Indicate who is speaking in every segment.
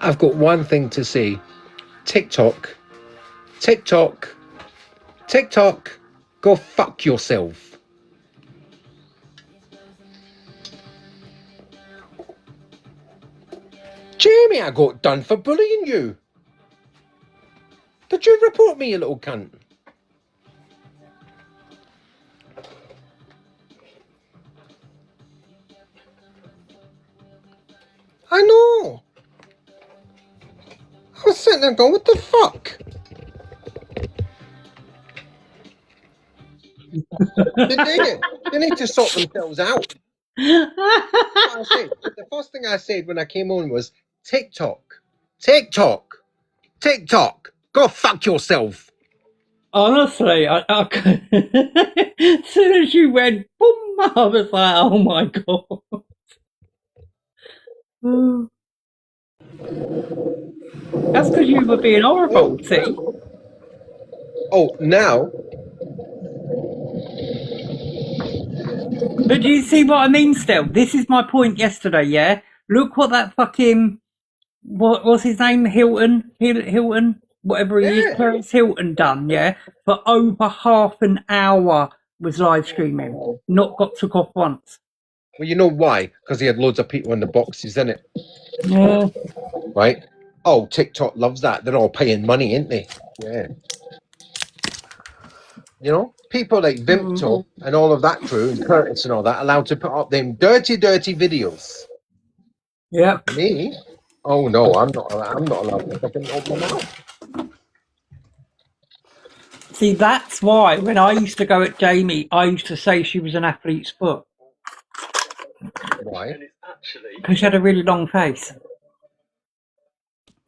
Speaker 1: I've got one thing to say. TikTok, TikTok, TikTok, go fuck yourself. Jamie, I got done for bullying you. Did you report me, you little cunt? I know. I was sitting there going, what the fuck? They need to sort themselves out. I said, the first thing I said when I came on was TikTok, TikTok, TikTok, go fuck yourself.
Speaker 2: Honestly, I as soon as you went boom, I was like, oh my god. That's because you were being horrible, see?
Speaker 1: Oh, now?
Speaker 2: But do you see what I mean still? This is my point yesterday, yeah? Look what that fucking, what's his name? Hilton? Whatever he is, Paris Hilton done, yeah? For over half an hour was live streaming. Not got took off once.
Speaker 1: Well, you know why? Because he had loads of people in the boxes, in it.
Speaker 2: Yeah.
Speaker 1: Right? Oh, TikTok loves that. They're all paying money, ain't they? Yeah. You know, people like Vimto and all of that crew, and Curtis and all that, allowed to put up them dirty, dirty videos.
Speaker 2: Yeah.
Speaker 1: Me? Oh no, I'm not allowed to fucking open my mouth.
Speaker 2: See, that's why when I used to go at Jamie, I used to say she was an athlete's foot.
Speaker 1: Why?
Speaker 2: Because she had a really long face.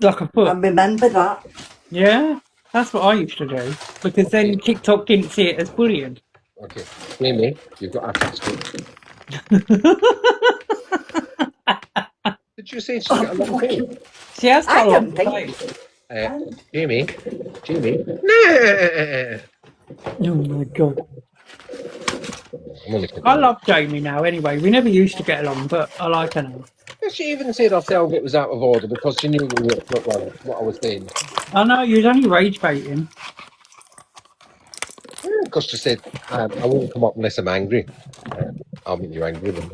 Speaker 2: Like a foot.
Speaker 3: I remember that.
Speaker 2: Yeah, that's what I used to do. Because then TikTok didn't see it as bullying.
Speaker 1: Okay, Jamie, you've got a screen. Did you say she's got a long face?
Speaker 2: She has got
Speaker 3: I
Speaker 2: a long
Speaker 3: don't think.
Speaker 2: face.
Speaker 1: Jamie? Nah.
Speaker 2: Oh my god. I love Jamie now anyway. We never used to get along, but I like her now.
Speaker 1: She even said herself it was out of order because she knew what I was saying.
Speaker 2: I know, you was only rage baiting.
Speaker 1: Because she said, I won't come up unless I'm angry. I'll make you angry then.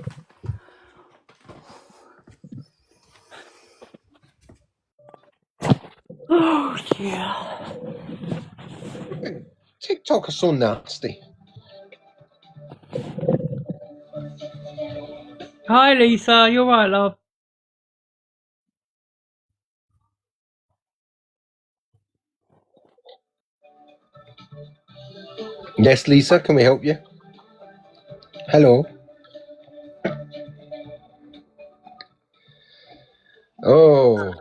Speaker 2: Oh, yeah.
Speaker 1: TikTok is so nasty.
Speaker 2: Hi, Lisa. You're right, love.
Speaker 1: Yes, Lisa, can we help you? Hello. Oh,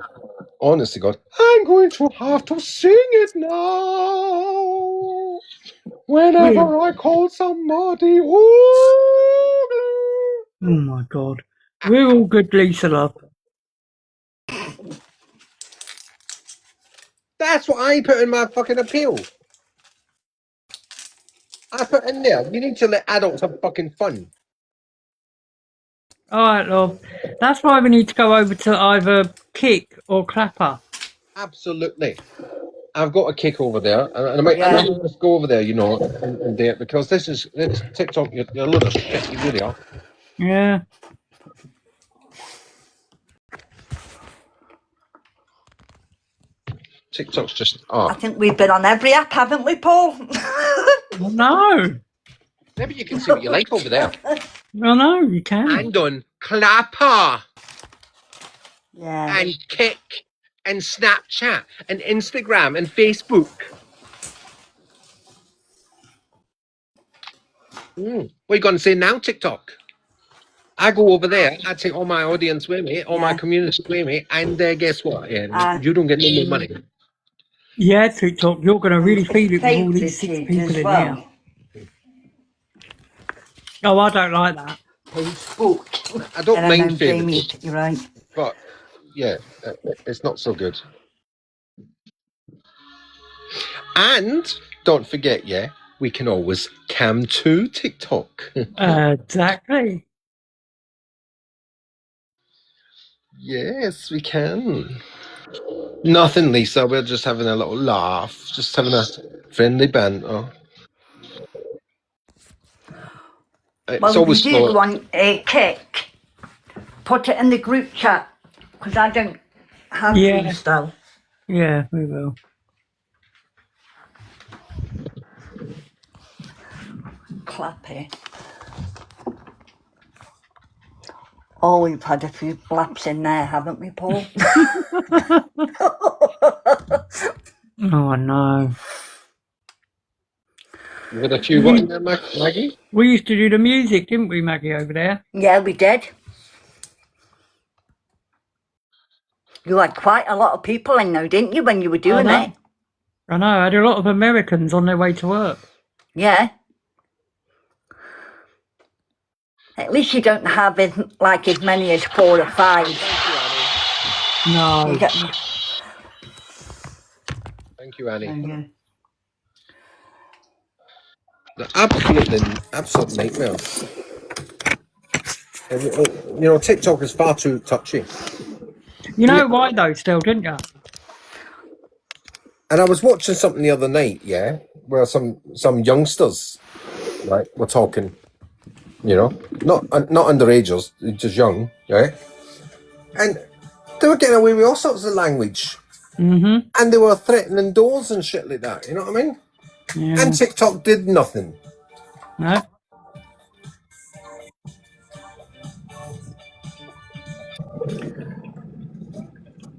Speaker 1: honestly, God, I'm going to have to sing it now. Whenever I call somebody ugly.
Speaker 2: Oh my god. We're all good, Lisa, love.
Speaker 1: That's what I put in my fucking appeal. I put in there, you need to let adults have fucking fun.
Speaker 2: Alright, love. That's why we need to go over to either Kick or Clapper.
Speaker 1: Absolutely. I've got a kick over there, and I might just go over there, you know, and do it, because this TikTok, you're a load of shit, you really are.
Speaker 2: Yeah.
Speaker 1: TikTok's just,
Speaker 3: I think we've been on every app, haven't we, Paul?
Speaker 2: No.
Speaker 1: Maybe you can see what you like over there.
Speaker 2: No, you can.
Speaker 1: And on Clapper.
Speaker 3: Yeah.
Speaker 1: And Kick. And Snapchat. And Instagram. And Facebook. What are you going to say now, TikTok? I go over there, I take all my audience with me, all my community with me, and guess what? Yeah, you don't get no more money.
Speaker 2: Yeah, TikTok, you're going to really feel it with all these 6 people in here. Oh, I don't like that.
Speaker 3: Facebook.
Speaker 1: I don't mind
Speaker 3: Jamie,
Speaker 1: Facebook,
Speaker 3: you're right.
Speaker 1: but yeah, it's not so good. And don't forget, yeah, we can always cam to TikTok.
Speaker 2: Exactly.
Speaker 1: Yes, we can. Nothing, Lisa. We're just having a little laugh, just having a friendly banter. It's
Speaker 3: Well, if you
Speaker 1: always
Speaker 3: do
Speaker 1: slow.
Speaker 3: go on a kick, put it in the group chat, because I don't have
Speaker 2: Yeah.
Speaker 3: freestyle.
Speaker 2: Yeah, we will.
Speaker 3: Clappy. Oh, we've had a few blaps in there, haven't we, Paul?
Speaker 2: Oh no.
Speaker 1: You had a few what in there, Maggie?
Speaker 2: We used to do the music, didn't we, Maggie, over there?
Speaker 3: Yeah, we did. You had quite a lot of people in though, didn't you, when you were doing it?
Speaker 2: I know. I had a lot of Americans on their way to work.
Speaker 3: Yeah. At least you don't have as many as 4 or 5.
Speaker 2: No.
Speaker 3: You get,
Speaker 1: Thank you, Annie.
Speaker 3: yeah.
Speaker 1: The absolute nightmares. You know, TikTok is far too touchy.
Speaker 2: You know why though, still, didn't you?
Speaker 1: And I was watching something the other night, yeah, where some youngsters, right, were talking, you know, not underagers, just young, right, and they were getting away with all sorts of language,
Speaker 2: Mm-hmm.
Speaker 1: and they were threatening doors and shit like that. You know what I mean?
Speaker 2: Yeah.
Speaker 1: And TikTok did nothing.
Speaker 2: No.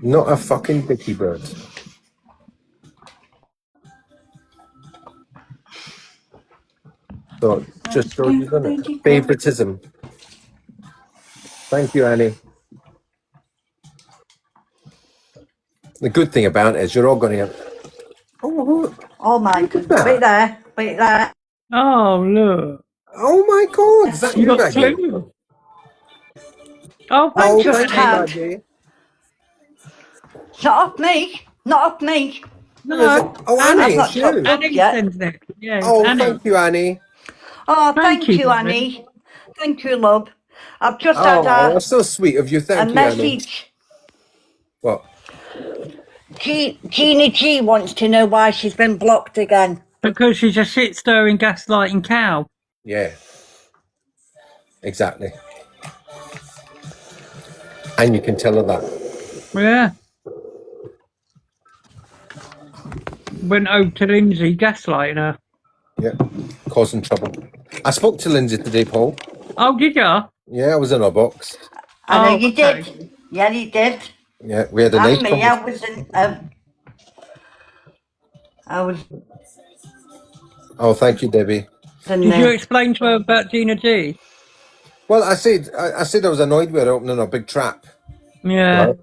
Speaker 1: Not a fucking dicky bird. So just shows you, doesn't it? Favoritism. Thank you, Annie. The good thing about it is you're all going to get.
Speaker 3: Oh my goodness. Wait there. Wait there.
Speaker 2: Oh look.
Speaker 1: Oh my God! Is that
Speaker 2: You
Speaker 1: you,
Speaker 2: got
Speaker 1: Maggie?
Speaker 2: 2. Oh,
Speaker 3: I
Speaker 2: thank you,
Speaker 3: just
Speaker 1: Thank you,
Speaker 2: Annie.
Speaker 3: had.
Speaker 1: Maggie.
Speaker 3: Not off me. Not off me.
Speaker 1: Who is it?
Speaker 2: No,
Speaker 1: Oh,
Speaker 3: I've
Speaker 1: Annie,
Speaker 2: Annie.
Speaker 1: it's
Speaker 3: not topped
Speaker 1: you.
Speaker 3: up
Speaker 2: Annie
Speaker 3: yet.
Speaker 2: sends that. Yeah,
Speaker 1: Oh,
Speaker 2: Annie.
Speaker 1: thank you, Annie.
Speaker 3: Oh,
Speaker 2: Thank
Speaker 3: thank you,
Speaker 2: you,
Speaker 3: Annie. Thank you, love. I've just
Speaker 1: Oh,
Speaker 3: had
Speaker 1: that's so sweet of you.
Speaker 3: a
Speaker 1: Thank you, Annie.
Speaker 3: message.
Speaker 1: What?
Speaker 3: Gina G wants to know why she's been blocked again.
Speaker 2: Because she's a shit-stirring, gaslighting cow.
Speaker 1: Yeah. Exactly. And you can tell her that.
Speaker 2: Yeah. Went over to Lindsay, gaslighting her.
Speaker 1: Yeah. Causing trouble. I spoke to Lindsay today, Paul.
Speaker 2: Oh, did ya?
Speaker 1: Yeah, I was in her box.
Speaker 3: I know
Speaker 2: Oh,
Speaker 3: you
Speaker 2: okay.
Speaker 3: did. Yeah, you did.
Speaker 1: Yeah, we had a
Speaker 3: And
Speaker 1: nice
Speaker 3: me, I
Speaker 1: conversation.
Speaker 3: was in. I was
Speaker 1: Oh, thank you, Debbie.
Speaker 3: in
Speaker 2: Did you
Speaker 3: there.
Speaker 2: explain to her about Gina G?
Speaker 1: Well, I said I was annoyed with her opening a big trap.
Speaker 2: Yeah.
Speaker 1: Right?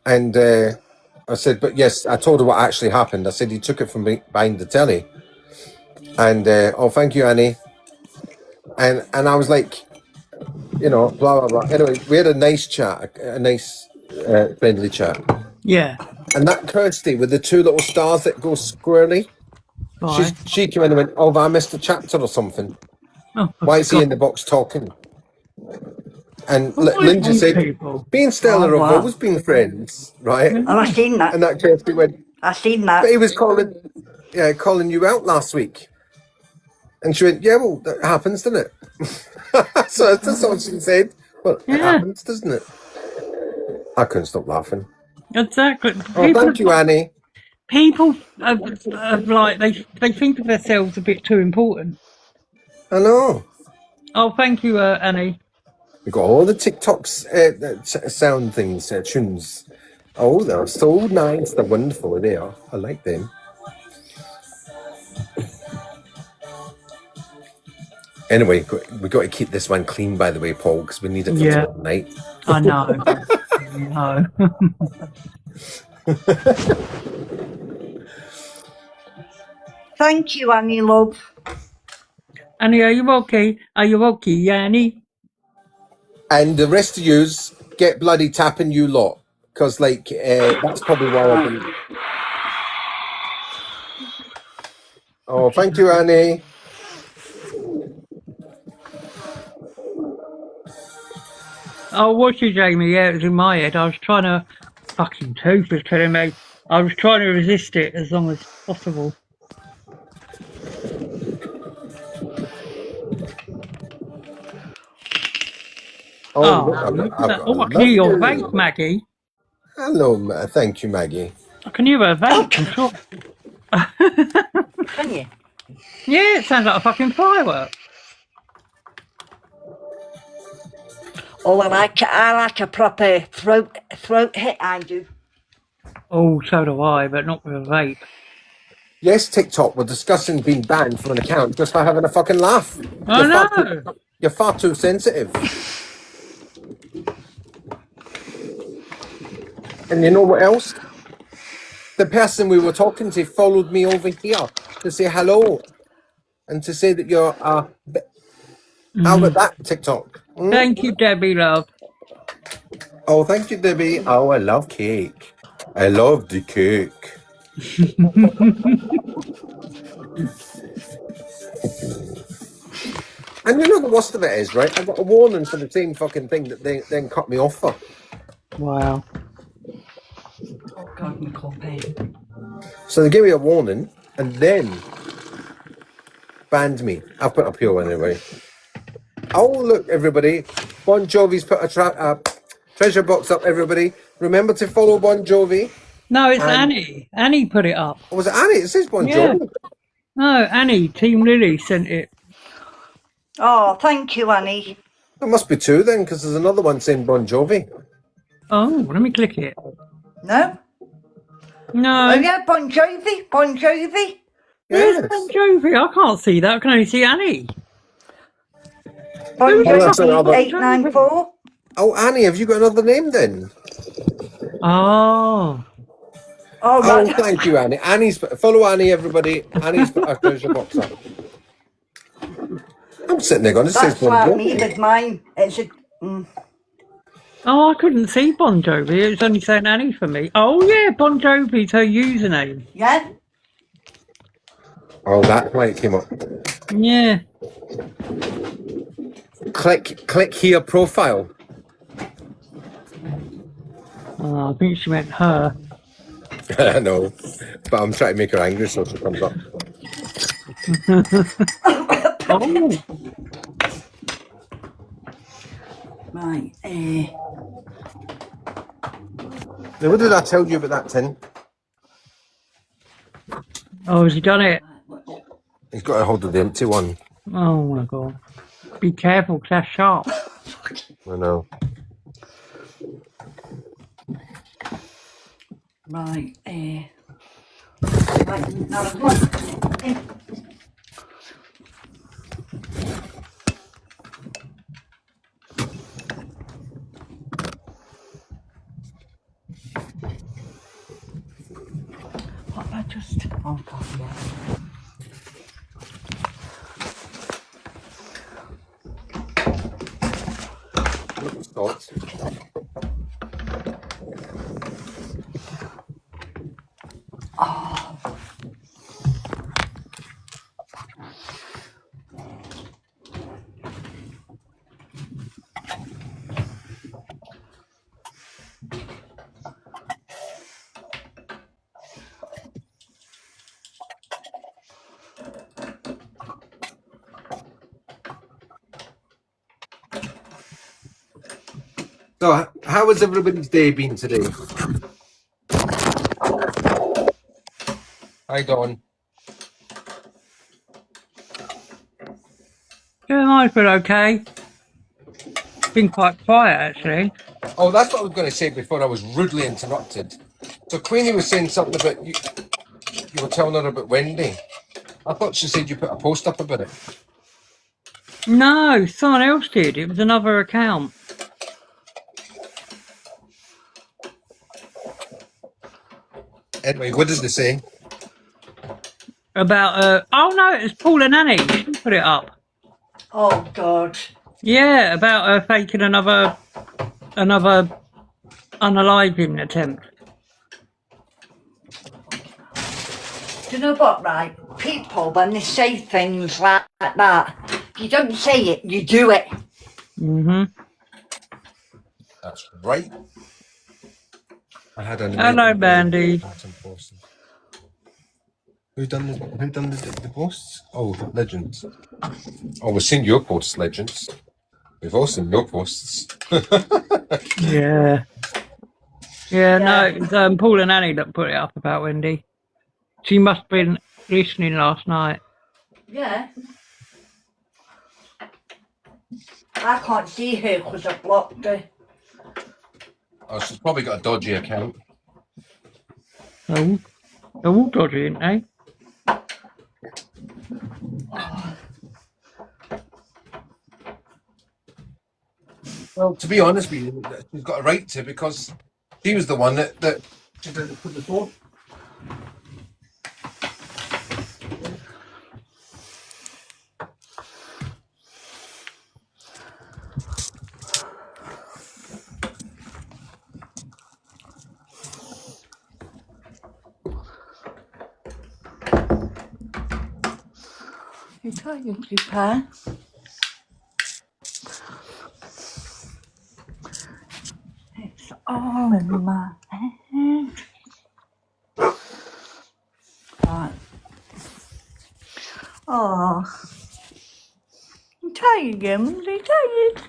Speaker 1: And I said, but yes, I told her what actually happened. I said he took it from behind the telly. And oh, thank you, Annie. And I was like, you know, blah blah blah. Anyway, we had a nice chat, a nice friendly chat.
Speaker 2: Yeah.
Speaker 1: And that Kirsty with the 2 little stars that go squarely,
Speaker 2: Right.
Speaker 1: she came in and went, "Oh, have I missed a chapter or something?
Speaker 2: Oh,
Speaker 1: Why is he in the box talking?" And Lindsay said,
Speaker 2: people.
Speaker 1: "Me and Stella
Speaker 3: Oh,
Speaker 1: have
Speaker 3: wow.
Speaker 1: always been friends, right?"
Speaker 3: Oh, I seen that.
Speaker 1: And that Kirsty went,
Speaker 3: I seen
Speaker 1: "But
Speaker 3: that.
Speaker 1: he was calling you out last week." And she went, "Yeah, well, that happens, doesn't it?" So that's what she said. Well, it
Speaker 2: Yeah.
Speaker 1: happens, doesn't it? I couldn't stop laughing.
Speaker 2: Exactly.
Speaker 1: Oh, thank you, Annie.
Speaker 2: People are like they think of themselves a bit too important.
Speaker 1: I know.
Speaker 2: Oh, thank you, Annie.
Speaker 1: We got all the TikToks, sound things, tunes. Oh, they're so nice. They're wonderful. They are. I like them. Anyway, we got to keep this one clean, by the way, Paul, because we need it for tomorrow night.
Speaker 2: I know. I know.
Speaker 3: Thank you, Annie, love.
Speaker 2: Annie, are you okay? Are you okay, Annie?
Speaker 1: And the rest of yous get bloody tapping you lot, because like that's probably why I've been. Oh, thank you, Annie.
Speaker 2: Oh, was you, Jamie? Yeah, it was in my head. I was trying to. Fucking tooth was killing me. I was trying to resist it as long as possible.
Speaker 1: Oh, look, I've got a
Speaker 2: I can hear your
Speaker 1: lovely.
Speaker 2: vape, Maggie.
Speaker 1: Hello, thank you, Maggie.
Speaker 2: I can hear her vape, I'm sure.
Speaker 3: Can you?
Speaker 2: Yeah, it sounds like a fucking firework.
Speaker 3: Oh, I like a proper throat hit, I do.
Speaker 2: Oh, so do I, but not with a vape.
Speaker 1: Yes, TikTok, we're discussing being banned from an account just for having a fucking laugh.
Speaker 2: I know.
Speaker 1: You're far too sensitive. And you know what else? The person we were talking to followed me over here to say hello and to say that you're out of that TikTok.
Speaker 2: Thank you, Debbie, love.
Speaker 1: Oh, thank you, Debbie. Oh, I love cake. I love the cake. And you know the worst of it is, right? I got a warning for the same fucking thing that they then cut me off for.
Speaker 2: Wow.
Speaker 3: Oh, God, my copy.
Speaker 1: So they gave me a warning and then banned me. I've put up here anyway. Oh, look, everybody. Bon Jovi's put a treasure box up, everybody. Remember to follow Bon Jovi.
Speaker 2: No, it's Annie. Annie put it up.
Speaker 1: Oh, was it Annie? It says Bon
Speaker 2: Yeah.
Speaker 1: Jovi.
Speaker 2: No, Annie, Team Lily sent it.
Speaker 3: Oh, thank you, Annie.
Speaker 1: There must be two then, because there's another one saying Bon Jovi.
Speaker 2: Oh, let me click it.
Speaker 3: No?
Speaker 2: No.
Speaker 3: Oh, yeah, Bon Jovi. Bon Jovi.
Speaker 2: Where's Bon Jovi? I can't see that. I can only see Annie.
Speaker 3: Bon
Speaker 2: Who's
Speaker 1: Oh, that's
Speaker 3: Jovi
Speaker 1: another.
Speaker 3: 894.
Speaker 1: Oh, Annie, have you got another name then?
Speaker 2: Oh.
Speaker 3: Oh,
Speaker 1: Oh,
Speaker 3: right.
Speaker 1: thank you, Annie. Follow Annie, everybody. Annie's put a treasure box up. I'm sitting there going, it says
Speaker 3: That's
Speaker 1: Bon
Speaker 3: like me
Speaker 1: Jovi.
Speaker 3: with mine. It's a...
Speaker 2: Oh, I couldn't see Bon Jovi. It was only saying Annie for me. Oh, yeah, Bon Jovi's her username.
Speaker 3: Yeah?
Speaker 1: Oh, that's why it came up.
Speaker 2: Yeah.
Speaker 1: Click here profile.
Speaker 2: Oh, I think she meant her.
Speaker 1: I know, but I'm trying to make her angry so she comes up.
Speaker 2: Oh.
Speaker 3: Right.
Speaker 1: Now, what did I tell you about that tin?
Speaker 2: Oh, has he done it?
Speaker 1: He's got a hold of the empty one.
Speaker 2: Oh, my God. Be careful, 'cause that's sharp.
Speaker 1: I know.
Speaker 3: Right. Right. Now, come on. What have I just... Oh, God, yeah.
Speaker 1: Salt. So, how has everybody's day been today? Hi, Dawn.
Speaker 2: Yeah, mine's been okay. Been quite quiet, actually.
Speaker 1: Oh, that's what I was going to say before I was rudely interrupted. So, Queenie was saying something about you. You were telling her about Wendy. I thought she said you put a post up about it.
Speaker 2: No, someone else did. It was another account.
Speaker 1: Anyway, what did they say?
Speaker 2: About, oh no, it was Paul and Annie. She put it up.
Speaker 3: Oh, God.
Speaker 2: Yeah, about her faking another unaliving attempt.
Speaker 3: Do you know what, right? People, when they say things like that, if you don't say it, you do it.
Speaker 2: Mm-hmm.
Speaker 1: That's right. I had an
Speaker 2: Hello, Bandy.
Speaker 1: Who done the posts? Oh, Legends. Oh, we've seen your posts, Legends. We've all seen your posts.
Speaker 2: Yeah. Yeah, no, it was Paul and Annie that put it up about Wendy. She must have been listening last night.
Speaker 3: Yeah. I can't see her because I blocked her.
Speaker 1: Oh, she's probably got a dodgy account.
Speaker 2: Oh, they're all dodgy, ain't they?
Speaker 1: Well, to be honest with you, she's got a right to, because she was the one that she didn't put the phone.
Speaker 3: You trying to prepare? It's all in my head. Right. Oh. I'm tired again. I'm really tired.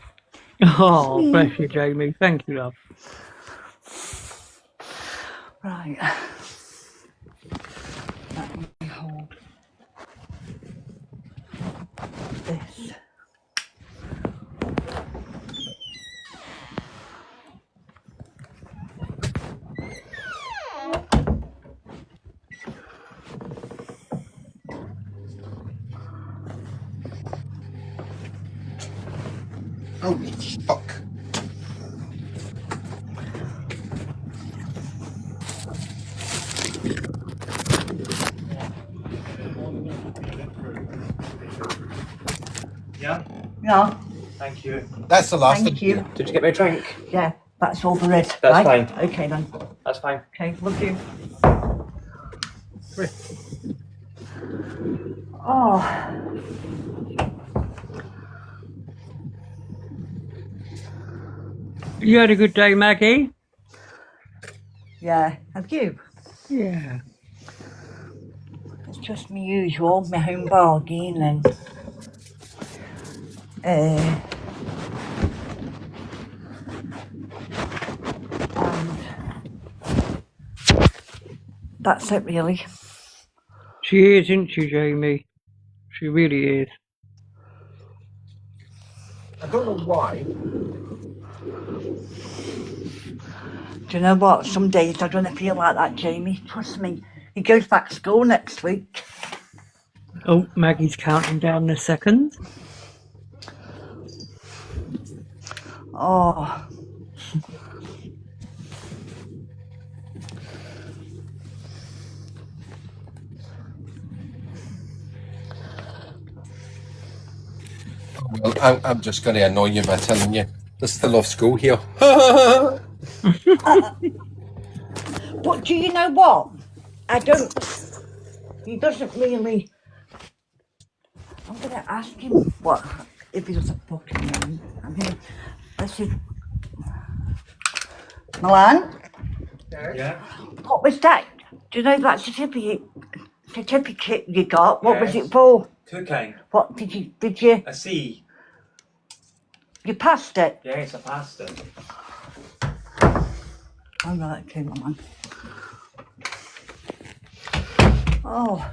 Speaker 2: Oh, bless you, Jamie. Thank you, love.
Speaker 3: Right. Let me hold this.
Speaker 1: Oh, fuck.
Speaker 4: Yeah,
Speaker 3: Yeah.
Speaker 4: thank you.
Speaker 1: That's the last
Speaker 3: Thank you.
Speaker 4: Did you get me a drink?
Speaker 3: Yeah, that's all there is.
Speaker 4: That's
Speaker 3: right?
Speaker 4: fine.
Speaker 3: Okay then.
Speaker 4: That's fine.
Speaker 3: Okay, love you. Oh.
Speaker 2: You had a good day, Maggie?
Speaker 3: Yeah, have you?
Speaker 2: Yeah.
Speaker 3: It's just my usual, my home bargain and that's it really.
Speaker 2: She is, isn't she, Jamie? She really is.
Speaker 1: I don't know why.
Speaker 3: Do you know what? Some days I don't feel like that, Jamie. Trust me. He goes back to school next week.
Speaker 2: Oh, Maggie's counting down the seconds.
Speaker 3: Oh.
Speaker 1: Well, I'm just going to annoy you by telling you they're still off school here.
Speaker 3: But do you know what? He doesn't really. I'm going to ask him what, if he doesn't fucking know. I mean, let's see. Milan?
Speaker 4: Yeah.
Speaker 3: What was that? Do you know that certificate you got? What was
Speaker 4: Yes.
Speaker 3: it for?
Speaker 4: Cooking.
Speaker 3: What did you?
Speaker 4: A C.
Speaker 3: You passed it?
Speaker 4: Yes, I passed it.
Speaker 3: All right, okay, my man. Oh.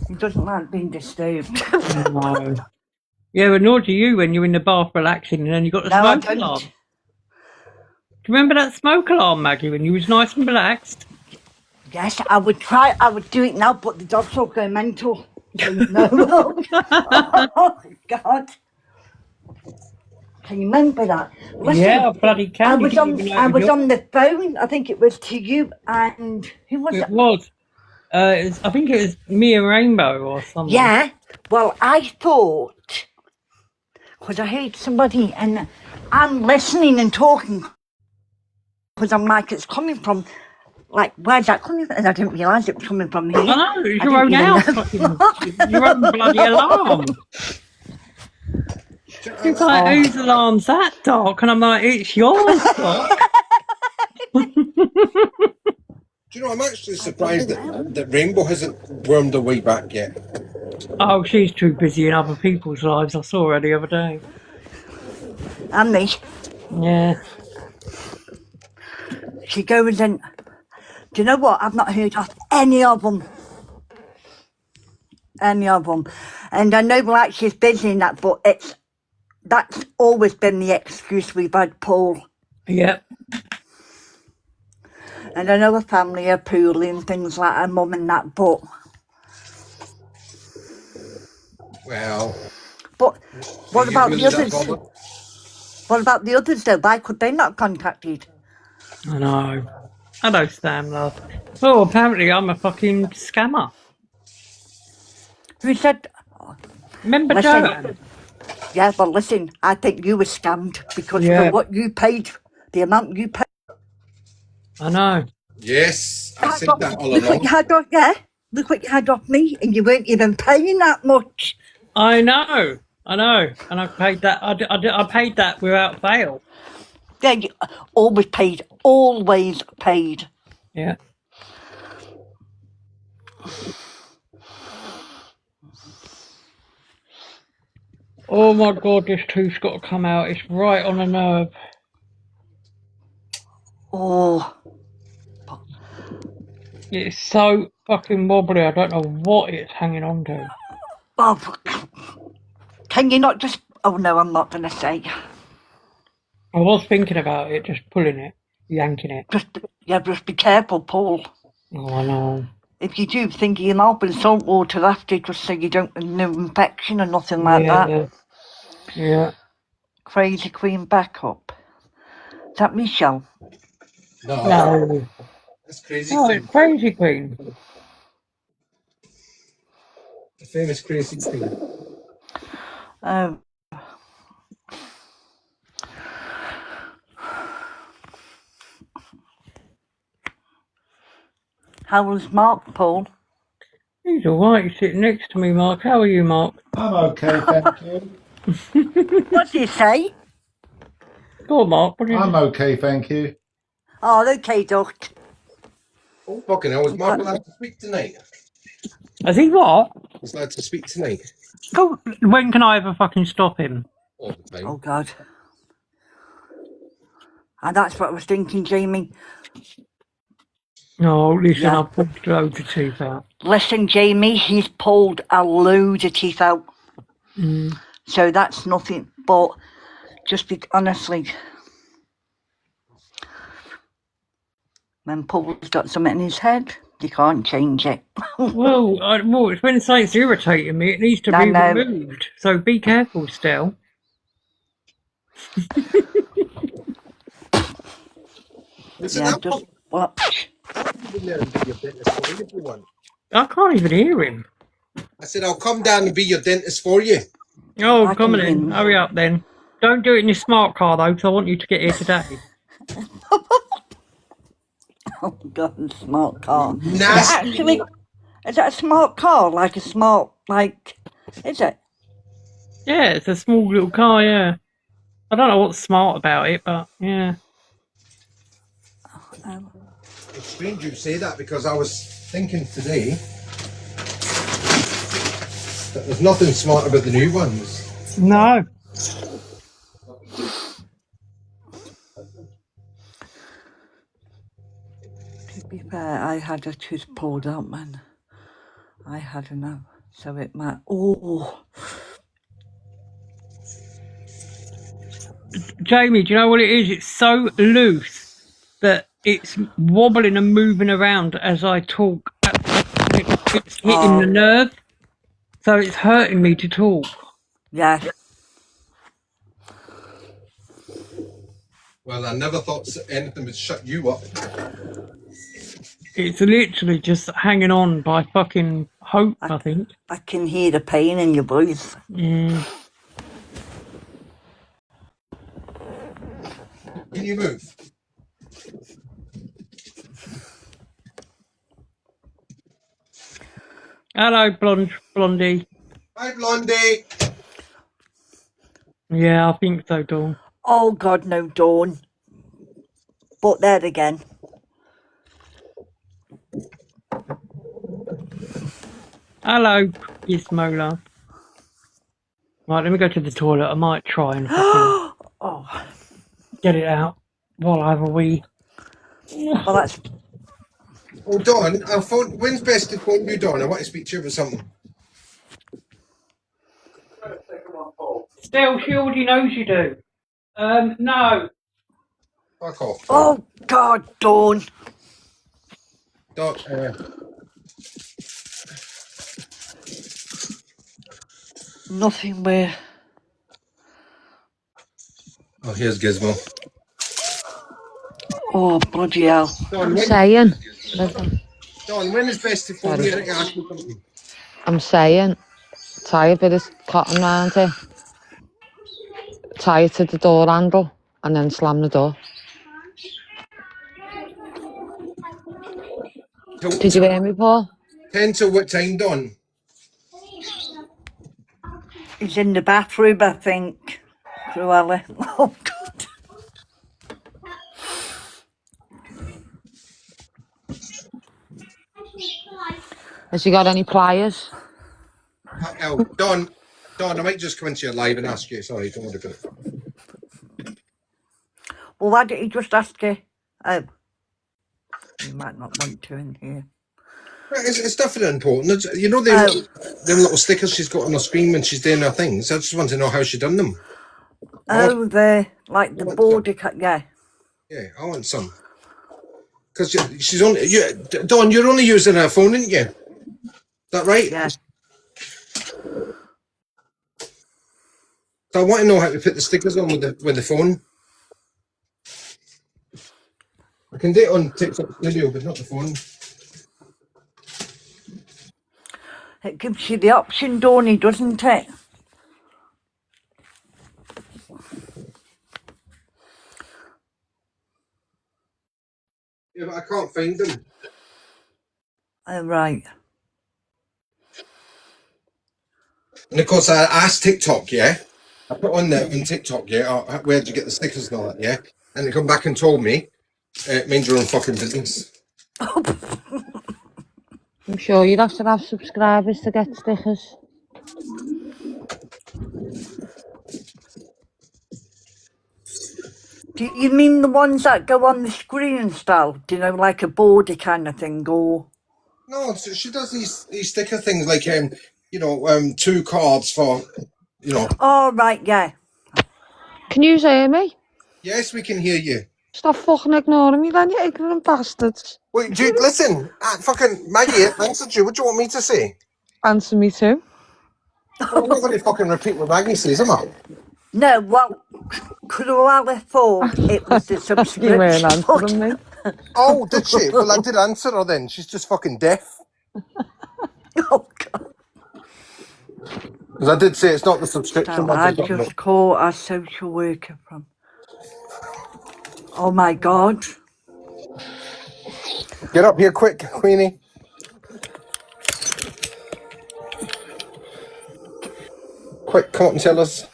Speaker 3: He doesn't like being disturbed.
Speaker 2: No. Yeah, but nor do you when you're in the bath relaxing and then you got the
Speaker 3: No, I
Speaker 2: smoke
Speaker 3: don't.
Speaker 2: alarm. Do you remember that smoke alarm, Maggie, when you was nice and relaxed?
Speaker 3: Yes, I would do it now, but the dogs will go mental. No. Oh, God. Can you remember that? Listen,
Speaker 2: Yeah, I bloody can.
Speaker 3: I
Speaker 2: You
Speaker 3: was
Speaker 2: didn't even know
Speaker 3: I
Speaker 2: it
Speaker 3: was
Speaker 2: yours.
Speaker 3: on the phone. I think it was to you and who was
Speaker 2: It
Speaker 3: it?
Speaker 2: was. I think it was Mia Rainbow or someone.
Speaker 3: Yeah. Well, I thought because I heard somebody and I'm listening and talking because I'm like it's coming from. Like, where's that coming from? And I didn't realise it was coming from here.
Speaker 2: I know, it's
Speaker 3: I
Speaker 2: your
Speaker 3: didn't
Speaker 2: own
Speaker 3: really
Speaker 2: house,
Speaker 3: know.
Speaker 2: fucking, your own bloody alarm. She's like, whose alarm's that, Doc? And I'm like, it's yours, Doc.
Speaker 1: Do you know, I'm actually surprised that Rainbow hasn't wormed her way back yet.
Speaker 2: Oh, she's too busy in other people's lives. I saw her the other day.
Speaker 3: And me.
Speaker 2: Yeah.
Speaker 3: She goes and, do you know what? I've not heard of any of them. Any of them. And I know like she's busy in that, but that's always been the excuse we've had, Paul.
Speaker 2: Yep.
Speaker 3: And I know her family are poorly and things like her mum and that, but...
Speaker 1: Well...
Speaker 3: But what
Speaker 1: are you
Speaker 3: about
Speaker 1: really
Speaker 3: the
Speaker 1: that
Speaker 3: others?
Speaker 1: bothered?
Speaker 3: What about the others though? Why could they not contacted?
Speaker 2: I know. Hello, Sam, love. Oh, apparently I'm a fucking scammer.
Speaker 3: Who said...
Speaker 2: Remember
Speaker 3: Listen.
Speaker 2: Joanne?
Speaker 3: Yeah, well listen, I think you were scammed because
Speaker 2: Yeah.
Speaker 3: for what you paid, the amount you paid...
Speaker 2: I know.
Speaker 1: Yes, I said that all
Speaker 3: Look what you
Speaker 1: along.
Speaker 3: had off, yeah? Look what you had off me, and you weren't even paying that much.
Speaker 2: I know. And I paid that. I paid that without fail.
Speaker 3: Yeah, you always paid. Always paid.
Speaker 2: Yeah. Oh my God, this tooth's got to come out. It's right on the nerve.
Speaker 3: Oh,
Speaker 2: It's so fucking wobbly. I don't know what it's hanging on to.
Speaker 3: oh, can you not just... Oh no, I'm not going to say.
Speaker 2: I was thinking about it, just pulling it, yanking it.
Speaker 3: Just be careful, Paul.
Speaker 2: Oh, I know.
Speaker 3: If you do, think of your mouth in salt water after, just so you don't have no infection or nothing like that.
Speaker 2: Yeah.
Speaker 3: Crazy Queen backup. Is that Michelle?
Speaker 2: No.
Speaker 1: That's Crazy
Speaker 2: Oh,
Speaker 1: Queen.
Speaker 2: it's Crazy Queen.
Speaker 1: The famous Crazy Queen.
Speaker 3: How was Mark, Paul?
Speaker 2: He's alright. He's sitting next to me, Mark. How are you, Mark?
Speaker 5: I'm okay, thank you.
Speaker 3: What did you say?
Speaker 2: Go on, Mark. What did
Speaker 5: I'm
Speaker 2: you...
Speaker 5: okay, thank you.
Speaker 3: Oh, okay, Doc.
Speaker 1: Oh, fucking hell, is Mark allowed to speak tonight?
Speaker 2: Has he what?
Speaker 1: He's allowed to speak tonight.
Speaker 2: Oh, when can I ever fucking stop him?
Speaker 1: All the time.
Speaker 3: Oh, God. And that's what I was thinking, Jamie.
Speaker 2: Oh, listen,
Speaker 3: Yeah.
Speaker 2: I've pulled loads of teeth out.
Speaker 3: Listen, Jamie, he's pulled a load of teeth out.
Speaker 2: Mm.
Speaker 3: So that's nothing. But just be honestly, when Paul's got something in his head, you can't change it.
Speaker 2: Well, it's when something's irritating me, it needs to be removed. So be careful still.
Speaker 1: Listen,
Speaker 3: Yeah,
Speaker 1: I'm
Speaker 3: just watch.
Speaker 1: in there and be your dentist for you if you want.
Speaker 2: I can't even hear him.
Speaker 1: I said, I'll come down and be your dentist for you.
Speaker 2: Oh,
Speaker 3: I
Speaker 2: come on
Speaker 3: can
Speaker 2: in.
Speaker 3: hear.
Speaker 2: Hurry up then. Don't do it in your smart car though, because I want you to get here today.
Speaker 3: Oh God, smart car.
Speaker 1: Nasty.
Speaker 3: Actually, is that a smart car? Like a smart, like, is it?
Speaker 2: Yeah, it's a small little car, yeah. I don't know what's smart about it, but yeah.
Speaker 1: It's strange you say that because I was thinking today that there's nothing smart about the new ones.
Speaker 2: No.
Speaker 3: To be fair, I had a tooth pulled out, man. I had enough, so it might. Oh.
Speaker 2: Jamie, do you know what it is? It's so loose that it's wobbling and moving around as I talk. It's hitting the nerve, so it's hurting me to talk.
Speaker 3: Yeah.
Speaker 1: Well, I never thought anything would shut you up.
Speaker 2: It's literally just hanging on by fucking hope, I think.
Speaker 3: I can hear the pain in your voice.
Speaker 2: Mm.
Speaker 1: Can you move?
Speaker 2: Hello, Blondie.
Speaker 1: Hi, Blondie.
Speaker 2: Yeah, I think so, Dawn.
Speaker 3: Oh, God, no, Dawn. But there again.
Speaker 2: Hello, Gizmola. Right, let me go to the toilet. I might try and fucking
Speaker 3: Oh,
Speaker 2: get it out while I have a wee.
Speaker 3: well, that's...
Speaker 1: Oh, Dawn, I'll phone. When's best to phone you, Dawn? I want to speak to you about something.
Speaker 2: Still, she already knows you do. No.
Speaker 1: Fuck off, Dawn.
Speaker 3: Oh, God, Dawn.
Speaker 1: Dawn,
Speaker 3: Nothing where...
Speaker 1: oh, here's Gizmo.
Speaker 3: Oh, bloody hell.
Speaker 1: Dawn,
Speaker 6: Saying, listen,
Speaker 1: Dawn, when is best to phone
Speaker 6: sorry,
Speaker 1: you to ask you something?
Speaker 6: I'm saying, tie a bit of cotton round it, tie it to the door handle, and then slam the door. Did you hear me, Paul?
Speaker 1: 10 till what time, Dawn?
Speaker 3: He's in the bathroom, I think. Cruella. Oh, God.
Speaker 6: Has he got any pliers?
Speaker 1: Oh, Dawn, I might just come into your live and ask you. Sorry, don't want to go.
Speaker 3: Well, why don't you just ask her? Oh. You might not want to in here.
Speaker 1: It's definitely important. You know them little stickers she's got on her screen when she's doing her things. I just want to know how she done them.
Speaker 3: Oh, they're like the border cut. Yeah.
Speaker 1: Yeah, I want some. Because she's only Dawn. You're only using her phone, aren't you? Is that right?
Speaker 3: Yeah.
Speaker 1: So I want to know how to put the stickers on with the phone. I can do it on TikTok video, but not the phone.
Speaker 3: It gives you the option, Donny, doesn't it?
Speaker 1: Yeah, but I can't find them.
Speaker 3: Oh, right.
Speaker 1: And of course, I asked TikTok, yeah. I put on there on TikTok, yeah. Oh, where'd you get the stickers and all that, yeah? And they come back and told me, mind your own fucking business.
Speaker 6: I'm sure you'd have to have subscribers to get stickers.
Speaker 3: Do you mean the ones that go on the screen and stuff? Do you know, like a border kind of thing, or?
Speaker 1: No, she does these sticker things like 2 cards for,
Speaker 3: Oh, right, yeah.
Speaker 6: Can you hear me?
Speaker 1: Yes, we can hear you.
Speaker 6: Stop fucking ignoring me then, you ignorant bastards.
Speaker 1: Wait, dude, listen. Fucking Maggie answered you. What do you want me to say?
Speaker 6: Answer me too.
Speaker 1: Well, I'm not going to fucking repeat what Maggie says, am I?
Speaker 3: No, well, Cruella thought it was the
Speaker 6: You weren't
Speaker 3: subscription.
Speaker 6: answering me.
Speaker 1: Oh, did she? Well, I did answer her then. She's just fucking deaf.
Speaker 3: Oh, God.
Speaker 1: Because I did say it's not the subscription
Speaker 3: So
Speaker 1: one.
Speaker 3: I just called our social worker from... Oh, my God.
Speaker 1: Get up here quick, Queenie. Quick, come up and tell us.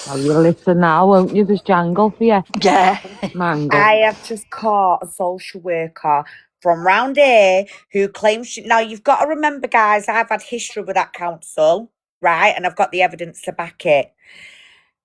Speaker 6: Well, you'll listen now, won't you? There's jangle for you.
Speaker 3: Yeah.
Speaker 6: Mangle.
Speaker 7: I have just caught a social worker from round here who claims now you've got to remember, guys, I've had history with that council, right? And I've got the evidence to back it.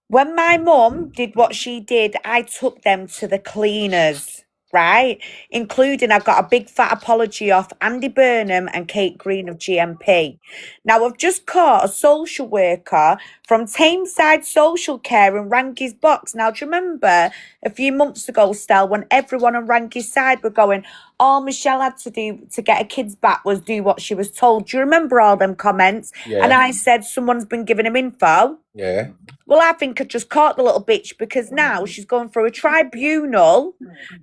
Speaker 7: When my mum did what she did, I took them to the cleaners, right? Including I got a big fat apology off Andy Burnham and Kate Green of GMP. Now I've just caught a social worker from Tameside Social Care in Rangy's box. Now, do you remember a few months ago, Stel, when everyone on Rangy's side were going, all Michelle had to do to get her kids back was do what she was told? Do you remember all them comments?
Speaker 1: Yeah.
Speaker 7: And I said someone's been giving him info.
Speaker 1: Yeah.
Speaker 7: Well, I think I just caught the little bitch because now she's going through a tribunal.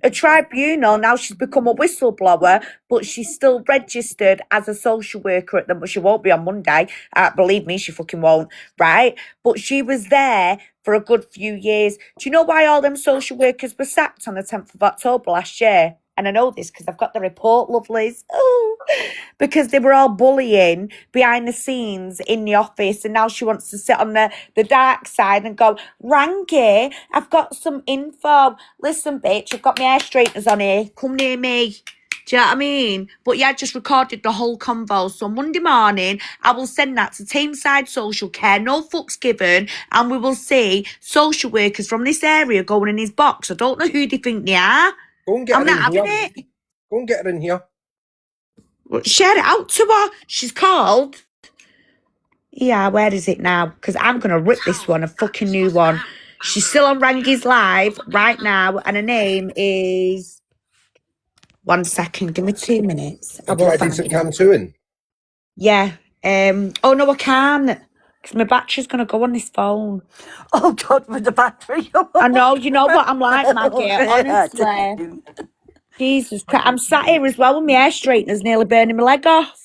Speaker 7: Now she's become a whistleblower, but she's still registered as a social worker at them. But she won't be on Monday. Believe me, she fucking won't. Right? But she was there for a good few years. Do you know why all them social workers were sacked on the 10th of October last year? And I know this because I've got the report, lovelies. Oh, because they were all bullying behind the scenes in the office, and now she wants to sit on the dark side and go, Rangy, I've got some info. Listen, bitch, I've got my hair straighteners on here. Come near me. Do you know what I mean? But yeah, I just recorded the whole convo. So Monday morning, I will send that to Teamside Social Care, no fucks given, and we will see social workers from this area going in his box. I don't know who they think they are.
Speaker 1: Go and get
Speaker 7: I'm
Speaker 1: her
Speaker 7: not
Speaker 1: in
Speaker 7: having
Speaker 1: here.
Speaker 7: it.
Speaker 1: Go and get her in here.
Speaker 7: Well, share it out to her. She's called. Yeah, where is it now? Because I'm going to rip this one a fucking new one. She's still on Rangy's live right now, and her name is... 1 second, give me 2 minutes. I will
Speaker 1: Try
Speaker 7: find
Speaker 1: decent
Speaker 7: it.
Speaker 1: cam too in.
Speaker 7: Yeah. Oh, no, I can't. Because my battery's going to go on this phone.
Speaker 3: Oh, God, with the battery.
Speaker 7: I know, you know what I'm like, Maggie. Honestly. Jesus Christ. I'm sat here as well with my hair straighteners nearly burning my leg off.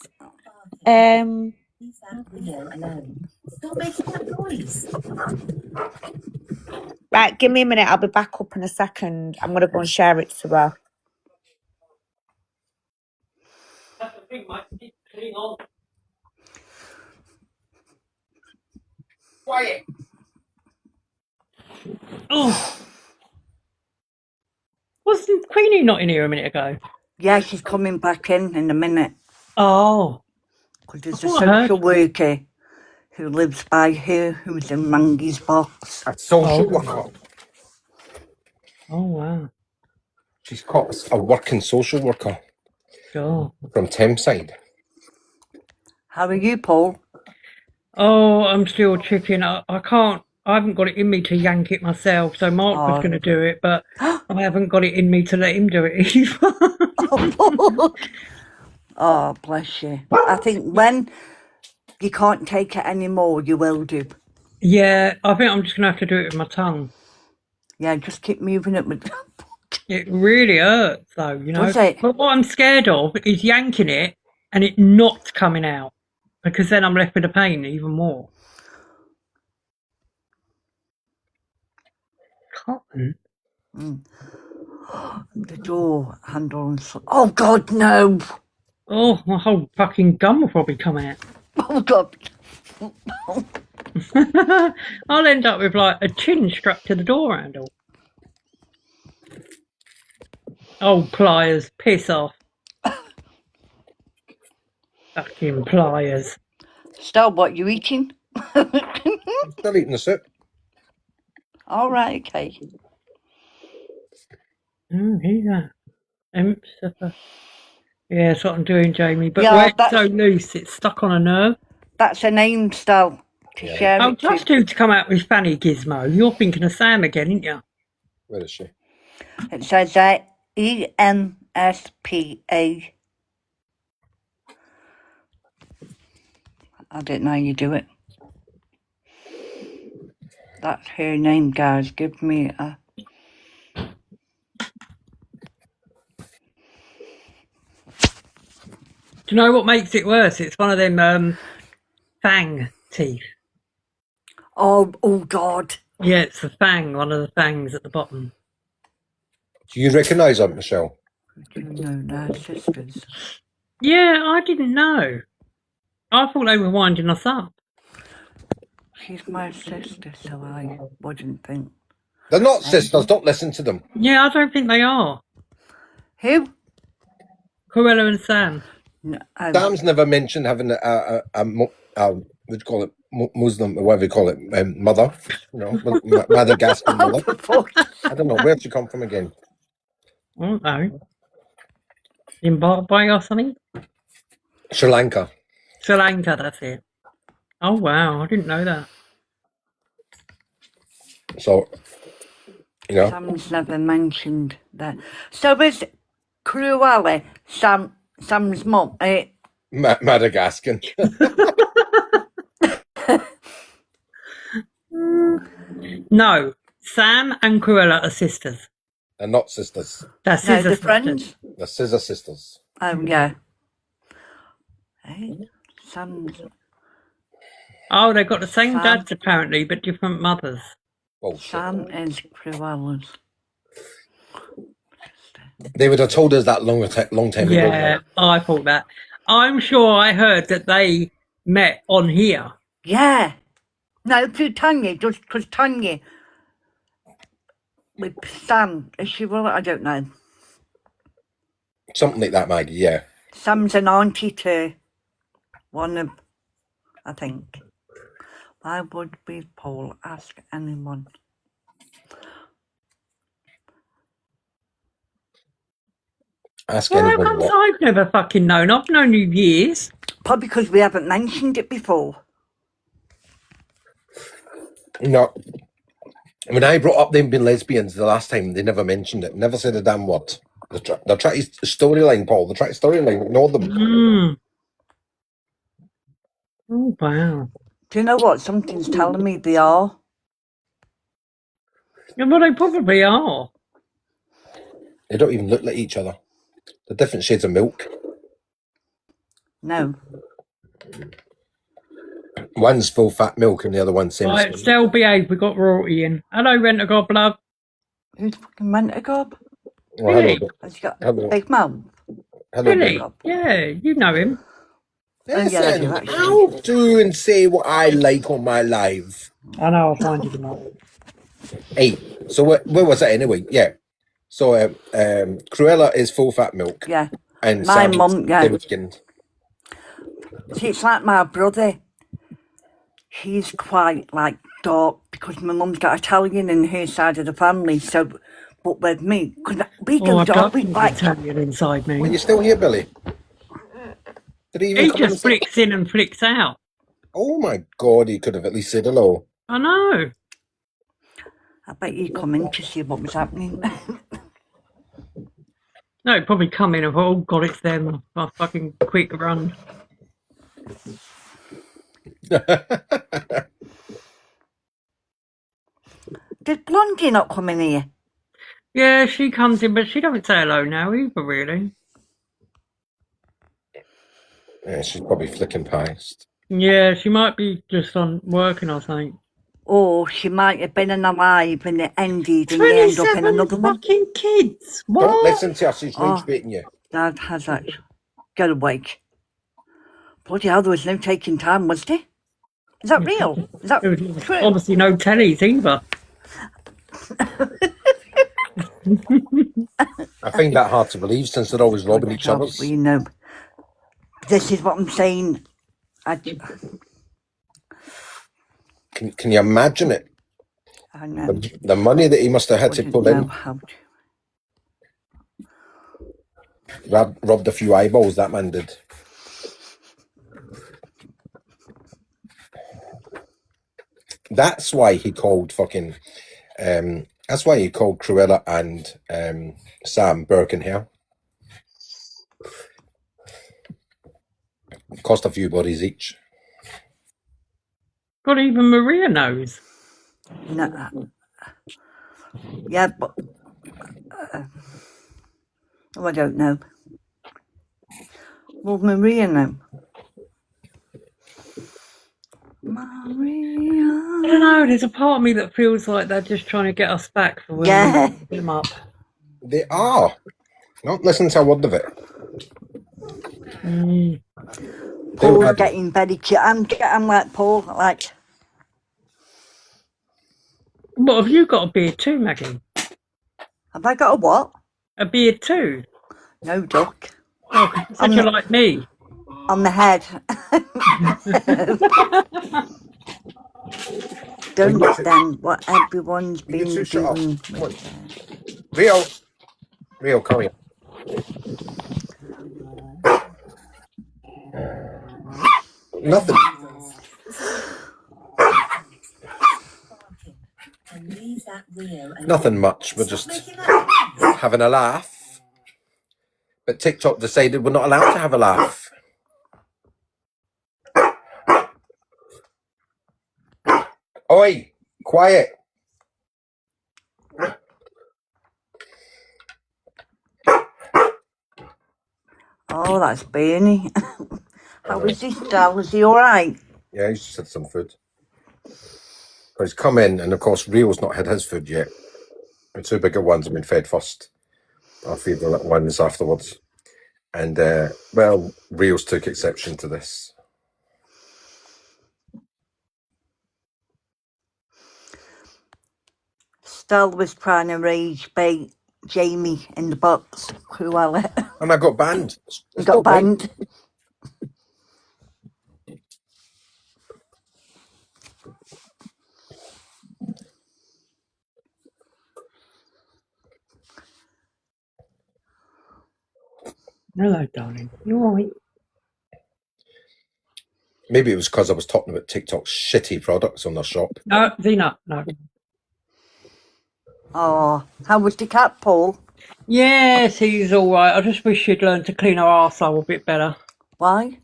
Speaker 7: Right, give me a minute. I'll be back up in a second. I'm going to go and share it to her.
Speaker 1: Quiet.
Speaker 2: Oh, wasn't Queenie not in here a minute ago?
Speaker 3: Yeah, she's coming back in a minute.
Speaker 2: Oh,
Speaker 3: Because there's
Speaker 2: I
Speaker 3: a
Speaker 2: thought I heard.
Speaker 3: social worker who lives by her who's in Rangy's box.
Speaker 1: A social
Speaker 2: Oh.
Speaker 1: worker.
Speaker 2: Oh wow.
Speaker 1: She's caught a working social worker
Speaker 2: Sure.
Speaker 1: from Thameside.
Speaker 3: How are you, Paul?
Speaker 2: Oh, I'm still chicken. I can't. I haven't got it in me to yank it myself. So Mark was
Speaker 3: Oh.
Speaker 2: going to do it, but I haven't got it in me to let him do it either.
Speaker 3: Oh, bless you. I think when you can't take it anymore, you will do.
Speaker 2: Yeah, I think I'm just going to have to do it with my tongue.
Speaker 3: Yeah, just keep moving it with...
Speaker 2: It really hurts, though, you know.
Speaker 3: Does it?
Speaker 2: But what I'm scared of is yanking it and it not coming out, because then I'm left with the pain even more. Cotton?
Speaker 3: The door handle and so... Oh, God, no.
Speaker 2: Oh, my whole fucking gum will probably come out.
Speaker 3: Oh, God.
Speaker 2: I'll end up with like a chin struck to the door handle. Oh, pliers, piss off. Fucking pliers.
Speaker 3: Still, what you eating?
Speaker 1: I'm still eating the soup.
Speaker 3: All right, okay.
Speaker 2: He's that. Yeah, that's what I'm doing, Jamie. But
Speaker 3: Yeah,
Speaker 2: where it's
Speaker 3: that's-
Speaker 2: so loose, it's stuck on a nerve.
Speaker 3: That's a name, Still, to share
Speaker 2: Oh,
Speaker 3: it
Speaker 2: just
Speaker 3: to.
Speaker 2: to come out with Fanny Gizmo. You're thinking of Sam again, aren't you?
Speaker 1: Where is she?
Speaker 3: It says ENSPA. I didn't know you do it. That's her name, guys. Give me a...
Speaker 2: Do you know what makes it worse? It's one of them fang teeth.
Speaker 3: Oh, God.
Speaker 2: Yeah, it's the fang, one of the fangs at the bottom.
Speaker 1: Do you recognise her, Michelle?
Speaker 3: Do you know their sisters?
Speaker 2: Yeah, I didn't know. I thought they were winding us up.
Speaker 3: She's my sister, so I wouldn't think.
Speaker 1: They're not sisters. Don't listen to them.
Speaker 2: Yeah, I don't think they are.
Speaker 3: Who?
Speaker 2: Cruella and Sam.
Speaker 3: No,
Speaker 1: Sam's never mentioned having what do you call it, Muslim, whatever you call it, mother. You know, Madagascar mother. I don't know where'd she come from again.
Speaker 2: I don't know. Zimbabwe or something?
Speaker 1: Sri Lanka.
Speaker 2: Sri Lanka, that's it. Oh, wow, I didn't know that.
Speaker 1: So, you know.
Speaker 3: Sam's never mentioned that. So is Cruella Sam's mum?
Speaker 1: Madagascar.
Speaker 2: No, Sam and Cruella are sisters.
Speaker 1: They're not sisters.
Speaker 2: They're
Speaker 3: No,
Speaker 2: scissor
Speaker 3: the
Speaker 2: sisters.
Speaker 3: friends?
Speaker 1: They're scissor sisters.
Speaker 3: Oh, yeah. Hey, Sam's...
Speaker 2: Oh, they've got the same
Speaker 3: Sam.
Speaker 2: dads apparently, but different mothers.
Speaker 1: Bullshit.
Speaker 3: Sam is Cruella's.
Speaker 1: They would have told us that long time ago.
Speaker 2: Yeah, I thought that. I'm sure I heard that they met on here.
Speaker 3: Yeah. No, through Tanya, just because Tanya with Sam, is she well? I don't know.
Speaker 1: Something like that, Maggie, yeah.
Speaker 3: Sam's an auntie to one of, I think. Why would we, Paul, ask anyone?
Speaker 1: Ask
Speaker 2: Well, how
Speaker 1: anyone
Speaker 2: comes
Speaker 1: what.
Speaker 2: I've never fucking known? I've known you years.
Speaker 3: Probably because we haven't mentioned it before.
Speaker 1: No. When I brought up them being lesbians the last time, they never mentioned it. Never said a damn word. They're trying to storyline, Paul. They're trying to storyline. Ignore them.
Speaker 2: Mm. Oh, wow.
Speaker 3: Do you know what? Something's telling me they are.
Speaker 2: Yeah, well, they probably are.
Speaker 1: They don't even look like each other. They're different shades of milk.
Speaker 3: No.
Speaker 1: One's full fat milk and the other one's semi
Speaker 2: Right, still behave. We got royalty in. Hello, Rent-A-God, love.
Speaker 3: Who's fucking Rent-A-God?
Speaker 1: Oh, hello.
Speaker 2: Billy.
Speaker 3: Has he got
Speaker 1: Hello.
Speaker 3: big mouth?
Speaker 1: Hello,
Speaker 2: Billy.
Speaker 3: Billy.
Speaker 2: Yeah, you know him.
Speaker 3: Oh, yeah, I do,
Speaker 1: Listen,
Speaker 3: actually.
Speaker 1: I'll do and say what I like on my live.
Speaker 2: I know, I'll find you tonight.
Speaker 1: Hey, so where was that anyway? Yeah. So Cruella is full fat milk.
Speaker 3: Yeah.
Speaker 1: And
Speaker 3: My
Speaker 1: Sam's
Speaker 3: mum, yeah.
Speaker 1: thin-skinned.
Speaker 3: See, it's like my brother. He's quite like dark because my mum's got Italian in her side of the family. So, but with me, because we
Speaker 2: Oh,
Speaker 3: go
Speaker 2: I've
Speaker 3: dark,
Speaker 2: got
Speaker 3: we like.
Speaker 2: Italian inside
Speaker 1: Are
Speaker 2: me.
Speaker 1: you still here, Billy? Did he even
Speaker 2: He
Speaker 1: come in
Speaker 2: just
Speaker 1: and say?
Speaker 2: flicks in and flicks out.
Speaker 1: Oh my God, he could have at least said hello.
Speaker 2: I know.
Speaker 3: I bet you come in to see what was happening.
Speaker 2: No, he'd probably come in and thought, oh, God, it's them. I'll fucking quick run.
Speaker 3: Did Blondie not come in here?
Speaker 2: Yeah, she comes in, but she don't say hello now either, really.
Speaker 1: Yeah, she's probably flicking past.
Speaker 2: Yeah, she might be just on working or something.
Speaker 3: Or she might have been in a live and it ended and you end up in
Speaker 2: 27
Speaker 3: another one.
Speaker 2: fucking kids. What?
Speaker 1: Don't listen to her, she's
Speaker 3: Oh.
Speaker 1: rage baiting you.
Speaker 3: Dad has that. Get awake. Bloody hell, there was no taking time, was there? Is that real? Is that
Speaker 2: There was
Speaker 3: true?
Speaker 2: obviously no tellies either.
Speaker 1: I find that hard to believe since they're always robbing each
Speaker 3: Well,
Speaker 1: other's.
Speaker 3: you know, this is what I'm saying.
Speaker 1: Can you imagine it?
Speaker 3: I know.
Speaker 1: The money that he must have had to
Speaker 3: Wouldn't
Speaker 1: pull
Speaker 3: know
Speaker 1: in.
Speaker 3: how to.
Speaker 1: Robbed a few eyeballs, that man did. That's why he called fucking that's why he called Cruella and Sam Birkenhair. Cost a few bodies each.
Speaker 2: God, even Maria knows.
Speaker 3: No. Yeah, but I don't know. Well, Maria know. Maria.
Speaker 2: I don't know, there's a part of me that feels like they're just trying to get us back for when
Speaker 3: Yeah.
Speaker 2: we beat them up.
Speaker 1: They are. Not listen to a word of it.
Speaker 3: Paul's getting very cute. I'm like Paul, like.
Speaker 2: What, have you got a beard too, Maggie?
Speaker 3: Have I got a what?
Speaker 2: A beard too?
Speaker 3: No, duck.
Speaker 2: Oh, 'cause you said you're like me.
Speaker 3: On the head. Don't then what everyone's been doing.
Speaker 1: Rio, come here. Nothing. Nothing much. We're just having a laugh. But TikTok decided we're not allowed to have a laugh. Oi, quiet.
Speaker 3: Oh, that's Bernie. How is he still? Is he alright?
Speaker 1: Yeah, he's just had some food. He's come in, and of course, Rio's not had his food yet. The two bigger ones have been fed first. I'll feed the little ones afterwards. And, well, Rios took exception to this.
Speaker 3: Stell was trying to rage bait Jamie in the box. Cruella.
Speaker 1: And I got banned.
Speaker 3: He got banned.
Speaker 2: Hello, darling. You all right?
Speaker 1: Maybe it was because I was talking about TikTok's shitty products on their shop.
Speaker 2: No, Zena, no.
Speaker 3: Oh, how was the cat, Paul?
Speaker 2: Yes, he's all right. I just wish she'd learn to clean her arsehole a bit better.
Speaker 3: Why?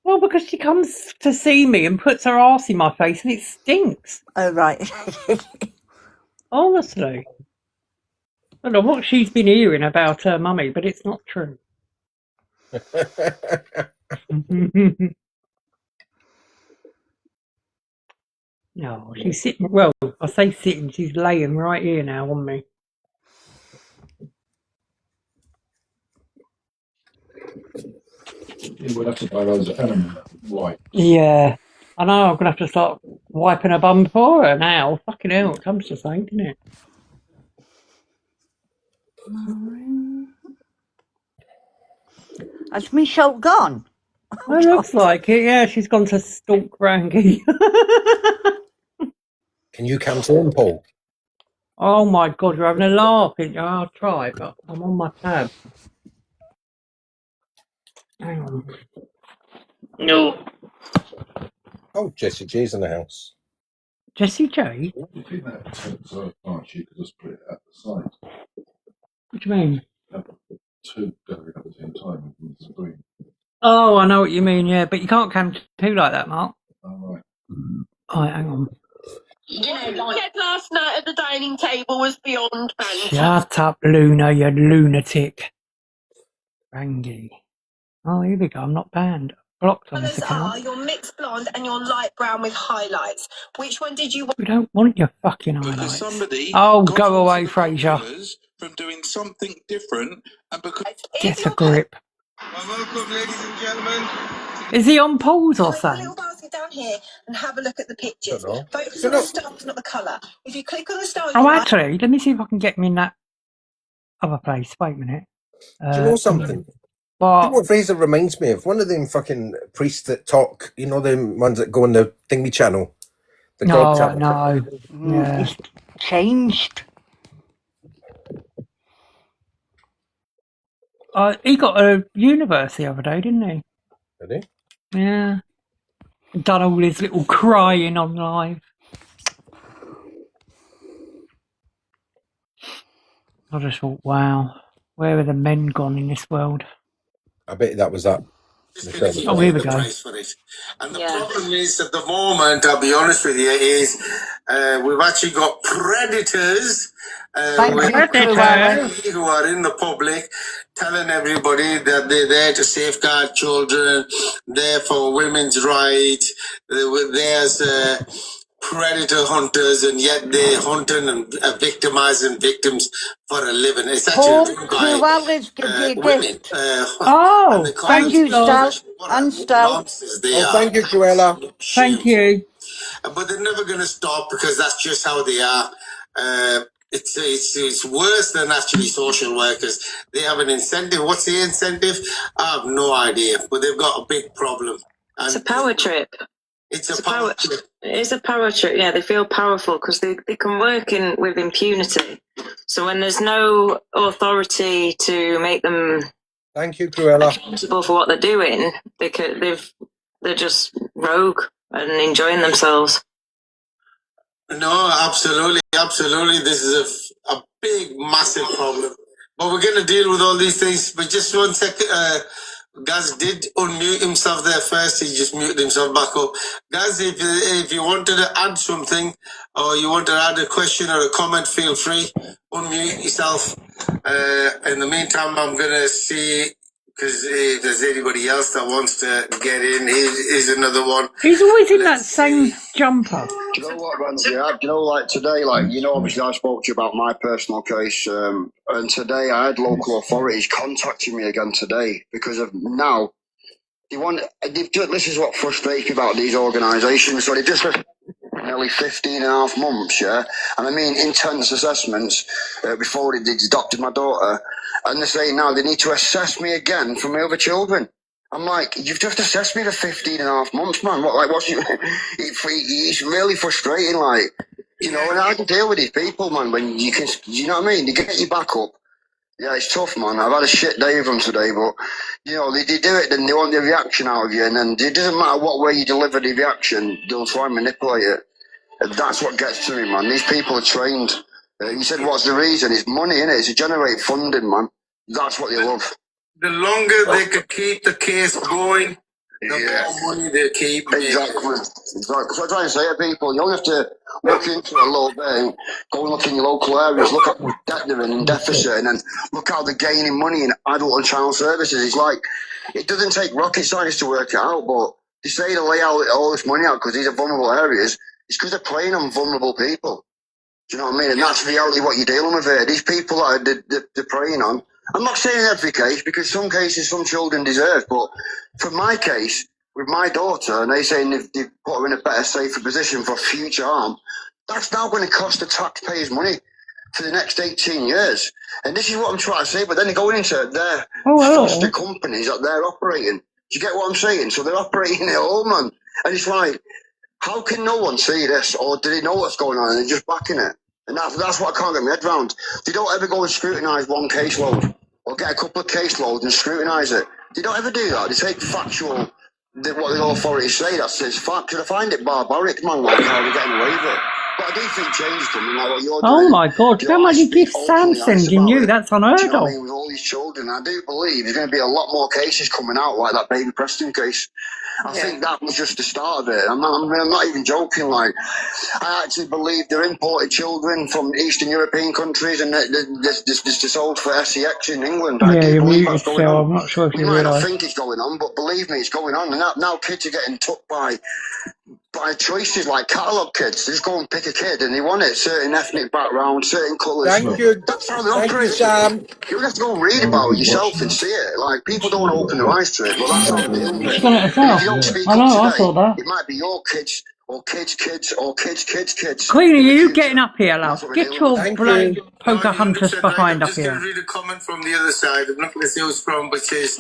Speaker 2: Well, because she comes to see me and puts her arse in my face and it stinks.
Speaker 3: Oh, right.
Speaker 2: Honestly. I don't know what she's been hearing about her mummy, but it's not true. No, she's sitting, well, I say sitting, she's laying right here now on me.
Speaker 5: You would have to buy those enemy white.
Speaker 2: Yeah. I know, I'm going to have to start wiping her bum for her now. Fucking hell, it comes to saying, doesn't it?
Speaker 3: Has Michelle gone?
Speaker 2: It looks like it, yeah, she's gone to stalk Rangy.
Speaker 1: Can you cancel in, Paul?
Speaker 2: Oh my god, you're having a laugh. I'll try, but I'm on my tab. Hang on. No.
Speaker 1: Oh, Jessie J's in the house.
Speaker 2: Jessie J?
Speaker 5: You think that aren't you could just put it at the side?
Speaker 2: What do you mean?
Speaker 5: Have two going at the same time on the screen.
Speaker 2: Oh, I know what you mean, yeah, but you can't cam two like that, Mark.
Speaker 5: All right.
Speaker 2: Alright, hang on.
Speaker 8: You know, like last night at the dining table was beyond fantastic.
Speaker 2: Shut up, Luna, you lunatic. Rangy. Oh, here we go, I'm not banned. Blocked on this
Speaker 8: Colours are
Speaker 2: account.
Speaker 8: your mixed blonde and your light brown with highlights. Which one did you want?
Speaker 2: We don't want your fucking
Speaker 9: Because
Speaker 2: highlights.
Speaker 9: somebody
Speaker 2: Oh,
Speaker 9: got
Speaker 2: go
Speaker 9: onto
Speaker 2: away,
Speaker 9: the
Speaker 2: Fraser.
Speaker 9: colours from doing something different, and because
Speaker 2: Get a grip.
Speaker 10: Welcome, ladies and gentlemen.
Speaker 2: Is he on pause or
Speaker 8: Put a
Speaker 2: something?
Speaker 8: little basket down here and have a look at the pictures.
Speaker 1: Don't know.
Speaker 8: Focus on the stars, not the colour. If you click on the star,
Speaker 2: Oh,
Speaker 8: you like.
Speaker 2: actually, let me see if I can get him in that other place. Wait a minute.
Speaker 1: Do you know something? You know what Fraser reminds me of? One of them fucking priests that talk, you know, them ones that go on the thingy channel. The God channel.
Speaker 2: No. Yeah.
Speaker 3: It's changed.
Speaker 2: He got a universe the other day, didn't he?
Speaker 1: Did he?
Speaker 2: Yeah. Done all his little crying on live. I just thought, wow, where are the men gone in this world?
Speaker 1: I bet that was that.
Speaker 2: Oh, here we go.
Speaker 10: And the problem is, at the moment, I'll be honest with you, is we've actually got predators
Speaker 3: Thank you, Cruella.
Speaker 10: who are in the public telling everybody that they're there to safeguard children, there for women's rights. There's predator hunters, and yet they're hunting and victimizing victims for a living. It's
Speaker 3: Paul,
Speaker 10: actually done by
Speaker 3: Cruella's give you a
Speaker 10: women.
Speaker 3: gift.
Speaker 2: Oh,
Speaker 10: and
Speaker 3: Thank you, Stal.
Speaker 10: what
Speaker 3: And
Speaker 10: a
Speaker 3: Stal.
Speaker 10: nonsense they
Speaker 1: Oh,
Speaker 10: are.
Speaker 1: thank you, Cruella.
Speaker 2: Thank you.
Speaker 10: But they're never going to stop because that's just how they are. It's worse than actually social workers. They have an incentive. What's the incentive? I have no idea, but they've got a big problem.
Speaker 8: It's a power trip.
Speaker 10: It's a power trip.
Speaker 8: It is a power trip. Yeah, they feel powerful because they can work with impunity. So when there's no authority to make them
Speaker 1: Thank you, Cruella.
Speaker 8: accountable for what they're doing, they're just rogue and enjoying themselves.
Speaker 10: No, absolutely. This is a big, massive problem. But we're going to deal with all these things. But just 1 second. Gaz did unmute himself there first. He just muted himself back up. Gaz, if you wanted to add something or you want to add a question or a comment, feel free. Unmute yourself. In the meantime, I'm going to see because if there's anybody else that wants to get in, here's another one.
Speaker 2: He's always in that same jumper.
Speaker 11: Do you know what, Rangy? You know, like today, like, you know, obviously I spoke to you about my personal case, and today I had local authorities contacting me again today because of now. This is what frustrates me about these organisations. So they just nearly 15 and a half months, yeah? And I mean, intense assessments before they adopted my daughter. And they're saying now they need to assess me again for my other children. I'm like, you've just assessed me for 15 and a half months, man. It's really frustrating, like, you know, and I can deal with these people, man, when you can, you know what I mean? They get you back up. Yeah, it's tough, man. I've had a shit day with them today, but, you know, they do it, then they want the reaction out of you, and then it doesn't matter what way you deliver the reaction, they'll try and manipulate it. And that's what gets to me, man. These people are trained. You said, what's the reason? It's money, innit? It's to generate funding, man. That's what they love.
Speaker 10: The longer they could keep the case going, the more money they keep making.
Speaker 11: Exactly. So I try and say to people, you only have to look into it a little bit and go and look in your local areas, look at what debt they're in deficit, and then look how they're gaining money in adult and child services. It's like, it doesn't take rocket science to work it out, but they say to lay out all this money out because these are vulnerable areas. It's because they're preying on vulnerable people. Do you know what I mean? And that's reality what you're dealing with here. These people that they're preying on. I'm not saying every case, because some cases some children deserve, but for my case, with my daughter, and they saying they've put her in a better, safer position for future harm, that's now going to cost the taxpayers money for the next 18 years. And this is what I'm trying to say, but then they're going into their foster companies that they're operating. Do you get what I'm saying? So they're operating it all, man. And it's like, how can no one see this? Or do they know what's going on and they're just backing it? And that's what I can't get my head around. They don't ever go and scrutinise one caseload or get a couple of caseloads and scrutinise it. They don't ever do that. They take factual, what the authorities say, that's fact. I find it barbaric, man, like how they're getting away with it. But I do think change is coming, like what you're doing.
Speaker 2: Oh my God, how many gifts Sam's sending you? That's unheard of.
Speaker 11: I mean, with all these children, I do believe there's going to be a lot more cases coming out, like that baby Preston case. I think that was just the start of it. I'm not even joking. Like, I actually believe they're imported children from Eastern European countries, and they're sold for SEX in England. I do believe that's going on.
Speaker 2: I'm not sure if you
Speaker 11: might not
Speaker 2: realise.
Speaker 11: think it's going on, but believe me, it's going on. And now kids are getting took by choices like catalogue kids. They just go and pick a kid and they want it, certain ethnic background, certain colours.
Speaker 1: Thank you.
Speaker 11: That's how they operate.
Speaker 1: Sam.
Speaker 11: You have to go and read about it yourself and see it. Like, people don't want to open their eyes to it, but that's how they deal with it. If you don't speak up today, it might be your kids or kids' kids or kids' kids' kids.
Speaker 2: Queenie, are you getting up here, love? Get your bloody Pocahontas behind up
Speaker 10: here. I'm just going to read a comment from the other side. I'm not going to say who's from, but it says,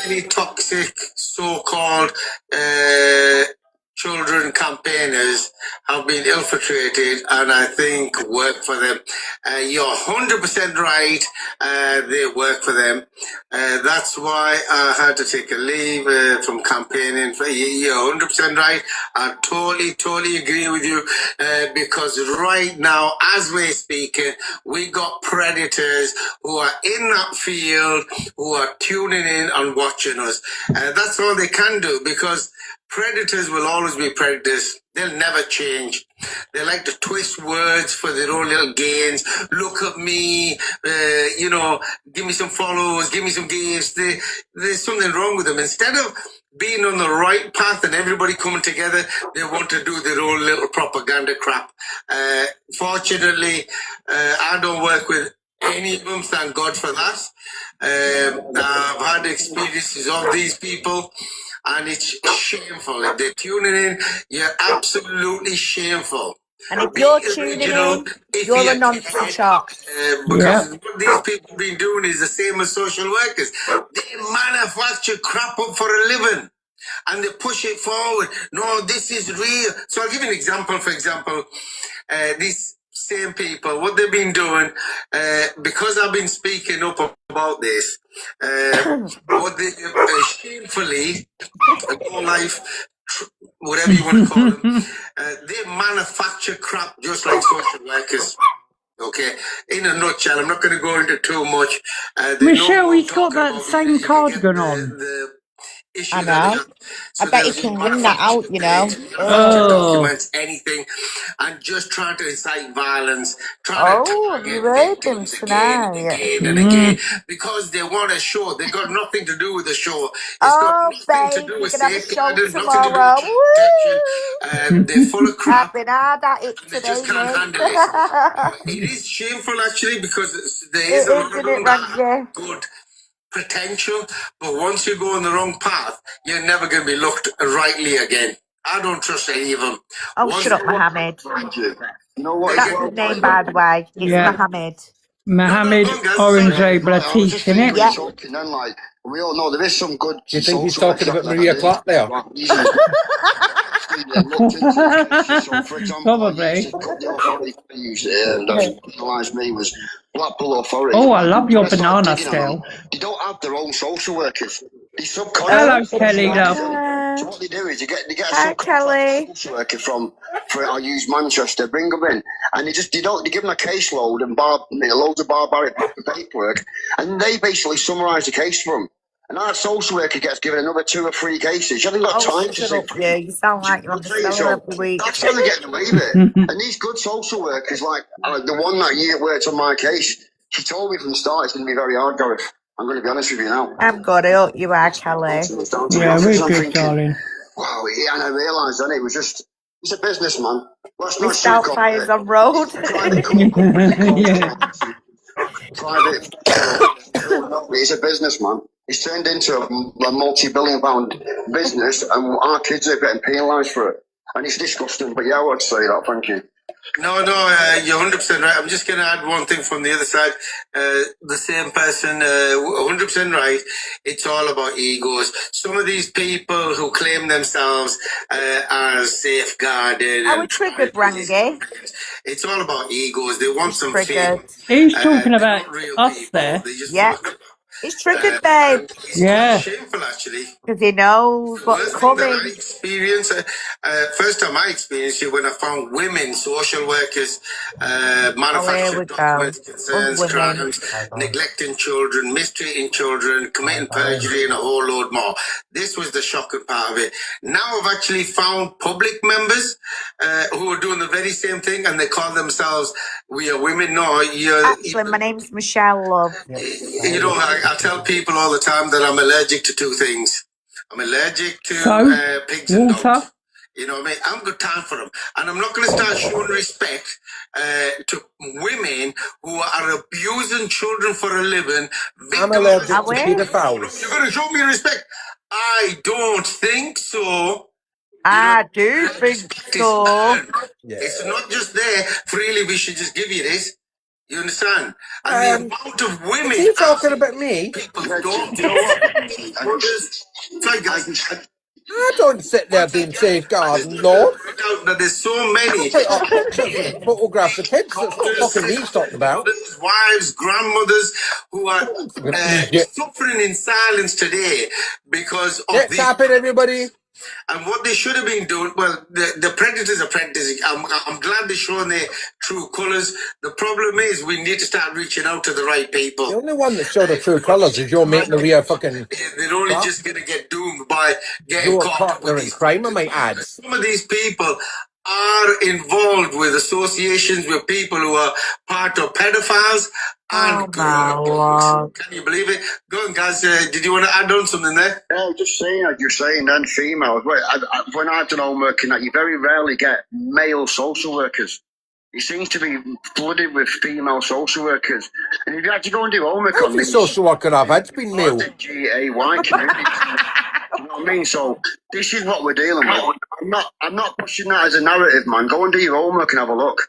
Speaker 10: any toxic so-called children campaigners have been infiltrated and I think work for them. You're 100% right. They work for them. That's why I had to take a leave from campaigning. You're 100% right. I totally agree with you because right now, as we're speaking, we got predators who are in that field, who are tuning in and watching us. That's all they can do, because predators will always be predators. They'll never change. They like to twist words for their own little gains. Look at me, give me some followers, give me some gifts. There's something wrong with them. Instead of being on the right path and everybody coming together, they want to do their own little propaganda crap. Fortunately, I don't work with any of them, thank God for that. I've had experiences of these people, and it's shameful. If they're tuning in, you're absolutely shameful.
Speaker 7: And if you're tuning in, you're a nonsense shop.
Speaker 10: Because what these people been doing is the same as social workers. They manufacture crap up for a living, and they push it forward. No, this is real. So I'll give you an example. For example, these same people, what they've been doing, because I've been speaking up about this, what they shamefully, life, whatever you want to call them, they manufacture crap just like social workers. Okay, in a nutshell, I'm not going to go into too much.
Speaker 2: Michelle, he's got that same cardigan on.
Speaker 10: The
Speaker 7: I
Speaker 10: issue that they
Speaker 7: know.
Speaker 10: have.
Speaker 7: I
Speaker 10: So
Speaker 7: bet
Speaker 10: they'll
Speaker 7: you can ring that
Speaker 10: manufacture
Speaker 7: out, you
Speaker 10: page,
Speaker 7: know.
Speaker 10: manufacture
Speaker 2: Oh.
Speaker 10: documents, anything, and just trying to incite violence, trying to
Speaker 7: Oh, have you
Speaker 10: target
Speaker 7: heard them
Speaker 10: victims again and
Speaker 7: tonight?
Speaker 10: again and again
Speaker 2: Mm.
Speaker 10: because they want a show. They got nothing to do with the show. It's got
Speaker 7: Oh,
Speaker 10: nothing to
Speaker 7: babe,
Speaker 10: do
Speaker 7: we're
Speaker 10: with
Speaker 7: gonna have a show
Speaker 10: safeguarding, nothing to do with
Speaker 7: tomorrow.
Speaker 10: child protection.
Speaker 7: Woo!
Speaker 10: They're full of
Speaker 7: I've
Speaker 10: crap.
Speaker 7: been hard at it
Speaker 10: And they
Speaker 7: today,
Speaker 10: just can't
Speaker 7: mate.
Speaker 10: handle it. It is shameful actually because there is a
Speaker 7: It
Speaker 10: lot
Speaker 7: is,
Speaker 10: of
Speaker 7: isn't it,
Speaker 10: them that have
Speaker 7: Rangy?
Speaker 10: good potential, but once you go on the wrong path, you're never going to be looked rightly again. I don't trust any of them.
Speaker 7: Oh,
Speaker 10: Once
Speaker 7: shut up, Mohammed.
Speaker 11: You know what?
Speaker 10: they
Speaker 11: As
Speaker 10: get,
Speaker 7: That's
Speaker 11: well,
Speaker 7: his name, by the way. It's
Speaker 2: Yeah.
Speaker 7: Mohammed.
Speaker 2: Mohammed
Speaker 10: go on, guys.
Speaker 2: Orange
Speaker 10: Sorry.
Speaker 2: Label
Speaker 11: I was just
Speaker 2: teaching
Speaker 11: thinking
Speaker 2: it.
Speaker 11: when
Speaker 7: Yeah.
Speaker 11: you're talking then, like, we all know there is some good
Speaker 1: Do you think he's
Speaker 11: social workers
Speaker 1: talking about
Speaker 11: out there
Speaker 1: Maria
Speaker 11: that
Speaker 1: Clark there?
Speaker 11: are easy. Looked into these cases. So, for example, I used
Speaker 2: Probably.
Speaker 11: to cut the authority I used that penalised me was Blackpool Authority.
Speaker 2: Oh, I love your
Speaker 11: When I started
Speaker 2: banana
Speaker 11: digging on them,
Speaker 2: still.
Speaker 11: they don't have their own social workers. They
Speaker 2: Hello,
Speaker 11: subcontract social
Speaker 2: Kelly, love.
Speaker 11: workers in. So what they do is they get a
Speaker 7: Hi,
Speaker 11: subcontract
Speaker 7: Kelly.
Speaker 11: social worker I use Manchester, bring them in, and they give them a caseload and loads of barbaric paperwork, and they basically summarise the case for them. And our social worker gets given another 2 or 3 cases. You haven't got
Speaker 7: Oh,
Speaker 11: time to
Speaker 7: shut
Speaker 11: say.
Speaker 7: up, you. You sound like you're on the cellar every week.
Speaker 11: That's how they're getting away with it. And these good social workers, like the one that worked on my case, she told me from the start it's going to be very hard, Gareth. I'm going to be honest with you now.
Speaker 7: I'm good. I hope you are, Kelly.
Speaker 11: It's down to the
Speaker 2: Yeah,
Speaker 11: office,
Speaker 2: we're
Speaker 11: and I'm
Speaker 2: good,
Speaker 11: thinking,
Speaker 2: darling.
Speaker 11: wow, yeah, and I realised then he's a businessman. Let's
Speaker 7: We
Speaker 11: not
Speaker 7: start
Speaker 11: sugarcoat
Speaker 7: fires
Speaker 11: it.
Speaker 7: on road.
Speaker 11: Trying to come up with
Speaker 2: Yeah.
Speaker 11: private. He's a businessman. He's turned into a multi-billion-pound business, and our kids are getting penalised for it. And it's disgusting. But yeah, I want to say that. Thank you.
Speaker 10: No, you're 100% right. I'm just going to add one thing from the other side. The same person, 100% right. It's all about egos. Some of these people who claim themselves as safeguarded
Speaker 7: Are we
Speaker 10: and
Speaker 7: triggered, Rangy?
Speaker 10: it's all about egos. They want
Speaker 7: He's
Speaker 10: some
Speaker 7: triggered.
Speaker 10: fame.
Speaker 2: He's talking
Speaker 10: They're
Speaker 2: about
Speaker 10: not real
Speaker 2: us
Speaker 10: people.
Speaker 2: there.
Speaker 10: They just
Speaker 7: Yeah.
Speaker 10: full of
Speaker 7: He's triggered, babe.
Speaker 10: and it's quite
Speaker 2: Yeah.
Speaker 10: shameful actually.
Speaker 7: Because he knows
Speaker 10: The
Speaker 7: what's
Speaker 10: worst thing that I
Speaker 7: coming.
Speaker 10: experienced, first time I experienced it when I found women social workers
Speaker 7: Oh, here
Speaker 10: manufacturing
Speaker 7: we go.
Speaker 10: documents,
Speaker 7: Us
Speaker 10: concerns,
Speaker 7: women.
Speaker 10: crimes, neglecting children, mistreating children, committing perjury, and a whole load more. This was the shocking part of it. Now I've actually found public members who are doing the very same thing, and they call themselves "We Are Women." No,
Speaker 7: Actually, my name's Michelle, love.
Speaker 10: you know, I tell people all the time that I'm allergic to 2 things. I'm allergic to
Speaker 2: So,
Speaker 10: pigs and dogs.
Speaker 2: water.
Speaker 10: You know what I mean? I haven't got time for them. And I'm not going to start showing respect to women who are abusing children for a living.
Speaker 1: I'm allergic
Speaker 7: Are
Speaker 1: to
Speaker 7: we?
Speaker 1: paedophiles.
Speaker 10: You're going to show me respect? I don't think so.
Speaker 7: I do think so.
Speaker 1: Yeah.
Speaker 10: It's not just there. Freely, we should just give you this. You understand? And the amount of women.
Speaker 1: Is he talking about me?
Speaker 10: People
Speaker 11: Yeah,
Speaker 10: don't.
Speaker 11: do you know what?
Speaker 10: Brothers. Sorry, guys.
Speaker 1: I don't sit there being safeguarded, Lord.
Speaker 10: There's so many.
Speaker 1: I put up pictures and photographs of kids. That's not fucking me he's talking about.
Speaker 10: Wives, grandmothers who are
Speaker 1: Idiot.
Speaker 10: suffering in silence today because of
Speaker 1: Get
Speaker 10: these.
Speaker 1: tapping, everybody.
Speaker 10: And what they should have been doing, well, the predators are predators. I'm glad they're showing their true colours. The problem is we need to start reaching out to the right people.
Speaker 1: The only one that showed the true colours is your mate Maria fucking
Speaker 10: They're only
Speaker 1: Clark.
Speaker 10: just going to get doomed by getting
Speaker 1: Your
Speaker 10: caught up with
Speaker 1: partner in
Speaker 10: these.
Speaker 1: crime, I might add.
Speaker 10: Some of these people are involved with associations with people who are part of pedophiles and
Speaker 7: Oh, my Lord.
Speaker 10: Can you believe it? Go on, guys. Did you want to add on something there?
Speaker 11: Yeah, just saying, as you're saying, then females. When I've done homework in that, you very rarely get male social workers. It seems to be flooded with female social workers. And if you had to go and do homework on
Speaker 1: Every
Speaker 11: these,
Speaker 1: social worker I've had's been male.
Speaker 11: GAY communities, you know what I mean? So this is what we're dealing with. I'm not pushing that as a narrative, man. Go and do your homework and have a look.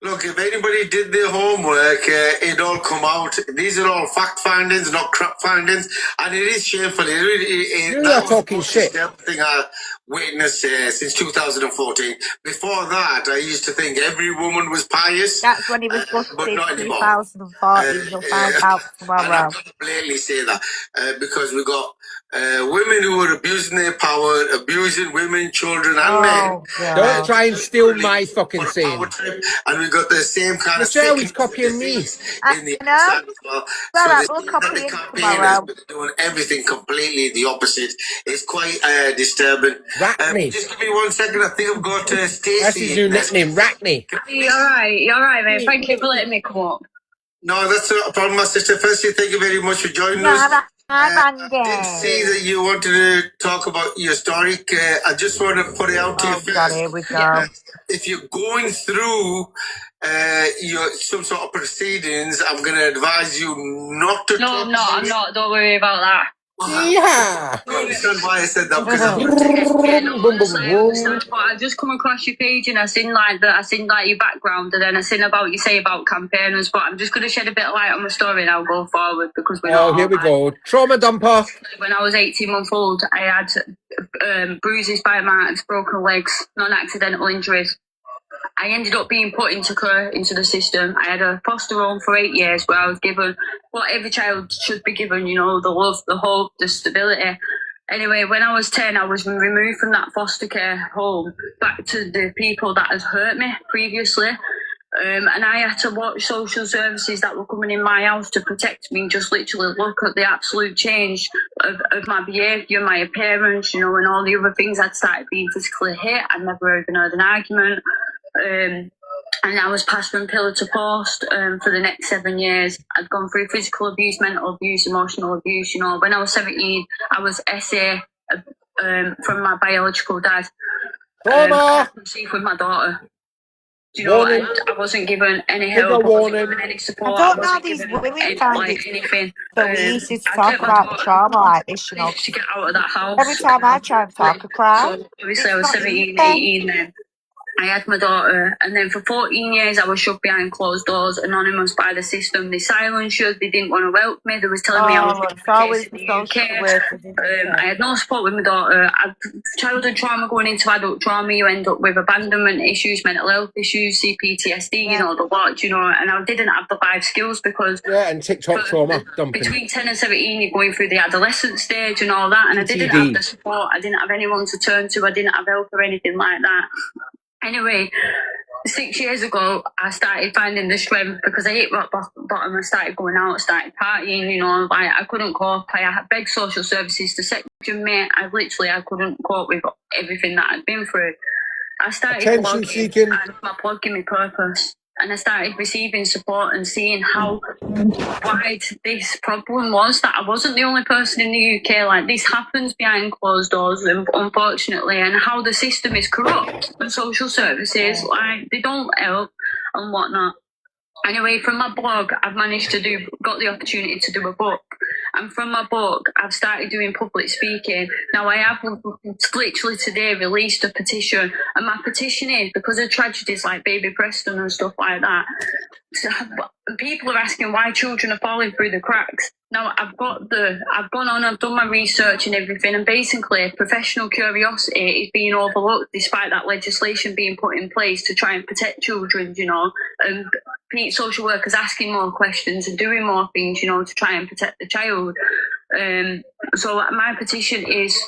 Speaker 10: Look, if anybody did their homework, it'd all come out. These are all fact findings, not crap findings, and it is shameful.
Speaker 1: You
Speaker 10: That
Speaker 1: are
Speaker 10: was
Speaker 1: talking
Speaker 10: the most
Speaker 1: shit.
Speaker 10: disturbing thing I witnessed since 2014. Before that, I used to think every woman was pious.
Speaker 7: That's when he was
Speaker 10: But
Speaker 7: busted
Speaker 10: not anymore.
Speaker 7: 2014. You'll find out
Speaker 10: And I
Speaker 7: tomorrow.
Speaker 10: can't blatantly say that because we got women who were abusing their power, abusing women, children, and men.
Speaker 3: Oh, God.
Speaker 1: Don't try and steal my fucking saying.
Speaker 10: Trip, and we got the same kind of
Speaker 1: Michelle is
Speaker 10: sickness
Speaker 1: copying
Speaker 10: and
Speaker 1: me.
Speaker 10: disease
Speaker 3: I
Speaker 10: in the
Speaker 3: know.
Speaker 10: outside as well.
Speaker 3: All
Speaker 10: So
Speaker 3: right,
Speaker 10: they
Speaker 3: we'll
Speaker 10: think that
Speaker 3: copy
Speaker 10: the
Speaker 3: him
Speaker 10: campaigners
Speaker 3: tomorrow.
Speaker 10: are doing everything completely the opposite. It's quite disturbing.
Speaker 1: Ratney.
Speaker 10: Just give me 1 second. I think I've got
Speaker 1: That's
Speaker 10: Stacey.
Speaker 1: his new nickname, Ratney.
Speaker 8: You're right, mate. Thank you for letting me come up.
Speaker 10: No, that's not a problem, my sister. Firstly, thank you very much for joining us.
Speaker 3: Yeah,
Speaker 10: I did see that you wanted to talk about your story. I just want to put it out to you
Speaker 3: Oh, God,
Speaker 10: first.
Speaker 3: here we go.
Speaker 10: If you're going through some sort of proceedings, I'm going to advise you not to.
Speaker 8: No, I'm not. I'm not. Don't worry about that.
Speaker 1: Yeah.
Speaker 10: I understand why I said that because
Speaker 8: I just come across your page and I seen like your background, and then I seen about you say about campaigners. But I'm just going to shed a bit of light on my story now going forward because we're not.
Speaker 1: Oh, here we go. Trauma dumper.
Speaker 8: When I was 18 months old, I had bruises, bite marks, broken legs, non-accidental injuries. I ended up being put into the system. I had a foster home for 8 years where I was given what every child should be given, you know, the love, the hope, the stability. Anyway, when I was 10, I was removed from that foster care home back to the people that had hurt me previously. And I had to watch social services that were coming in my house to protect me, just literally look at the absolute change of my behaviour, my appearance, you know, and all the other things. I'd started being physically hit. I'd never even heard an argument. And I was passed from pillar to post for the next 7 years. I'd gone through physical abuse, mental abuse, emotional abuse. You know, when I was 17, I was SA from my biological dad. I conceived with my daughter. Do you know what? I wasn't given any help, I wasn't given any support.
Speaker 3: I don't know these women find it
Speaker 8: anything.
Speaker 3: so easy to talk about trauma like this, you know.
Speaker 8: To get out of that house.
Speaker 3: Every time I try and talk, I cry.
Speaker 8: So obviously I was 17, 18 then. I had my daughter, and then for 14 years I was shoved behind closed doors, anonymous by the system. They silenced you, they didn't want to help me, they was telling me I was in the UK. I had no support with my daughter. Childhood trauma going into adult trauma, you end up with abandonment issues, mental health issues, CPTSD, you know, the lot, you know, and I didn't have the life skills because...
Speaker 1: Yeah, and TikTok trauma, dumping.
Speaker 8: Between 10 and 17, you're going through the adolescent stage and all that, and I didn't have the support, I didn't have anyone to turn to, I didn't have help or anything like that. Anyway, 6 years ago, I started finding the strength because I hit rock bottom. I started going out, I started partying, you know, like I couldn't cope. I had begged social services to section me. I couldn't cope with everything that I'd been through. I started plugging my purpose, and I started receiving support and seeing how wide this problem was, that I wasn't the only person in the UK. Like, this happens behind closed doors, unfortunately, and how the system is corrupt and social services, like, they don't help and whatnot. Anyway, from my blog, I've got the opportunity to do a book. And from my book, I've started doing public speaking. Now, I have literally today released a petition. And my petition is, because of tragedies like Baby Preston and stuff like that, people are asking why children are falling through the cracks. Now, I've gone on, I've done my research and everything, and basically professional curiosity is being overlooked despite that legislation being put in place to try and protect children, you know, and social workers asking more questions and doing more things, you know, to try and protect the child. So my petition is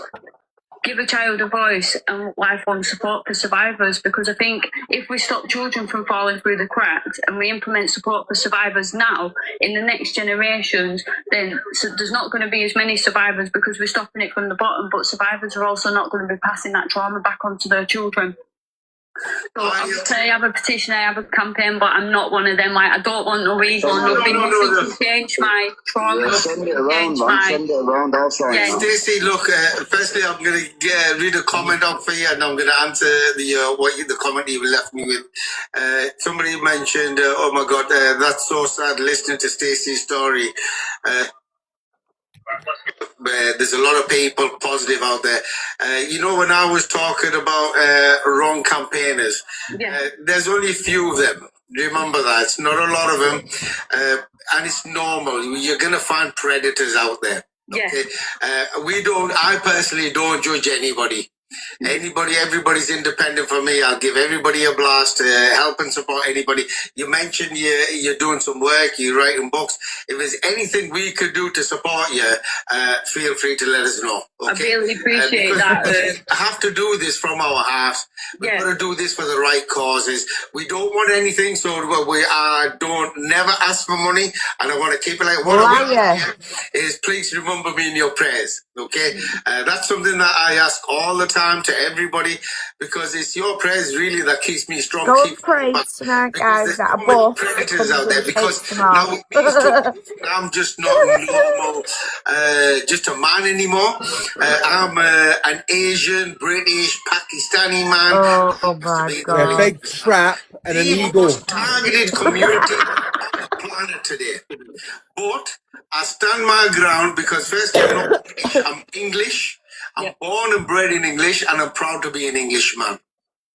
Speaker 8: give a child a voice and lifelong support for survivors, because I think if we stop children from falling through the cracks and we implement support for survivors now, in the next generations, then there's not going to be as many survivors because we're stopping it from the bottom, but survivors are also not going to be passing that trauma back onto their children. So I have a petition, I have a campaign, but I'm not one of them. Like, I don't want no ego, nothing to change my trauma.
Speaker 11: Yeah, send it around, man. Send it around. I'll try.
Speaker 10: Yeah. Stacey, look. Firstly, I'm going to read a comment up for you, and I'm going to answer the comment you left me with. Somebody mentioned, "Oh my God, that's so sad listening to Stacey's story." There's a lot of people positive out there. You know, when I was talking about wrong campaigners, there's only a few of them. Remember that. It's not a lot of them. And it's normal. You're going to find predators out there. Okay? I personally don't judge anybody. Everybody's independent for me. I'll give everybody a blast, help and support anybody. You mentioned you're doing some work, you're writing books. If there's anything we could do to support you, feel free to let us know. Okay?
Speaker 8: I really appreciate that.
Speaker 10: We have to do this from our heart. We've got to do this for the right causes. We don't want anything, so we don't never ask for money, and I want to keep it like what I will
Speaker 7: Liar.
Speaker 10: is please remember me in your prayers. Okay, that's something that I ask all the time to everybody, because it's your prayers really that keeps me strong.
Speaker 7: Go
Speaker 10: Keep
Speaker 7: and pray
Speaker 10: back,
Speaker 7: tonight,
Speaker 10: because
Speaker 7: guys,
Speaker 10: there's
Speaker 7: that
Speaker 10: so
Speaker 7: a
Speaker 10: many
Speaker 7: bus
Speaker 10: predators
Speaker 7: comes
Speaker 10: out there.
Speaker 7: and
Speaker 10: Because
Speaker 7: takes them
Speaker 10: now
Speaker 7: out.
Speaker 10: with me, I'm just not normal, just a man anymore. I'm an Asian, British, Pakistani man.
Speaker 7: Oh my
Speaker 1: A
Speaker 7: God.
Speaker 1: big trap and an
Speaker 10: The
Speaker 1: ego.
Speaker 10: most targeted community on the planet today. But I stand my ground because firstly, I'm not British, I'm English. I'm born and bred in English, and I'm proud to be an Englishman.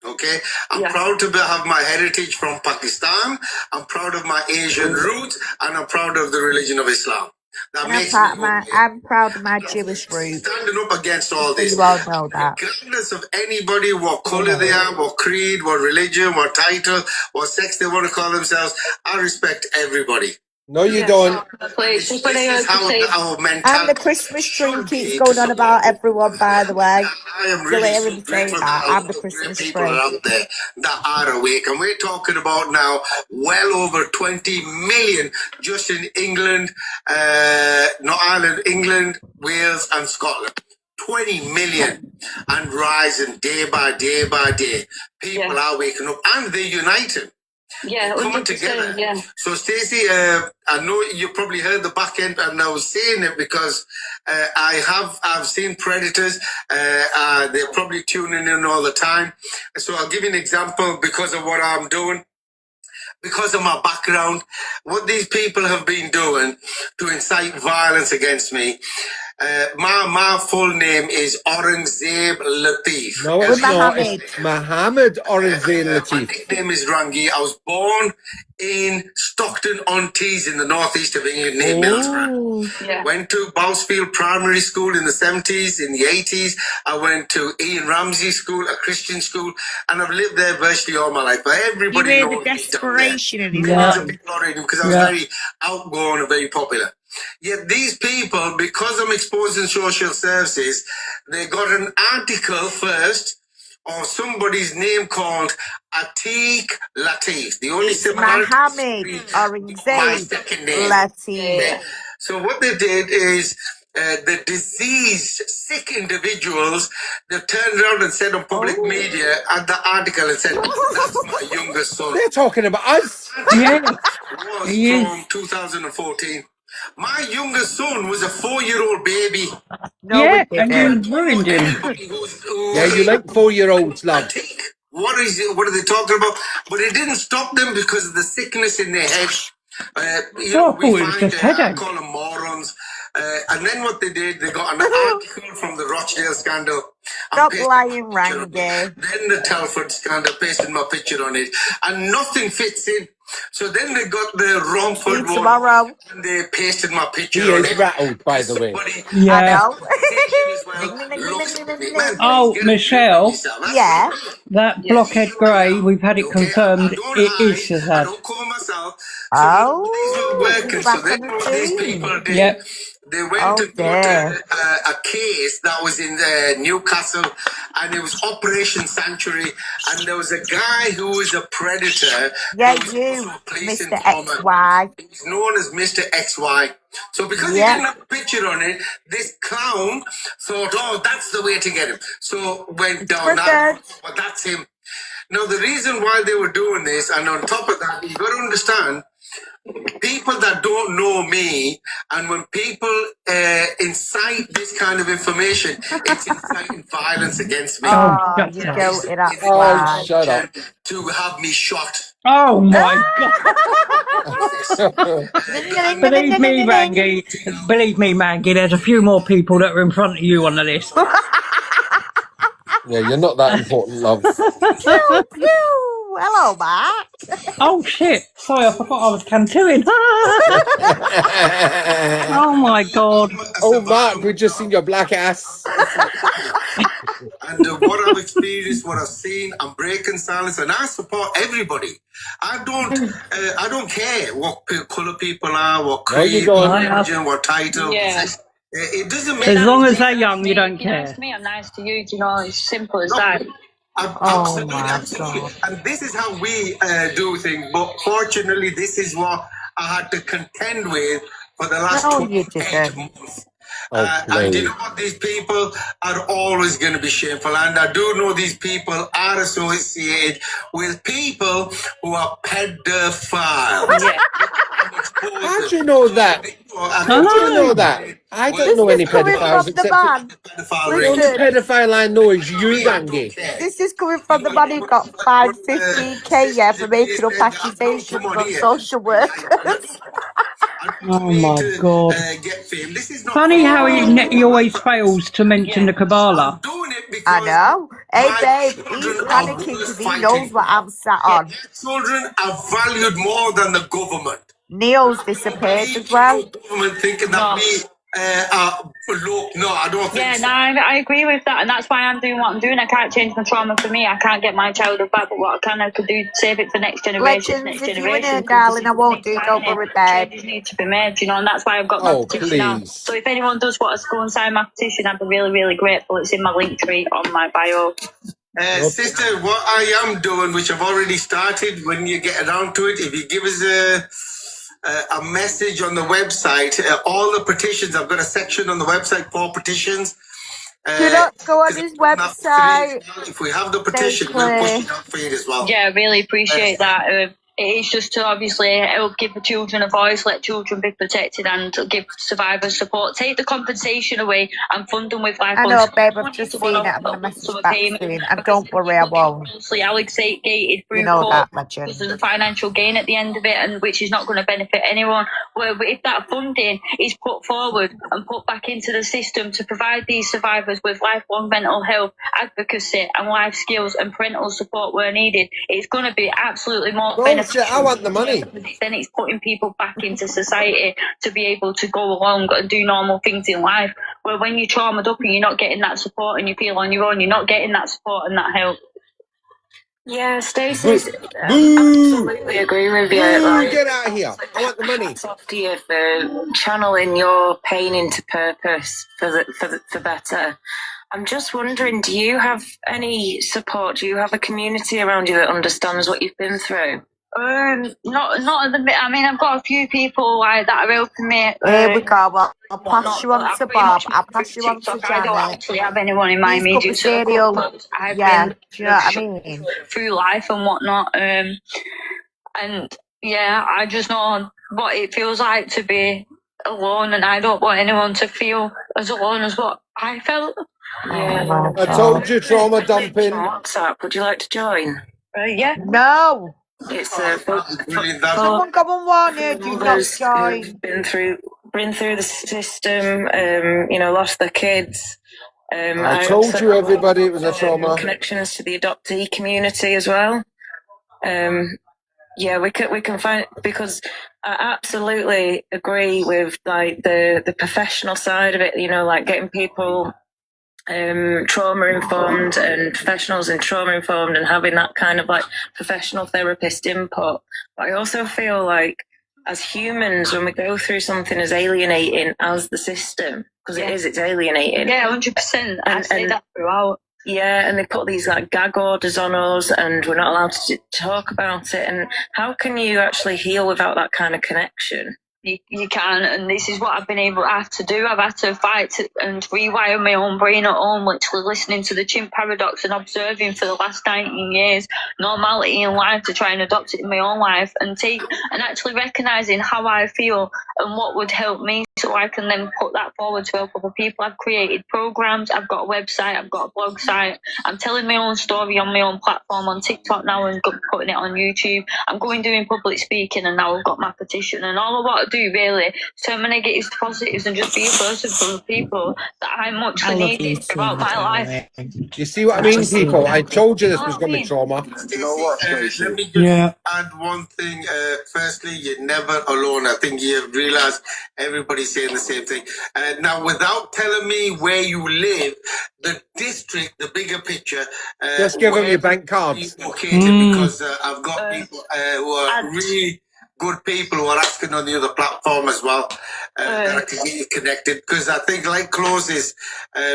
Speaker 10: Okay, I'm proud to have my heritage from Pakistan. I'm proud of my Asian roots, and I'm proud of the religion of Islam. That
Speaker 7: And
Speaker 10: makes me okay.
Speaker 7: I'm proud of my Jewish roots.
Speaker 10: Standing up against all
Speaker 7: So
Speaker 10: this,
Speaker 7: you all know that.
Speaker 10: regardless of anybody, what color they are, what creed, what religion, what title, what sex they want to call themselves, I respect everybody.
Speaker 1: No, you don't.
Speaker 10: This is how our mentality.
Speaker 7: And the Christmas tree keeps going on about everyone, by the way.
Speaker 10: I am
Speaker 7: You'll
Speaker 10: really
Speaker 7: hear
Speaker 10: so
Speaker 7: him say
Speaker 10: grateful
Speaker 7: that.
Speaker 10: that a
Speaker 7: I'm
Speaker 10: lot
Speaker 7: the
Speaker 10: of great
Speaker 7: Christmas
Speaker 10: people are
Speaker 7: tree.
Speaker 10: out there that are awake. And we're talking about now well over 20 million just in England, not Ireland, England, Wales and Scotland. 20 million and rising day by day by day. People are waking up and they're united.
Speaker 8: Yeah,
Speaker 10: Coming
Speaker 8: 100%,
Speaker 10: together.
Speaker 8: yeah.
Speaker 10: So, Stacey, I know you probably heard the back end, and I was saying it because I've seen predators. They're probably tuning in all the time. So, I'll give you an example because of what I'm doing. Because of my background, what these people have been doing to incite violence against me. My full name is Aurangzeb Latif.
Speaker 1: No, it's not. It's Mohammed Aurangzeb
Speaker 10: My
Speaker 1: Latif.
Speaker 10: nickname is Rangy. I was born in Stockton-on-Tees in the northeast of England, near Middlesbrough. Went to Bowsfield Primary School in the 70s, in the 80s. I went to Ian Ramsey School, a Christian school, and I've lived there virtually all my life. But everybody
Speaker 7: You hear
Speaker 10: knows
Speaker 7: the
Speaker 10: me down there.
Speaker 7: desperation in his
Speaker 10: Millions of
Speaker 7: voice.
Speaker 10: people already, because I was very outgoing and very popular. Yet these people, because I'm exposing social services, they got an article first or somebody's name called Atiq Latif. The only similarity
Speaker 7: Mohammed
Speaker 10: is my
Speaker 7: Aurangzeb
Speaker 10: second name.
Speaker 7: Latif.
Speaker 10: So what they did is the diseased, sick individuals, they turned around and said on public media at the article and said, that's my youngest son.
Speaker 1: They're talking about us.
Speaker 10: Was from 2014. My youngest son was a 4-year-old baby.
Speaker 7: No, we
Speaker 2: and
Speaker 7: didn't.
Speaker 2: you ruined him.
Speaker 1: Yeah, you like 4-year-olds, love.
Speaker 10: What are they talking about? But it didn't stop them because of the sickness in their head. We find, I call them morons. And then what they did, they got an article from the Rochdale scandal.
Speaker 7: Stop lying, Rangy.
Speaker 10: Then the Telford scandal, pasted my picture on it. And nothing fits in. So then they got the Romford one.
Speaker 7: Tomorrow.
Speaker 10: And they pasted my picture
Speaker 1: He
Speaker 10: on
Speaker 1: is
Speaker 10: it.
Speaker 1: rattled, by the way.
Speaker 2: Yeah. Oh, Michelle.
Speaker 7: Yeah.
Speaker 2: That blockhead grey, we've had it confirmed. It is Shazad.
Speaker 7: Oh,
Speaker 10: Working.
Speaker 7: back
Speaker 10: So
Speaker 7: on
Speaker 10: then
Speaker 7: the
Speaker 10: what these
Speaker 7: team.
Speaker 10: people did,
Speaker 2: Yep.
Speaker 10: they went and got a case that was in Newcastle, and it was Operation Sanctuary, and there was a guy who was a predator.
Speaker 7: Yeah, you, Mr. XY.
Speaker 10: He's known as Mr. XY. So because he didn't have a picture on it, this clown thought, oh, that's the way to get him. So went down that, but that's him. Now, the reason why they were doing this, and on top of that, you've got to understand, people that don't know me, and when people incite this kind of information, it's inciting violence against me.
Speaker 7: Oh, you guilty, that's why.
Speaker 1: Shut up.
Speaker 10: To have me shot.
Speaker 2: Oh my God. Believe me, Rangy. Believe me, Rangy, there's a few more people that are in front of you on the list.
Speaker 1: Yeah, you're not that important, love.
Speaker 7: Pew, pew. hello, Mark.
Speaker 2: Oh shit! Sorry, I forgot I was cantooing. Oh my god!
Speaker 1: Oh, Mark, we just seen your black ass.
Speaker 10: And what I've experienced, what I've seen, I'm breaking silence, and I support everybody. I don't care what colour people are, what
Speaker 1: No, you
Speaker 10: creed,
Speaker 1: don't.
Speaker 10: what religion, what title.
Speaker 8: Yeah.
Speaker 10: It doesn't make
Speaker 2: As long as they're
Speaker 8: Nice
Speaker 2: young,
Speaker 8: to
Speaker 2: you
Speaker 8: me.
Speaker 2: don't
Speaker 8: If you're nice
Speaker 2: care.
Speaker 8: to me, I'm nice to you. Do you know? It's simple as
Speaker 10: No.
Speaker 8: that.
Speaker 7: Oh my God.
Speaker 10: And this is how we do things. But fortunately, this is what I had to contend with for the last
Speaker 7: No, you
Speaker 10: 28
Speaker 7: didn't.
Speaker 10: months.
Speaker 1: Oh,
Speaker 10: And you
Speaker 1: please.
Speaker 10: know what? These people are always going to be shameful. And I do know these people are associated with people who are pedophiles.
Speaker 8: Yeah.
Speaker 1: How do you know that? How do you know that? I don't know
Speaker 7: This
Speaker 1: any
Speaker 7: is coming
Speaker 1: pedophiles
Speaker 7: from the
Speaker 1: except for
Speaker 7: man.
Speaker 1: the only
Speaker 7: Listen,
Speaker 1: pedophile I know is you, Rangy.
Speaker 7: this is coming from the man who got fined 15k, yeah, for making up accusations on social workers.
Speaker 2: Oh my god!
Speaker 10: Get fame. This is not
Speaker 2: Funny how he always fails to mention the Kabbalah.
Speaker 10: doing it because
Speaker 7: I know. Hey,
Speaker 10: my
Speaker 7: babe, he's
Speaker 10: children are
Speaker 7: panicking
Speaker 10: worth
Speaker 7: because he
Speaker 10: fighting
Speaker 7: knows what I'm sat on.
Speaker 10: My children are valued more than the government.
Speaker 7: Neil's
Speaker 10: I don't
Speaker 7: disappeared
Speaker 10: believe
Speaker 7: as well.
Speaker 10: in no government thinking that
Speaker 8: No.
Speaker 10: we are low. No, I don't think
Speaker 8: Yeah,
Speaker 10: so.
Speaker 8: no, I agree with that, and that's why I'm doing what I'm doing. I can't change my trauma for me. I can't get my childhood back, but what I could do, save it for next generation.
Speaker 7: Legends, if you in here, darling, I won't do, don't worry, babe.
Speaker 8: Changes need to be made, you know, and that's why I've got my
Speaker 1: Oh,
Speaker 8: petition out.
Speaker 1: please.
Speaker 8: So if anyone does want to go and sign my petition, I'd be really, really grateful. It's in my link tree on my bio.
Speaker 10: Sister, what I am doing, which I've already started, when you get around to it, if you give us a message on the website, all the petitions, I've got a section on the website for petitions.
Speaker 7: Do not go on his website.
Speaker 10: If we have the petition, we'll push it out for you as well.
Speaker 8: Yeah, I really appreciate that. It's just to obviously help give the children a voice, let children be protected, and give survivors support. Take the compensation away and fund them with life.
Speaker 7: I know, babe, I've just seen it. I'm going to message back soon. And don't worry, I won't.
Speaker 8: Allocated through
Speaker 7: You know
Speaker 8: court
Speaker 7: that, legend.
Speaker 8: because there's a financial gain at the end of it, and which is not going to benefit anyone. Where if that funding is put forward and put back into the system to provide these survivors with lifelong mental health, advocacy, and life skills and parental support where needed, it's going to be absolutely more beneficial.
Speaker 1: I want the money.
Speaker 8: Then it's putting people back into society to be able to go along and do normal things in life. Where when you're traumatized up and you're not getting that support and you feel on your own, you're not getting that support and that help.
Speaker 12: Yeah, Stacey, absolutely agree with you.
Speaker 1: Like, get out of here. I want the money.
Speaker 12: Hats off to you for channeling your pain into purpose for better. I'm just wondering, do you have any support? Do you have a community around you that understands what you've been through?
Speaker 8: Not at the minute. I mean, I've got a few people that are helping me.
Speaker 7: Here we go. Well, I'll pass you on to Bob. I'll pass you on to
Speaker 8: I don't
Speaker 7: Janet.
Speaker 8: actually have anyone in my
Speaker 7: These
Speaker 8: immediate
Speaker 7: couple serial,
Speaker 8: circle. I've
Speaker 7: yeah,
Speaker 8: been
Speaker 7: do you know what I mean?
Speaker 8: through life and whatnot. And yeah, I just know what it feels like to be alone, and I don't want anyone to feel as alone as what I felt.
Speaker 12: Yeah.
Speaker 1: I told you, trauma dumping.
Speaker 12: WhatsApp. Would you like to join?
Speaker 8: Yeah.
Speaker 7: No.
Speaker 12: It's
Speaker 7: Someone come and warn you. Do not join.
Speaker 12: Been through the system. Lost their kids.
Speaker 1: I told you, everybody, it was a trauma.
Speaker 12: Connections to the adoptee community as well. Yeah, we can find, because I absolutely agree with like the professional side of it. You know, like getting people trauma informed and professionals in trauma informed and having that kind of like professional therapist input. But I also feel like as humans, when we go through something as alienating as the system, because it's alienating.
Speaker 8: Yeah, 100%. I say that throughout.
Speaker 12: Yeah, and they put these like gag orders on us, and we're not allowed to talk about it. And how can you actually heal without that kind of connection?
Speaker 8: You can, and this is what I have to do. I've had to fight and rewire my own brain at home, literally listening to the chimp paradox and observing for the last 19 years normality in life to try and adopt it in my own life and actually recognising how I feel and what would help me so I can then put that forward to help other people. I've created programs, I've got a website, I've got a blog site, I'm telling my own story on my own platform on TikTok now and putting it on YouTube. I'm going doing public speaking, and now I've got my petition, and all I want to do really. Turn my negatives to positives and just be a person for the people that I muchly needed throughout my life.
Speaker 1: You see what I mean, people? I told you this was going to be trauma.
Speaker 11: You know what, Stacey?
Speaker 10: Let me just add one thing. Firstly, you're never alone. I think you realize everybody's saying the same thing. Now, without telling me where you live, the district, the bigger picture.
Speaker 1: Just give them your bank cards.
Speaker 10: Located, because I've got people who are really good people who are asking on the other platform as well that I can get you connected, because I think like Close is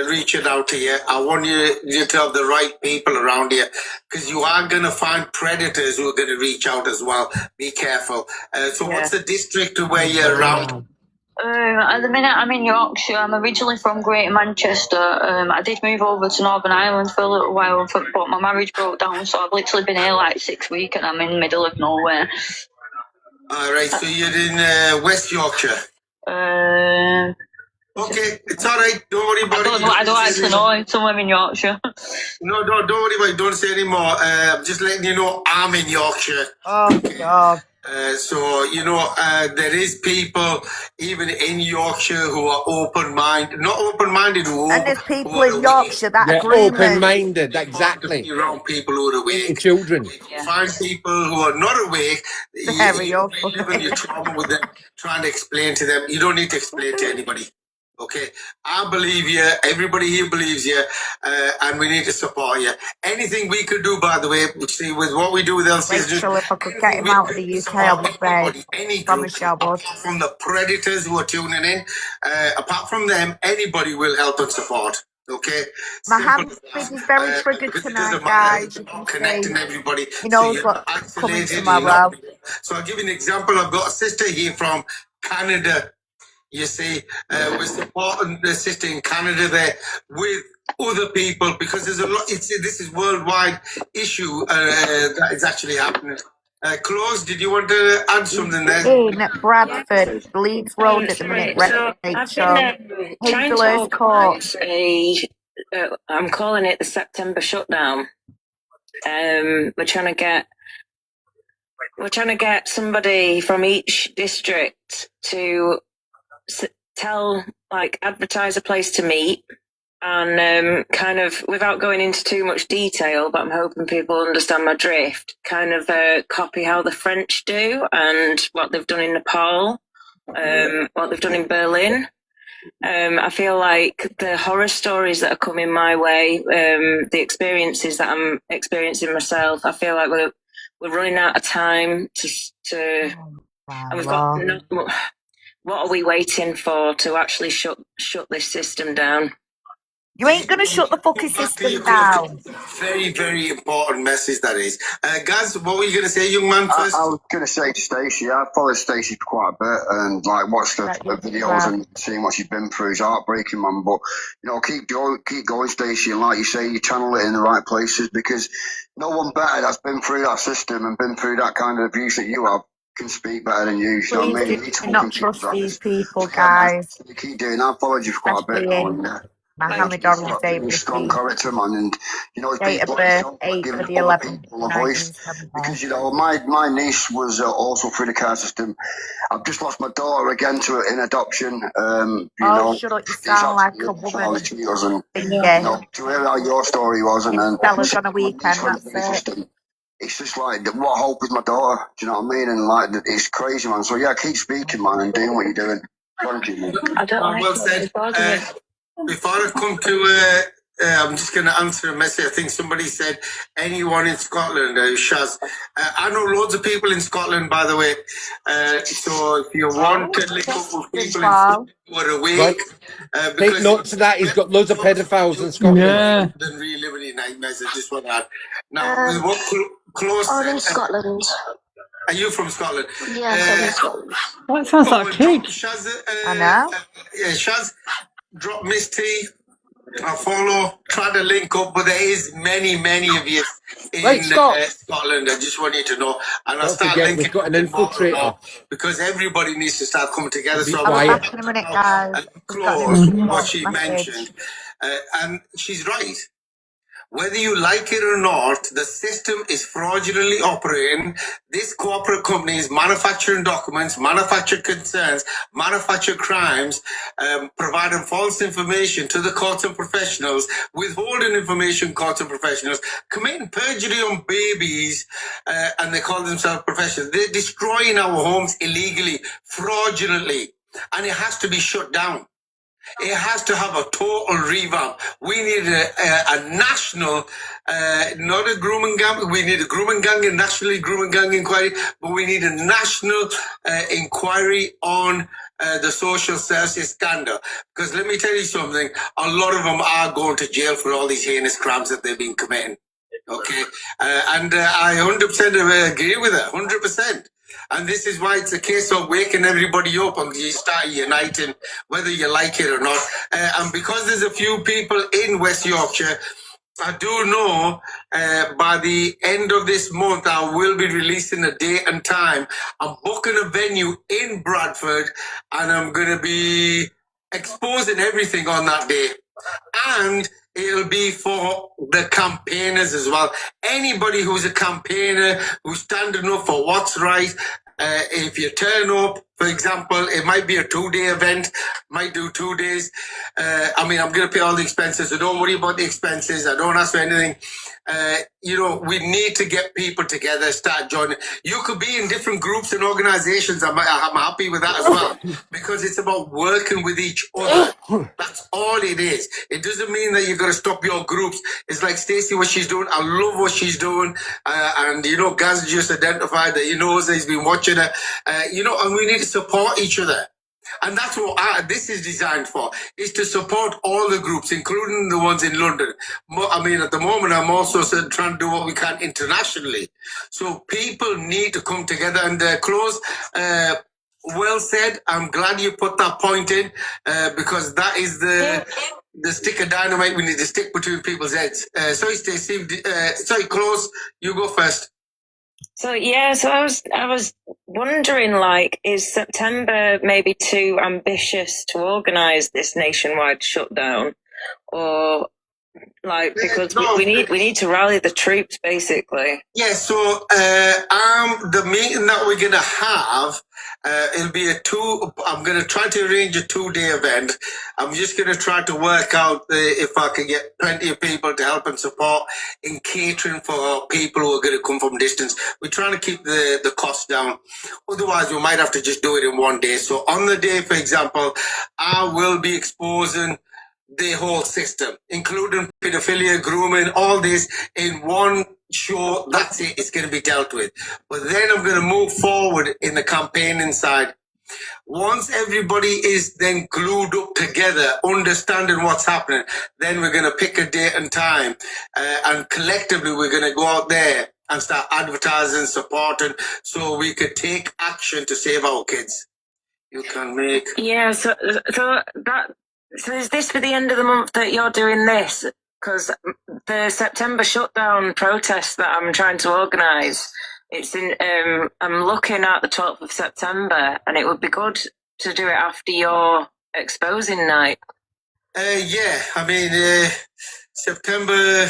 Speaker 10: reaching out to you. I want you to have the right people around you, because you are going to find predators who are going to reach out as well. Be careful. So what's the district where you're around?
Speaker 8: At the minute, I'm in Yorkshire. I'm originally from Greater Manchester. I did move over to Northern Ireland for a little while, but my marriage broke down, so I've literally been here like 6 weeks, and I'm in the middle of nowhere.
Speaker 10: All right, so you're in West Yorkshire. Okay, it's all right. Don't worry about it.
Speaker 8: I don't actually know. I'm somewhere in Yorkshire.
Speaker 10: No, don't worry about it. Don't say anymore. I'm just letting you know I'm in Yorkshire.
Speaker 3: Oh, God.
Speaker 10: So, you know, there is people even in Yorkshire who are open-minded, not open-minded,
Speaker 3: And there's people in Yorkshire that agree with me.
Speaker 1: Open-minded, exactly.
Speaker 10: Be around people who are awake.
Speaker 1: Children.
Speaker 10: Find people who are not awake. You're reliving your trauma with them, trying to explain to them. You don't need to explain to anybody. Okay, I believe you. Everybody here believes you, and we need to support you. Anything we could do, by the way, see, with what we do with LCS,
Speaker 3: Rachel, if I could get him out of the UK, I would beg.
Speaker 10: any
Speaker 3: Promise you I would.
Speaker 10: apart from the predators who are tuning in, apart from them, anybody will help and support. Okay,
Speaker 3: my hand is very triggered tonight, guys. You can
Speaker 10: connecting
Speaker 3: see.
Speaker 10: everybody.
Speaker 3: He knows
Speaker 10: So
Speaker 3: what's coming
Speaker 10: isolated,
Speaker 3: tomorrow.
Speaker 10: So I'll give you an example. I've got a sister here from Canada. You see, we're supporting the sister in Canada there with other people, because there's a lot. This is worldwide issue that is actually happening. Close. Did you want to add something there?
Speaker 3: In Bradford, Leeds Road at the minute,
Speaker 12: So I've
Speaker 3: Rachel.
Speaker 12: been trying to
Speaker 3: Hazelhurst Court.
Speaker 12: organise I'm calling it the September shutdown. We're trying to get somebody from each district to advertise a place to meet, and kind of, without going into too much detail, but I'm hoping people understand my drift, kind of copy how the French do and what they've done in Nepal, what they've done in Berlin. I feel like the horror stories that are coming my way, the experiences that I'm experiencing myself, I feel like we're running out of time to and we've got what are we waiting for to actually shut this system down?
Speaker 3: You ain't going to shut the fucking system down.
Speaker 10: Very, very important message that is. Gaz, what were you going to say, young man, first?
Speaker 11: I was going to say to Stacey, I've followed Stacey for quite a bit and watched the videos and seeing what she's been through. It's heartbreaking, man. But keep going, Stacey, and like you say, you channel it in the right places, because no one better that's been through that system and been through that kind of abuse that you have can speak better than you.
Speaker 3: Please do not trust these people, guys.
Speaker 11: You keep doing that. I've followed you for quite a bit now.
Speaker 3: Mohammed on his day,
Speaker 11: strong character, man, and
Speaker 3: date of birth 8 for the 11th,
Speaker 11: a voice, because my niece was also through the care system. I've just lost my daughter again to in adoption.
Speaker 3: Shut up! You sound like a woman.
Speaker 11: To hear how your story was, and then
Speaker 3: Stella's on a weekend. That's it.
Speaker 11: It's just like, what hope is my daughter? Do you know what I mean? And it's crazy, man. So yeah, keep speaking, man, and doing what you're doing. Thank you, man.
Speaker 12: I don't like
Speaker 10: well said. Before I come to, I'm just going to answer a message. I think somebody said anyone in Scotland, Shaz. I know loads of people in Scotland, by the way. So if you want to link up with people in Scotland who are awake,
Speaker 1: take note of that. He's got loads of pedophiles in Scotland.
Speaker 10: Yeah. Than reliving your nightmares. I just want to add. Now, what Close?
Speaker 13: I'm in Scotland.
Speaker 10: Are you from Scotland?
Speaker 13: Yes, I'm in Scotland.
Speaker 2: Well, it sounds like a kid.
Speaker 10: Shaz,
Speaker 3: I know.
Speaker 10: Shaz, drop Miss T. I follow, try to link up, but there is many of you in Scotland. I just want you to know. And I'll start linking.
Speaker 1: We've got an infiltrator.
Speaker 10: Because everybody needs to start coming together. So
Speaker 3: I'll be back in a minute, guys.
Speaker 10: Close what she mentioned. And she's right. Whether you like it or not, the system is fraudulently operating. This corporate company is manufacturing documents, manufacturing concerns, manufacturing crimes, providing false information to the courts and professionals, withholding information courts and professionals, committing perjury on babies, and they call themselves professionals. They're destroying our homes illegally, fraudulently, and it has to be shut down. It has to have a total revamp. We need a national, not a grooming gang. We need a grooming gang, a nationally grooming gang inquiry, but we need a national inquiry on the social services scandal. Because let me tell you something, a lot of them are going to jail for all these heinous crimes that they've been committing. Okay, and I 100% agree with it, 100%. And this is why it's a case of waking everybody up and you start uniting, whether you like it or not. And because there's a few people in West Yorkshire, I do know by the end of this month, I will be releasing a date and time. I'm booking a venue in Bradford and I'm going to be exposing everything on that day. And it'll be for the campaigners as well. Anybody who's a campaigner, who's standing up for what's right, if you turn up, for example, it might be a 2-day event, might do 2 days. I mean, I'm going to pay all the expenses, so don't worry about the expenses. I don't ask for anything. We need to get people together, start joining. You could be in different groups and organizations. I'm happy with that as well, because it's about working with each other. That's all it is. It doesn't mean that you're going to stop your groups. It's like Stacey, what she's doing. I love what she's doing. And Gaz just identified that he knows that he's been watching her. And we need to support each other. And that's what this is designed for, is to support all the groups, including the ones in London. I mean, at the moment, I'm also trying to do what we can internationally. So people need to come together and close. Well said. I'm glad you put that point in, because that is the stick of dynamite we need to stick between people's heads. Sorry, Stacey. Sorry, Close. You go first.
Speaker 12: So I was wondering, is September maybe too ambitious to organise this nationwide shutdown, or because we need to rally the troops basically?
Speaker 10: Yeah. So the meeting that we're gonna have, it'll be I'm gonna try to arrange a 2-day event. I'm just gonna try to work out if I can get plenty of people to help and support in catering for people who are gonna come from distance. We're trying to keep the costs down. Otherwise, we might have to just do it in one day. So on the day, for example, I will be exposing the whole system, including pedophilia, grooming, all this in one show. That's it. It's going to be dealt with. But then I'm going to move forward in the campaigning side. Once everybody is then glued up together, understanding what's happening, then we're going to pick a date and time. And collectively, we're going to go out there and start advertising, supporting, so we could take action to save our kids. You can make...
Speaker 12: Yeah, so is this for the end of the month that you're doing this? Because the September shutdown protest that I'm trying to organise, it's in. I'm looking at the 12th of September, and it would be good to do it after your exposing night.
Speaker 10: Yeah, I mean September.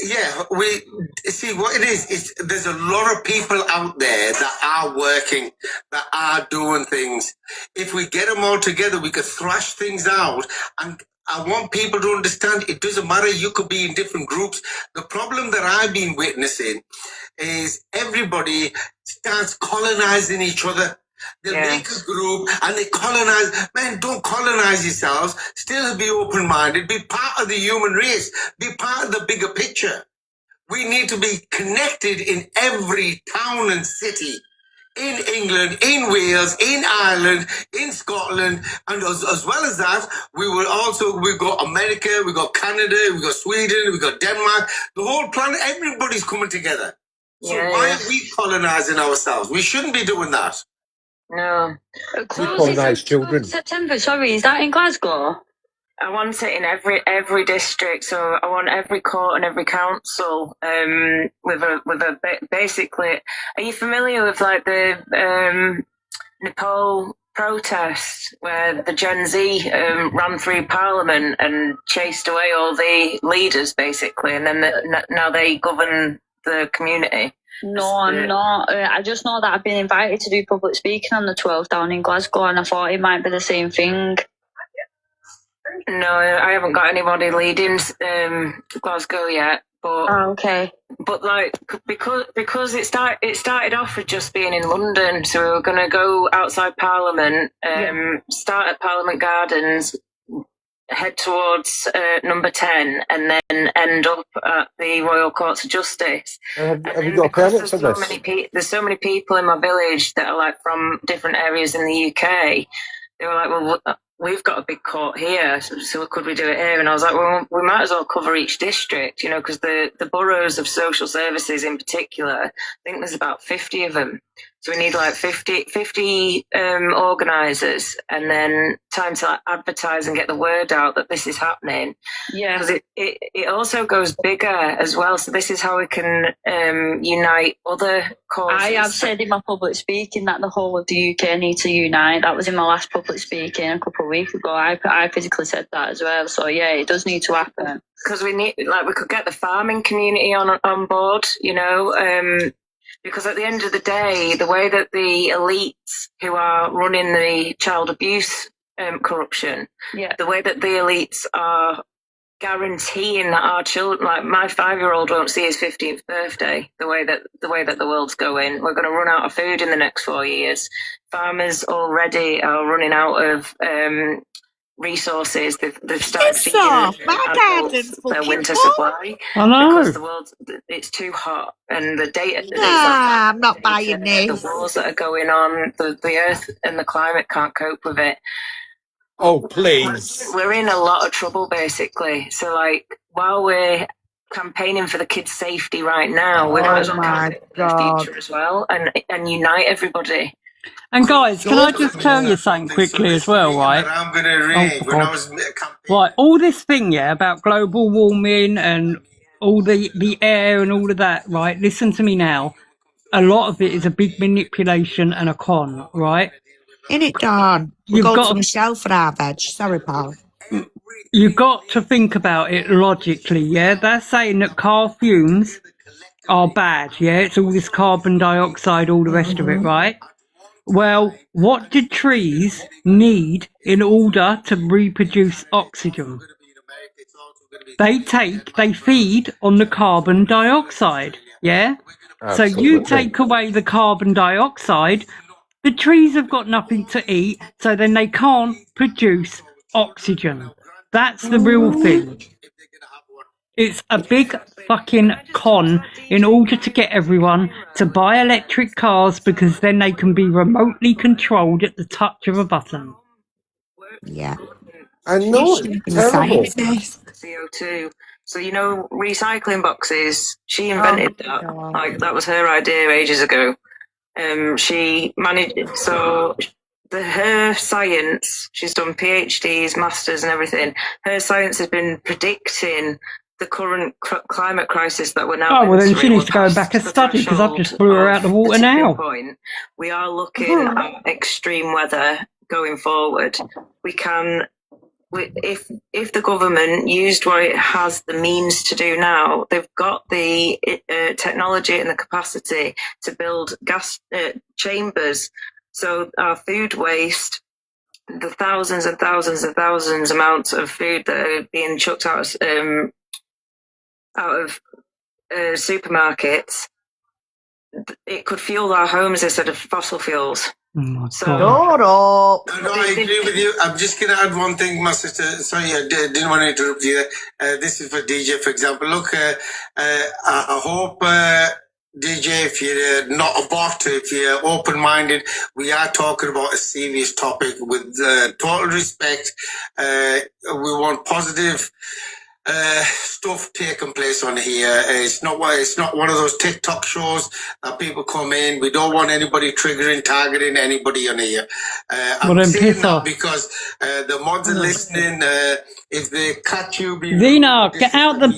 Speaker 10: Yeah, we see what it is. There's a lot of people out there that are working, that are doing things. If we get them all together, we could thrash things out. And I want people to understand it doesn't matter. You could be in different groups. The problem that I've been witnessing is everybody starts colonizing each other. They'll make a group and they colonize. Man, don't colonize yourselves. Still be open-minded. Be part of the human race. Be part of the bigger picture. We need to be connected in every town and city. In England, in Wales, in Ireland, in Scotland, and as well as that, we've got America, we've got Canada, we've got Sweden, we've got Denmark, the whole planet, everybody's coming together. So why are we colonizing ourselves? We shouldn't be doing that.
Speaker 12: No.
Speaker 1: Colonise children.
Speaker 8: September, sorry, is that in Glasgow?
Speaker 12: I want it in every district, so I want every court and every council basically. Are you familiar with the Nepal protest where the Gen Z ran through Parliament and chased away all the leaders, basically, and then now they govern the community?
Speaker 8: No, I'm not. I just know that I've been invited to do public speaking on the 12th down in Glasgow, and I thought it might be the same thing.
Speaker 12: No, I haven't got anybody leading Glasgow yet. But
Speaker 8: okay.
Speaker 12: But like because it started off with just being in London, so we were going to go outside Parliament, start at Parliament Gardens, head towards number 10, and then end up at the Royal Courts of Justice.
Speaker 1: Have you got a permit for this?
Speaker 12: There's so many people in my village that are like from different areas in the UK. They were like, well, we've got a big court here, so could we do it here? And I was like, well, we might as well cover each district, you know, because the boroughs of social services in particular, I think there's about 50 of them. So we need like 50 organisers, and then time to like, advertise and get the word out that this is happening.
Speaker 8: Yeah.
Speaker 12: Because it also goes bigger as well. So this is how we can unite other causes.
Speaker 8: I have said in my public speaking that the whole of the UK need to unite. That was in my last public speaking a couple of weeks ago. I physically said that as well. So yeah, it does need to happen.
Speaker 12: Because we could get the farming community on board, you know. Because at the end of the day, the way that the elites who are running the child abuse corruption, the way that the elites are guaranteeing that our children, like my 5-year-old won't see his 15th birthday, the way that the world's going. We're going to run out of food in the next 4 years. Farmers already are running out of resources. They've started feeding their winter supply.
Speaker 2: I know.
Speaker 12: Because the world, it's too hot, and the data.
Speaker 7: I'm not buying this.
Speaker 12: The wars that are going on, the earth and the climate can't cope with it.
Speaker 1: Oh, please.
Speaker 12: We're in a lot of trouble, basically. So, like, while we're campaigning for the kids' safety right now, we might as well campaign for the future as well, and unite everybody.
Speaker 2: And guys, can I just tell you something quickly as well, right? Right, all this thing, about global warming and all the air and all of that, right? Listen to me now. A lot of it is a big manipulation and a con, right?
Speaker 7: In it, Dawn. We'll go to Michelle for our veg. Sorry, pal.
Speaker 2: You've got to think about it logically, They're saying that car fumes are bad, It's all this carbon dioxide, all the rest of it, right? Well, what do trees need in order to reproduce oxygen? They feed on the carbon dioxide, So you take away the carbon dioxide, the trees have got nothing to eat, so then they can't produce oxygen. That's the real thing. It's a big fucking con in order to get everyone to buy electric cars, because then they can be remotely controlled at the touch of a button.
Speaker 7: Yeah.
Speaker 1: I know. Terrible.
Speaker 12: CO2. So, you know, recycling boxes, she invented that. Like, that was her idea ages ago. She managed, so her science, she's done PhDs, masters and everything. Her science has been predicting the current climate crisis that we're now
Speaker 2: well then she needs to go back and study, because I've just blew her out of the water now.
Speaker 12: We are looking at extreme weather going forward. We can, if the government used what it has the means to do now, they've got the technology and the capacity to build gas chambers. So our food waste, the thousands and thousands and thousands amounts of food that are being chucked out of supermarkets, it could fuel our homes instead of fossil fuels.
Speaker 7: No, I
Speaker 10: agree with you. I'm just going to add one thing, my sister. Sorry, I didn't want to interrupt you. This is for DJ, for example. Look, I hope, DJ, if you're not a bot, if you're open-minded, we are talking about a serious topic with total respect. We want positive stuff taking place on here. It's not one of those TikTok shows that people come in. We don't want anybody targeting anybody on here. I'm saying that because the mods are listening. if they catch you,
Speaker 2: Zena, get out the...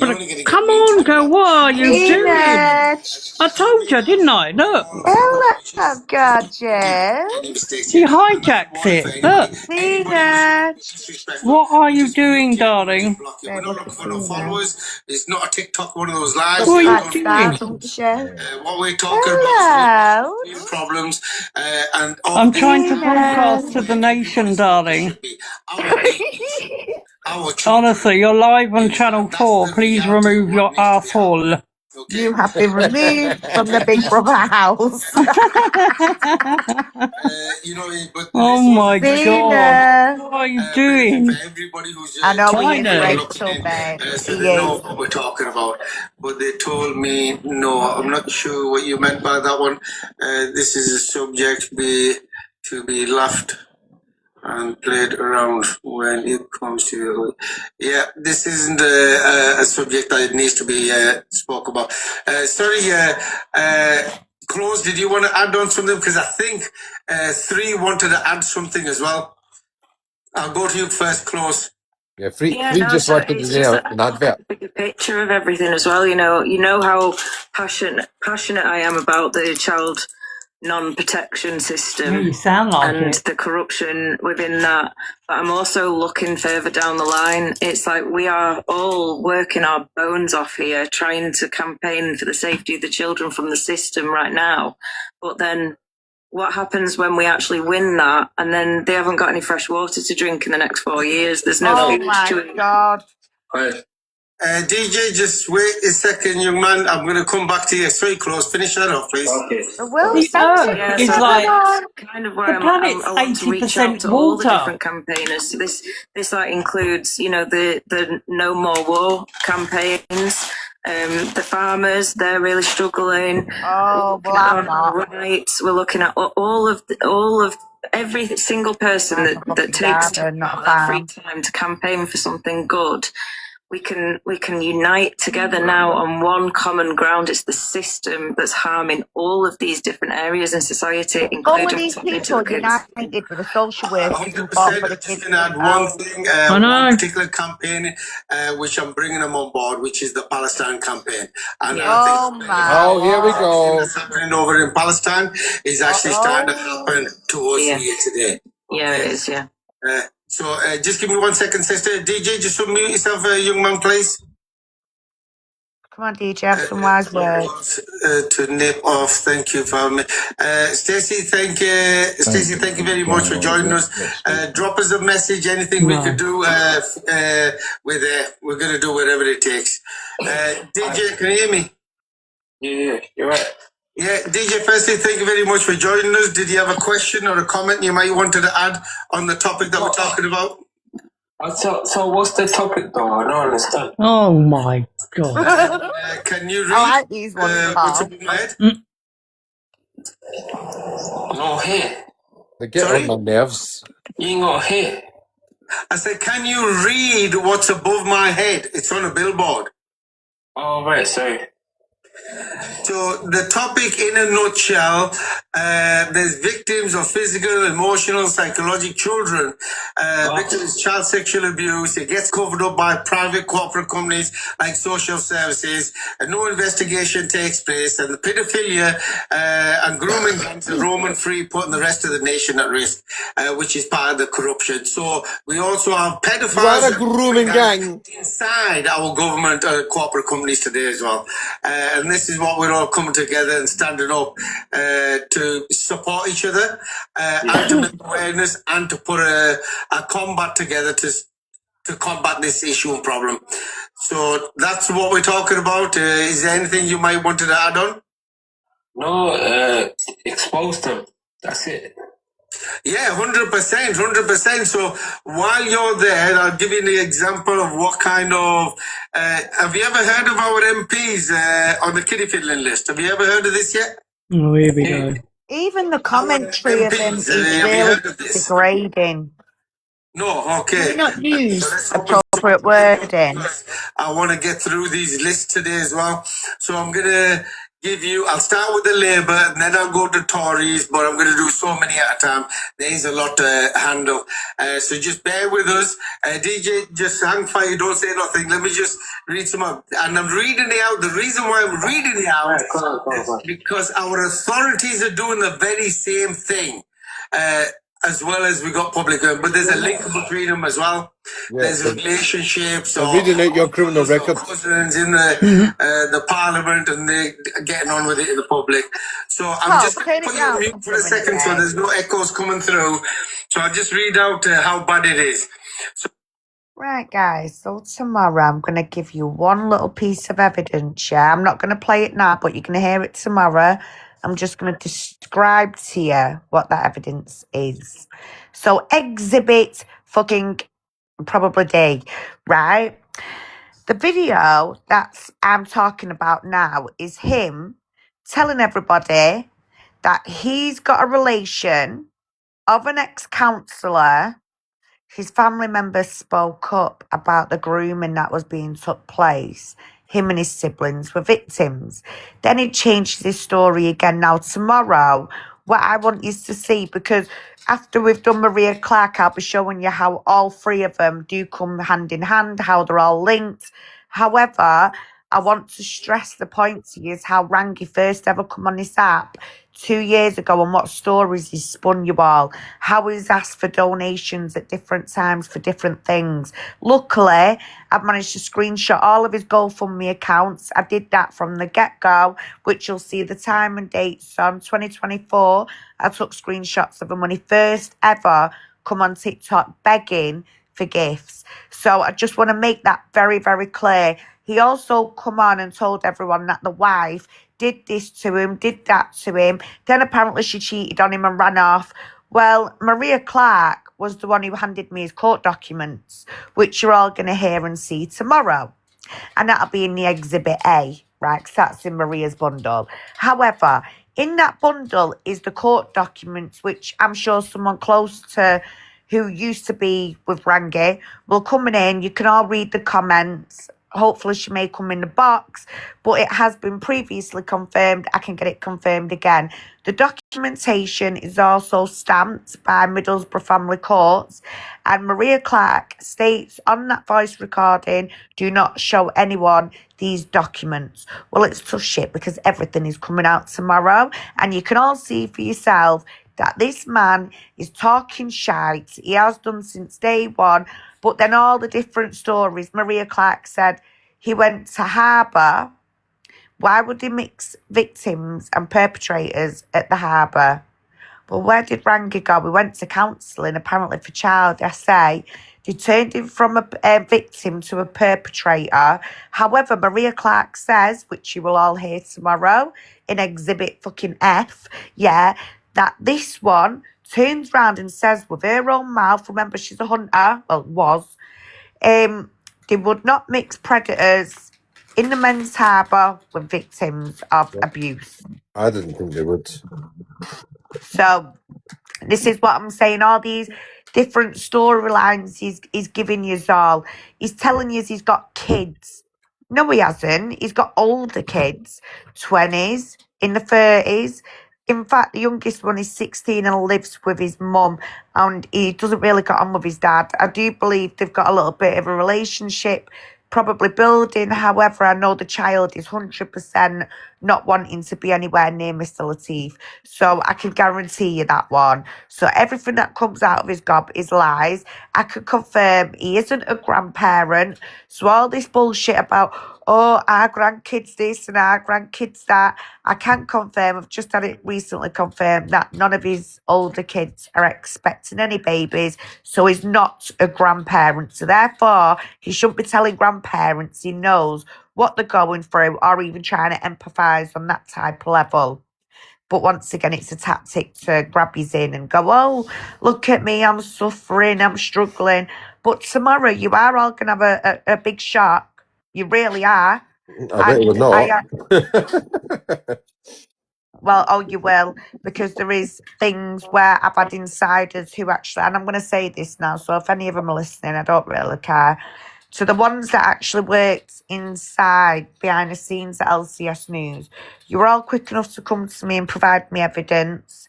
Speaker 2: Come on, girl, what are you doing?
Speaker 7: Zena.
Speaker 2: I told you, didn't I? Look.
Speaker 7: Hello, gorgeous.
Speaker 2: She hijacks it. Look.
Speaker 7: Zena.
Speaker 2: What are you doing, darling?
Speaker 10: We're not looking for no followers. It's not a TikTok, one of those lives.
Speaker 2: What are you doing?
Speaker 10: What we're talking about is problems. And
Speaker 2: I'm trying to broadcast to the nation, darling. Honestly, you're live on Channel 4. Please remove your asshole.
Speaker 7: You have been removed from the Big Brother house.
Speaker 2: Oh my God. What are you doing?
Speaker 7: I know he is
Speaker 2: China.
Speaker 7: Rachel, babe.
Speaker 10: So they know what we're talking about. But they told me, no, I'm not sure what you meant by that one. This is a subject to be laughed and played around when it comes to... Yeah, this isn't a subject that needs to be spoke about. Sorry, Close, did you want to add on something? Because I think 3 wanted to add something as well. I'll go to you first, Close.
Speaker 1: Yeah, free just
Speaker 12: so
Speaker 1: wanted
Speaker 12: it's
Speaker 1: to
Speaker 12: just
Speaker 1: say
Speaker 12: that I
Speaker 1: an
Speaker 12: look at
Speaker 1: advert.
Speaker 12: the bigger picture of everything as well. You know how passionate I am about the child non-protection system
Speaker 2: You sound like
Speaker 12: and
Speaker 2: it.
Speaker 12: the corruption within that. But I'm also looking further down the line. It's like we are all working our bones off here, trying to campaign for the safety of the children from the system right now. But then what happens when we actually win that and then they haven't got any fresh water to drink in the next 4 years? There's no food to eat.
Speaker 7: God.
Speaker 10: DJ, just wait a second, young man. I'm going to come back to you. Sorry, Close. Finish that off, please.
Speaker 12: Okay.
Speaker 7: Will
Speaker 2: The Earth is
Speaker 12: so
Speaker 2: like...
Speaker 12: that's kind of where
Speaker 2: The planet's
Speaker 12: I want to reach out
Speaker 2: 80%
Speaker 12: to all the
Speaker 2: water.
Speaker 12: different campaigners. So this like includes, the No More War campaigns. The farmers, they're really struggling.
Speaker 7: Oh,
Speaker 12: We're looking at our rights. We're looking at all of every single person that takes time out of their free time to campaign for something good. We can unite together now on one common ground. It's the system that's harming all of these different areas in society,
Speaker 7: All of
Speaker 12: including
Speaker 7: these
Speaker 12: something to
Speaker 7: people
Speaker 12: the kids.
Speaker 7: united with the social workers who
Speaker 10: 100%.
Speaker 7: fought for the
Speaker 10: I'm just
Speaker 7: kids.
Speaker 10: going to add one thing, one particular campaign, which I'm bringing them on board, which is the Palestine campaign. And I think
Speaker 1: Here we go.
Speaker 10: that's happening over in Palestine is actually starting to happen to us here today.
Speaker 12: Yeah, it is, yeah.
Speaker 10: So just give me 1 second, sister. DJ, just unmute yourself, young man, please.
Speaker 7: Come on, DJ, have some wise words.
Speaker 10: To nip off, thank you for having me. Stacey, thank you very much for joining us. Drop us a message, anything we could do with we're going to do whatever it takes. DJ, can you hear me?
Speaker 4: Yeah, you're right.
Speaker 10: Yeah, DJ, firstly, thank you very much for joining us. Did you have a question or a comment you might wanted to add on the topic that we're talking about?
Speaker 4: So what's the topic though? I don't understand.
Speaker 2: Oh my God.
Speaker 10: Can you read?
Speaker 7: I like these ones,
Speaker 10: what's
Speaker 7: Carl.
Speaker 10: above my head?
Speaker 4: No hair.
Speaker 1: They get on my nerves.
Speaker 4: You ain't got hair.
Speaker 10: I said, can you read what's above my head? It's on a billboard.
Speaker 4: Oh, right, sorry.
Speaker 10: So the topic in a nutshell, there's victims of physical, emotional, psychological children, victims of child sexual abuse. It gets covered up by private corporate companies like social services, and no investigation takes place, and the pedophilia and grooming gangs are roaming free, putting the rest of the nation at risk, which is part of the corruption. So we also have pedophiles
Speaker 1: Run a grooming gang
Speaker 10: inside our government corporate companies today as well. And this is what we're all coming together and standing up to support each other and to make awareness and to put a combat together to combat this issue and problem. So that's what we're talking about. Is there anything you might want to add on?
Speaker 4: No, expose them. That's it.
Speaker 10: Yeah, 100%. So while you're there, I'll give you an example of what kind of... have you ever heard of our MPs on the kiddie fiddling list? Have you ever heard of this yet?
Speaker 2: Oh, here we go.
Speaker 7: Even the commentary of him is really degrading.
Speaker 10: No, okay.
Speaker 7: Do not use appropriate wording.
Speaker 10: I want to get through these lists today as well. So I'm going to I'll start with the Labour and then I'll go to Tories, but I'm going to do so many at a time. There is a lot to handle. So just bear with us. DJ, just hang fire, don't say nothing. Let me just read some up. And I'm reading it out. The reason why I'm reading it out is because our authorities are doing the very same thing. As well as we got public, but there's a link between them as well.
Speaker 1: Yeah,
Speaker 10: There's relationships
Speaker 1: I'm
Speaker 10: or
Speaker 1: reading out your criminal
Speaker 10: uncles or
Speaker 1: record.
Speaker 10: cousins in the parliament, and they're getting on with it in the public. So I'm
Speaker 7: Oh,
Speaker 10: just going
Speaker 7: turn
Speaker 10: to put
Speaker 7: it
Speaker 10: you on
Speaker 7: down a
Speaker 10: mute
Speaker 7: couple
Speaker 10: for a
Speaker 7: of minutes
Speaker 10: second so
Speaker 7: then.
Speaker 10: there's no echoes coming through. So I'll just read out how bad it is.
Speaker 7: Right, guys, so tomorrow I'm going to give you one little piece of evidence, yeah? I'm not going to play it now, but you're going to hear it tomorrow. I'm just going to describe to you what that evidence is. So, exhibit fucking probably D, right? The video that I'm talking about now is him telling everybody that he's got a relation of an ex-councillor. His family members spoke up about the grooming that was being took place. Him and his siblings were victims. Then he changed his story again. Now tomorrow, what I want you to see, because after we've done Maria Clark, I'll be showing you how all three of them do come hand in hand, how they're all linked. However, I want to stress the point to you is how Rangy first ever come on this app 2 years ago and what stories he spun you all, how he's asked for donations at different times for different things. Luckily, I've managed to screenshot all of his GoFundMe accounts. I did that from the get-go, which you'll see the time and dates on 2024. I took screenshots of him when he first ever come on TikTok begging for gifts. So I just want to make that very, very clear. He also come on and told everyone that the wife did this to him, did that to him. Then apparently she cheated on him and ran off. Well, Maria Clark was the one who handed me his court documents, which you're all going to hear and see tomorrow. And that'll be in the Exhibit A, right? Because that's in Maria's bundle. However, in that bundle is the court documents, which I'm sure someone close to who used to be with Rangy will come in. You can all read the comments. Hopefully she may come in the box, but it has been previously confirmed. I can get it confirmed again. The documentation is also stamped by Middlesbrough Family Courts, and Maria Clark states on that voice recording, do not show anyone these documents. Well, it's tough shit because everything is coming out tomorrow, and you can all see for yourself that this man is talking shite. He has done since day one. But then all the different stories. Maria Clark said he went to harbour. Why would he mix victims and perpetrators at the harbour? Well, where did Rangy go? We went to counselling, apparently for child SA. They turned him from a victim to a perpetrator. However, Maria Clark says, which you will all hear tomorrow in Exhibit fucking F, yeah, that this one turns round and says with her own mouth, remember she's a hunter, well, was, they would not mix predators in the men's harbour with victims of abuse.
Speaker 1: I didn't think they would.
Speaker 7: So this is what I'm saying. All these different storylines he's giving you all. He's telling you he's got kids. No, he hasn't. He's got older kids, 20s, in the 30s. In fact, the youngest one is 16 and lives with his mum, and he doesn't really get on with his dad. I do believe they've got a little bit of a relationship, probably building. However, I know the child is 100% not wanting to be anywhere near Mr. Latif. So I can guarantee you that one. So everything that comes out of his gob is lies. I can confirm he isn't a grandparent. So all this bullshit about, oh, our grandkids this and our grandkids that, I can confirm, I've just had it recently confirmed that none of his older kids are expecting any babies. So he's not a grandparent. So therefore, he shouldn't be telling grandparents he knows what they're going through or even trying to empathise on that type of level. But once again, it's a tactic to grab his in and go, oh, look at me, I'm suffering, I'm struggling. But tomorrow you are all going to have a big shock. You really are.
Speaker 1: I bet you're not.
Speaker 7: Well, oh, you will, because there is things where I've had insiders who actually, and I'm going to say this now, so if any of them are listening, I don't really care. to the ones that actually worked inside, behind the scenes at LCS News, you were all quick enough to come to me and provide me evidence.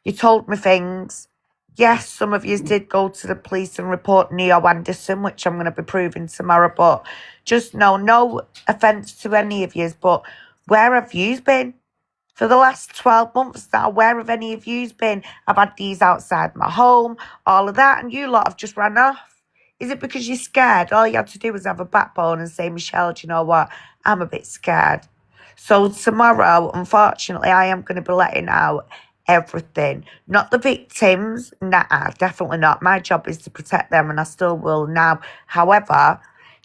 Speaker 7: You told me things. Yes, some of you did go to the police and report Neo Anderson, which I'm going to be proving tomorrow, but just no offence to any of you, but where have you been? For the last 12 months now, where have any of you been? I've had these outside my home, all of that, and you lot have just ran off. Is it because you're scared? All you had to do was have a backbone and say, Michelle, do you know what? I'm a bit scared. So tomorrow, unfortunately, I am going to be letting out everything. Not the victims. Nah, definitely not. My job is to protect them, and I still will now. However,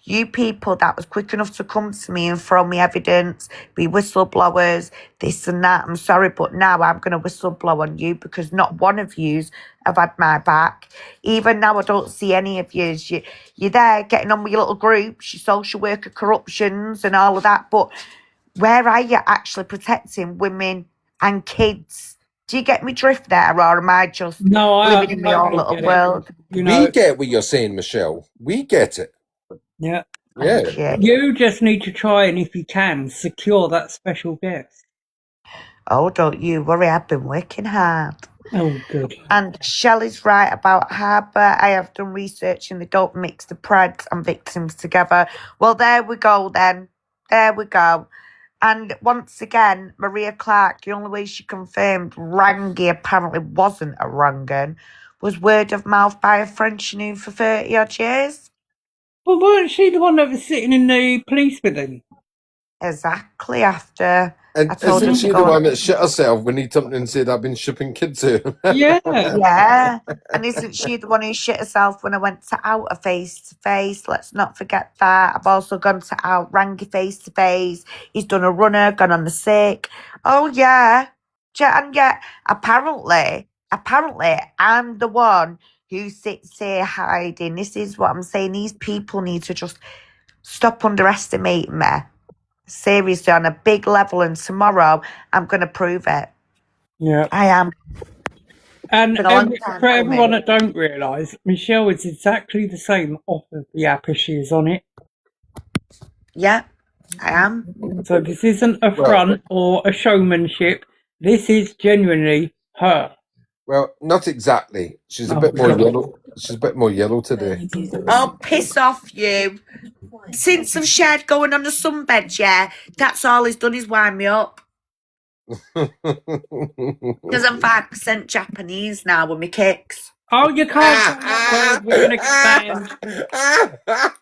Speaker 7: you people that was quick enough to come to me and throw me evidence, be whistleblowers, this and that, I'm sorry, but now I'm going to whistleblow on you because not one of yous have had my back. Even now I don't see any of yous. You're there getting on with your little groups, your social worker corruptions and all of that, but where are you actually protecting women and kids? Do you get me drift there, or am I just living in my own little world?
Speaker 1: We get what you're saying, Michelle. We get it.
Speaker 2: Yeah.
Speaker 1: Yeah.
Speaker 2: You just need to try and, if you can, secure that special guest.
Speaker 7: Oh, don't you worry, I've been working hard.
Speaker 2: Oh, good.
Speaker 7: And Shelley's right about Harbour. I have done research and they don't mix the preds and victims together. Well, there we go then. There we go. And once again, Maria Clark, the only way she confirmed Rangy apparently wasn't a wrong 'un was word of mouth by a friend she knew for 30 odd years.
Speaker 2: Well, weren't she the one that was sitting in the police with him?
Speaker 7: Exactly, after
Speaker 1: And
Speaker 7: I told her
Speaker 1: isn't
Speaker 7: to
Speaker 1: she
Speaker 7: go
Speaker 1: the
Speaker 7: on.
Speaker 1: one that shit herself when he jumped in and said, I've been shipping kids here?
Speaker 2: Yeah.
Speaker 7: Yeah. And isn't she the one who shit herself when I went to Outer face to face? Let's not forget that. I've also gone to Out Rangy face to face. He's done a runner, gone on the sick. Oh, yeah. And yet, apparently, I'm the one who sits here hiding. This is what I'm saying. These people need to just stop underestimating me. Seriously, on a big level. And tomorrow, I'm going to prove it.
Speaker 2: Yeah.
Speaker 7: I am.
Speaker 2: And for everyone that don't realise, Michelle is exactly the same off of the app as she is on it.
Speaker 7: Yeah, I am.
Speaker 2: So this isn't a front or a showmanship. This is genuinely her.
Speaker 1: Well, not exactly. She's a bit more yellow. She's a bit more yellow today.
Speaker 7: Oh, piss off, you. Since I've shared going on the sunbed, yeah, that's all he's done is wind me up. Because I'm 5% Japanese now with my kicks.
Speaker 2: Oh, you can't. We're going to get banned.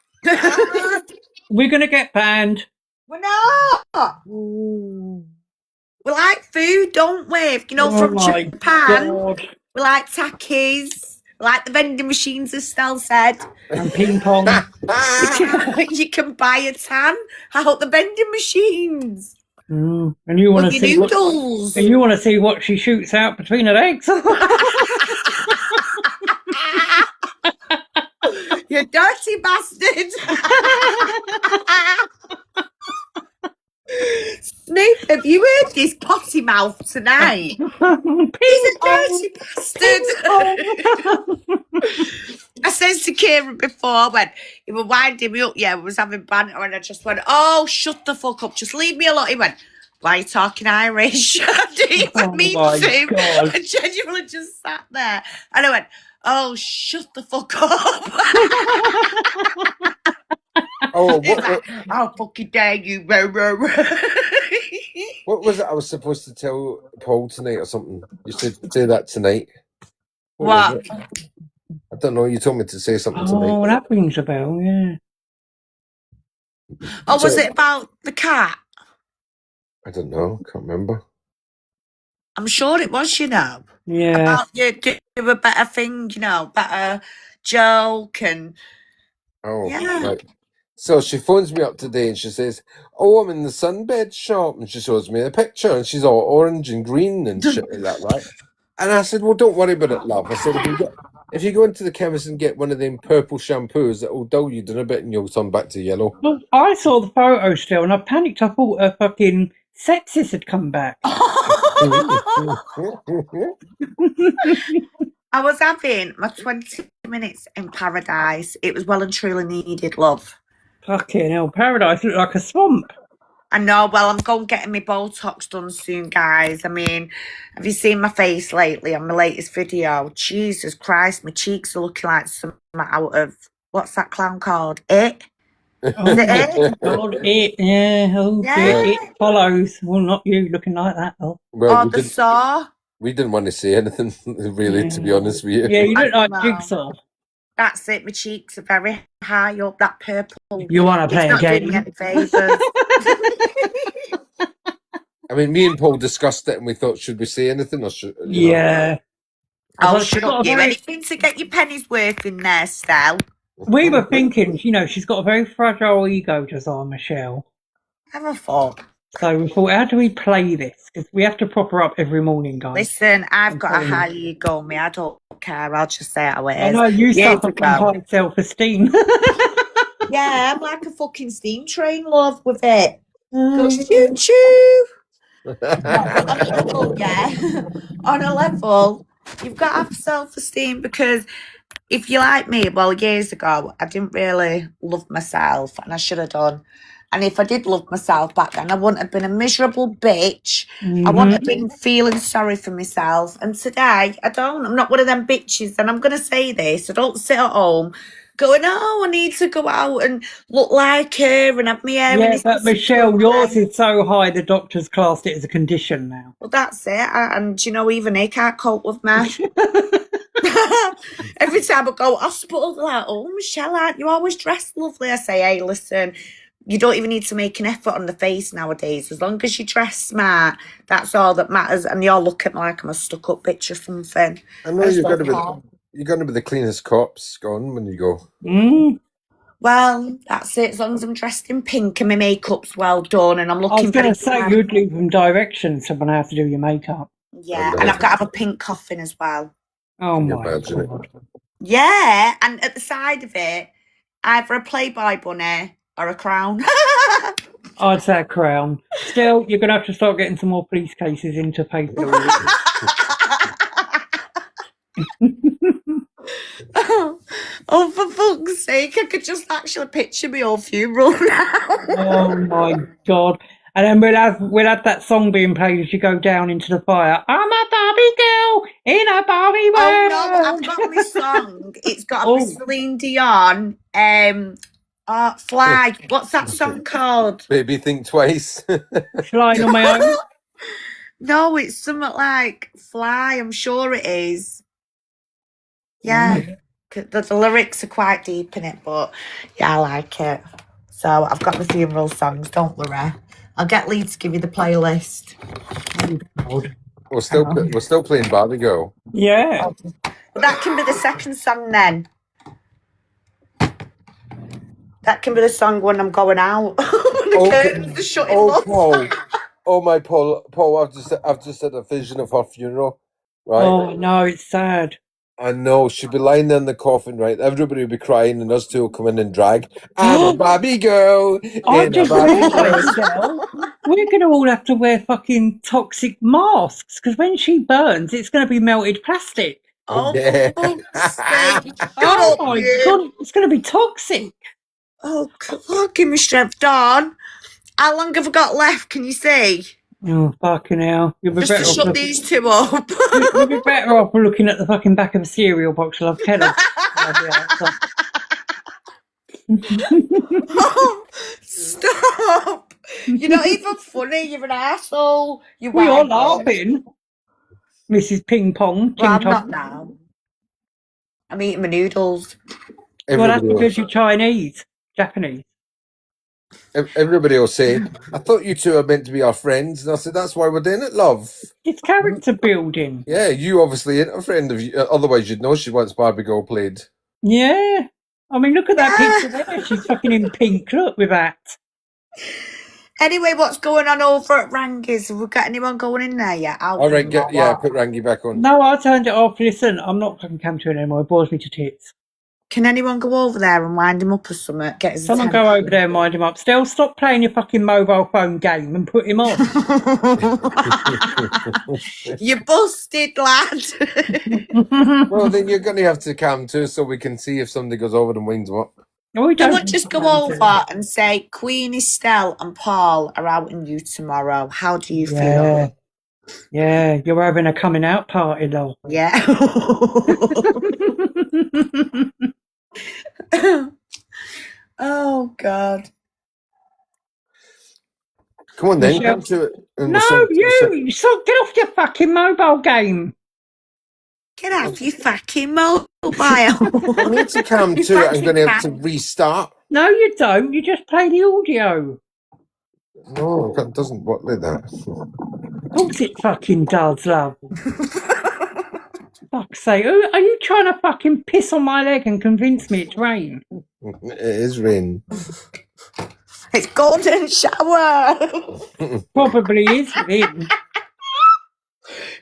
Speaker 2: We're going to get banned.
Speaker 7: We're not. We like food, don't we? You know, from Japan.
Speaker 2: God.
Speaker 7: We like takis. We like the vending machines, as Stell said.
Speaker 2: And ping pong.
Speaker 7: You can buy a tan out the vending machines.
Speaker 2: And you want to see
Speaker 7: noodles.
Speaker 2: And you want to see what she shoots out between her legs.
Speaker 7: You dirty bastard. Snoop, have you heard this potty mouth tonight? He's a dirty bastard. I said to Kieran before when he was winding me up, we was having banter, and I just went, oh, shut the fuck up, just leave me alone. He went, why are you talking Irish? I didn't even mean to.
Speaker 2: God.
Speaker 7: I genuinely just sat there. And I went, oh, shut the fuck up.
Speaker 1: Oh,
Speaker 7: how fucking dare you?
Speaker 1: What was it I was supposed to tell Paul tonight or something? You said say that tonight.
Speaker 7: What?
Speaker 1: I don't know. You told me to say something tonight.
Speaker 2: Oh, that rings a bell, yeah.
Speaker 7: Oh, was it about the cat?
Speaker 1: I don't know. Can't remember.
Speaker 7: I'm sure it was, you know.
Speaker 2: Yeah.
Speaker 7: About you do a better thing, you know, better joke and...
Speaker 1: Oh, right. So she phones me up today and she says, oh, I'm in the sunbed shop. And she shows me a picture and she's all orange and green and shit like that, right? And I said, well, don't worry about it, love. I said, if you go into the chemist and get one of them purple shampoos that will dull you down a bit and you'll turn back to yellow.
Speaker 2: Well, I saw the photo still and I panicked. I thought her fucking sepsis had come back.
Speaker 7: I was having my 21st minutes in paradise. It was well and truly needed, love.
Speaker 2: Fucking hell, paradise looked like a swamp.
Speaker 7: I know. Well, I'm going getting my Botox done soon, guys. I mean, have you seen my face lately on my latest video? Jesus Christ, my cheeks are looking like something out of, what's that clown called? It?
Speaker 2: Oh,
Speaker 7: Is it It?
Speaker 2: God, it, yeah, oh,
Speaker 7: Yeah.
Speaker 2: it follows. Well, not you looking like that, though.
Speaker 14: Well,
Speaker 7: Or the Saw.
Speaker 14: we didn't want to say anything, really, to be honest with you.
Speaker 2: Yeah, you look like
Speaker 7: Well,
Speaker 2: Jigsaw.
Speaker 7: That's it. My cheeks are very high up. That purple.
Speaker 2: You want to play a
Speaker 7: It's not doing me
Speaker 2: game?
Speaker 7: any favours.
Speaker 14: I mean, me and Paul discussed it and we thought, should we say anything or should, you know?
Speaker 2: Yeah.
Speaker 7: Oh,
Speaker 2: She's
Speaker 7: shut
Speaker 2: got
Speaker 7: up,
Speaker 2: a
Speaker 7: you.
Speaker 2: very-
Speaker 7: Anything to get your pennies worth in there, Stell.
Speaker 2: We were thinking, you know, she's got a very fragile ego, Josiah Michelle.
Speaker 7: Have a thought.
Speaker 2: So we thought, how do we play this? Because we have to prop her up every morning, guys.
Speaker 7: Listen, I've
Speaker 2: I'm
Speaker 7: got a
Speaker 2: telling you.
Speaker 7: high ego, me. I don't care. I'll just say it how it is.
Speaker 2: I know you
Speaker 7: Years
Speaker 2: suffer from
Speaker 7: ago.
Speaker 2: high self-esteem.
Speaker 7: Yeah, I'm like a fucking steam train, love, with it. Go choo-choo. But on a level, yeah. On a level, you've got to have self-esteem because if you're like me, well, years ago, I didn't really love myself and I should have done. And if I did love myself back then, I wouldn't have been a miserable bitch. I wouldn't have been feeling sorry for myself. And today, I don't. I'm not one of them bitches. And I'm going to say this. I don't sit at home going, oh, I need to go out and look like her and have my hair in
Speaker 2: Yeah,
Speaker 7: this.
Speaker 2: but Michelle, yours is so high, the doctor's classed it as a condition now.
Speaker 7: Well, that's it. And, you know, even he can't cope with me. Every time I go to hospital, they're like, oh, Michelle, aren't you always dressed lovely? I say, hey, listen, you don't even need to make an effort on the face nowadays. As long as you dress smart, that's all that matters. And you're looking like I'm a stuck-up bitch or something.
Speaker 14: I know you're going to be the cleanest cops gone when you go.
Speaker 7: Well, that's it. As long as I'm dressed in pink and my makeup's well done and I'm looking
Speaker 2: I was going to
Speaker 7: very
Speaker 2: say, you'd leave them directions when I have to do your makeup.
Speaker 7: Yeah, and I've got to have a pink coffin as well.
Speaker 2: Oh, my God.
Speaker 7: Yeah, and at the side of it, either a Playboy bunny or a crown.
Speaker 2: I'd say a crown. Still, you're going to have to start getting some more police cases into paper.
Speaker 7: Oh, for fuck's sake, I could just actually picture my old funeral now.
Speaker 2: Oh, my God. And then we'll have that song being played as you go down into the fire. I'm a Barbie girl in a Barbie world.
Speaker 7: Oh, no, I've got my song. It's got a Celine Dion. Fly. What's that song called?
Speaker 14: Maybe think twice.
Speaker 2: Flying on my own?
Speaker 7: No, it's something like Fly. I'm sure it is. Yeah. The lyrics are quite deep in it, but yeah, I like it. So I've got the funeral songs, don't worry. I'll get Lee to give you the playlist.
Speaker 14: We're still playing Barbie Girl.
Speaker 2: Yeah.
Speaker 7: That can be the second song then. That can be the song when I'm going out. When the curtains are shutting off.
Speaker 14: Paul. Oh my Paul, I've just had a vision of her funeral. Right?
Speaker 2: Oh no, it's sad.
Speaker 14: I know, she'll be lying there in the coffin, right? Everybody will be crying and us two will come in and drag. I'm a Barbie girl.
Speaker 2: I just realised, we're going to all have to wear fucking toxic masks because when she burns, it's going to be melted plastic.
Speaker 7: Oh,
Speaker 14: yeah.
Speaker 2: Oh my God, it's going to be toxic.
Speaker 7: Oh, God, give me strength, Dawn. How long have I got left? Can you see?
Speaker 2: Oh, fucking hell. You'll be
Speaker 7: Just
Speaker 2: better
Speaker 7: to
Speaker 2: off
Speaker 7: shut these two up.
Speaker 2: You'll be better off looking at the fucking back of a cereal box. I'll tell her.
Speaker 7: Oh, stop. You're not even funny. You're an asshole.
Speaker 2: We are laughing. Mrs. Ping Pong.
Speaker 7: Well, I'm not now. I'm eating my noodles.
Speaker 2: Well, that's because you're Chinese. Japanese.
Speaker 14: Everybody will say, I thought you two are meant to be our friends. And I said, that's why we're doing it, love.
Speaker 2: It's character building.
Speaker 14: Yeah, you obviously ain't a friend of you. Otherwise, you'd know she wants Barbie Girl played.
Speaker 2: Yeah. I mean, look at that picture there. She's fucking in pink. Look with that.
Speaker 7: Anyway, what's going on over at Rangy's? Have we got anyone going in there yet?
Speaker 14: All right, put Rangy back on.
Speaker 2: No, I turned it off. Listen, I'm not fucking come to it anymore. It bores me to tits.
Speaker 7: Can anyone go over there and wind him up or something? Get his
Speaker 2: Someone
Speaker 7: attention.
Speaker 2: go over there and wind him up. Still, stop playing your fucking mobile phone game and put him on.
Speaker 7: You busted, lad.
Speaker 14: Well, then you're going to have to come too, so we can see if somebody goes over and winds them up.
Speaker 2: No, we
Speaker 7: Can we
Speaker 2: don't.
Speaker 7: just go over and say Queen Estelle and Paul are out in you tomorrow? How do you feel?
Speaker 2: Yeah, you're having a coming out party, though.
Speaker 7: Yeah. Oh, God.
Speaker 14: Come on, then,
Speaker 2: Michelle.
Speaker 14: come to it. And
Speaker 2: No, you! So get off your fucking mobile game.
Speaker 7: Get off your fucking mobile.
Speaker 14: For me to come
Speaker 7: You
Speaker 14: to it, I'm going to have to
Speaker 7: fucking
Speaker 14: restart.
Speaker 2: No, you don't. You just play the audio.
Speaker 14: No, that doesn't work like that.
Speaker 2: Of course it fucking does, love. Fuck's sake. Are you trying to fucking piss on my leg and convince me it's rain?
Speaker 14: It is rain.
Speaker 7: It's golden shower.
Speaker 2: Probably is with him.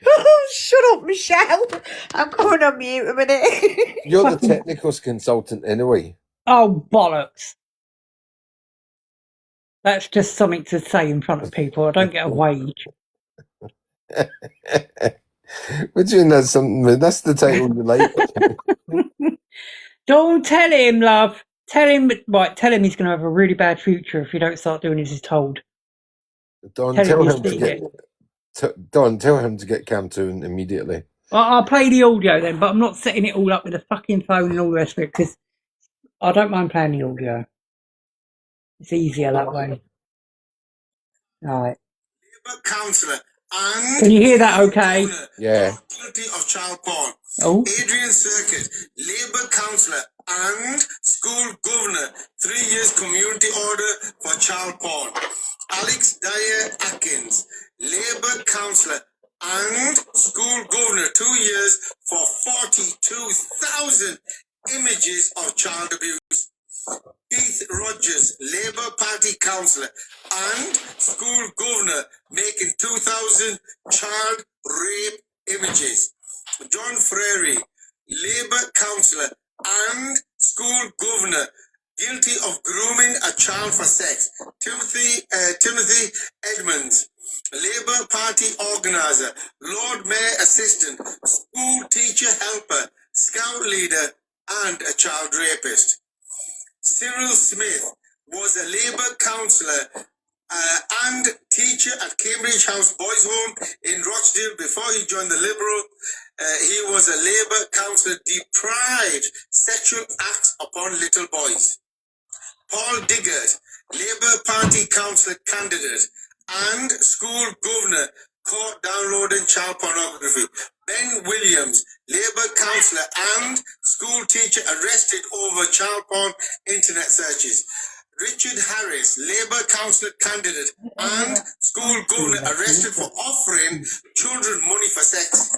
Speaker 7: Oh, shut up, Michelle. I'm going on mute a minute.
Speaker 14: You're the technical consultant anyway.
Speaker 2: Oh, bollocks. That's just something to say in front of people. I don't get a wage.
Speaker 14: We're doing that something. That's the title you like.
Speaker 2: Don't tell him, love. Tell him he's going to have a really bad future if you don't start doing as he's told.
Speaker 14: Don, tell him to get Cam to immediately.
Speaker 2: I'll play the audio then, but I'm not setting it all up with the fucking phone and all the rest of it because I don't mind playing the audio. It's easier that way. All right.
Speaker 10: Councillor and
Speaker 2: can you hear that okay?
Speaker 14: Yeah.
Speaker 10: Guilty of child porn.
Speaker 2: Oh.
Speaker 10: Adrian Circuit, Labour councillor and school governor, 3 years community order for child porn. Alex Dyer Atkins, Labour councillor and school governor, 2 years for 42,000 images of child abuse. Keith Rogers, Labour Party councillor and school governor, making 2,000 child rape images. John Frary, Labour councillor and school governor, guilty of grooming a child for sex. Timothy Edmonds, Labour Party organiser, Lord Mayor assistant, school teacher helper, scout leader and a child rapist. Cyril Smith was a Labour councillor and teacher at Cambridge House Boys Home in Rochdale before he joined the Liberal. He was a Labour councillor deprived sexual acts upon little boys. Paul Diggert, Labour Party councillor candidate and school governor, caught downloading child pornography. Ben Williams, Labour councillor and school teacher, arrested over child porn internet searches. Richard Harris, Labour councillor candidate and school governor, arrested for offering children money for sex.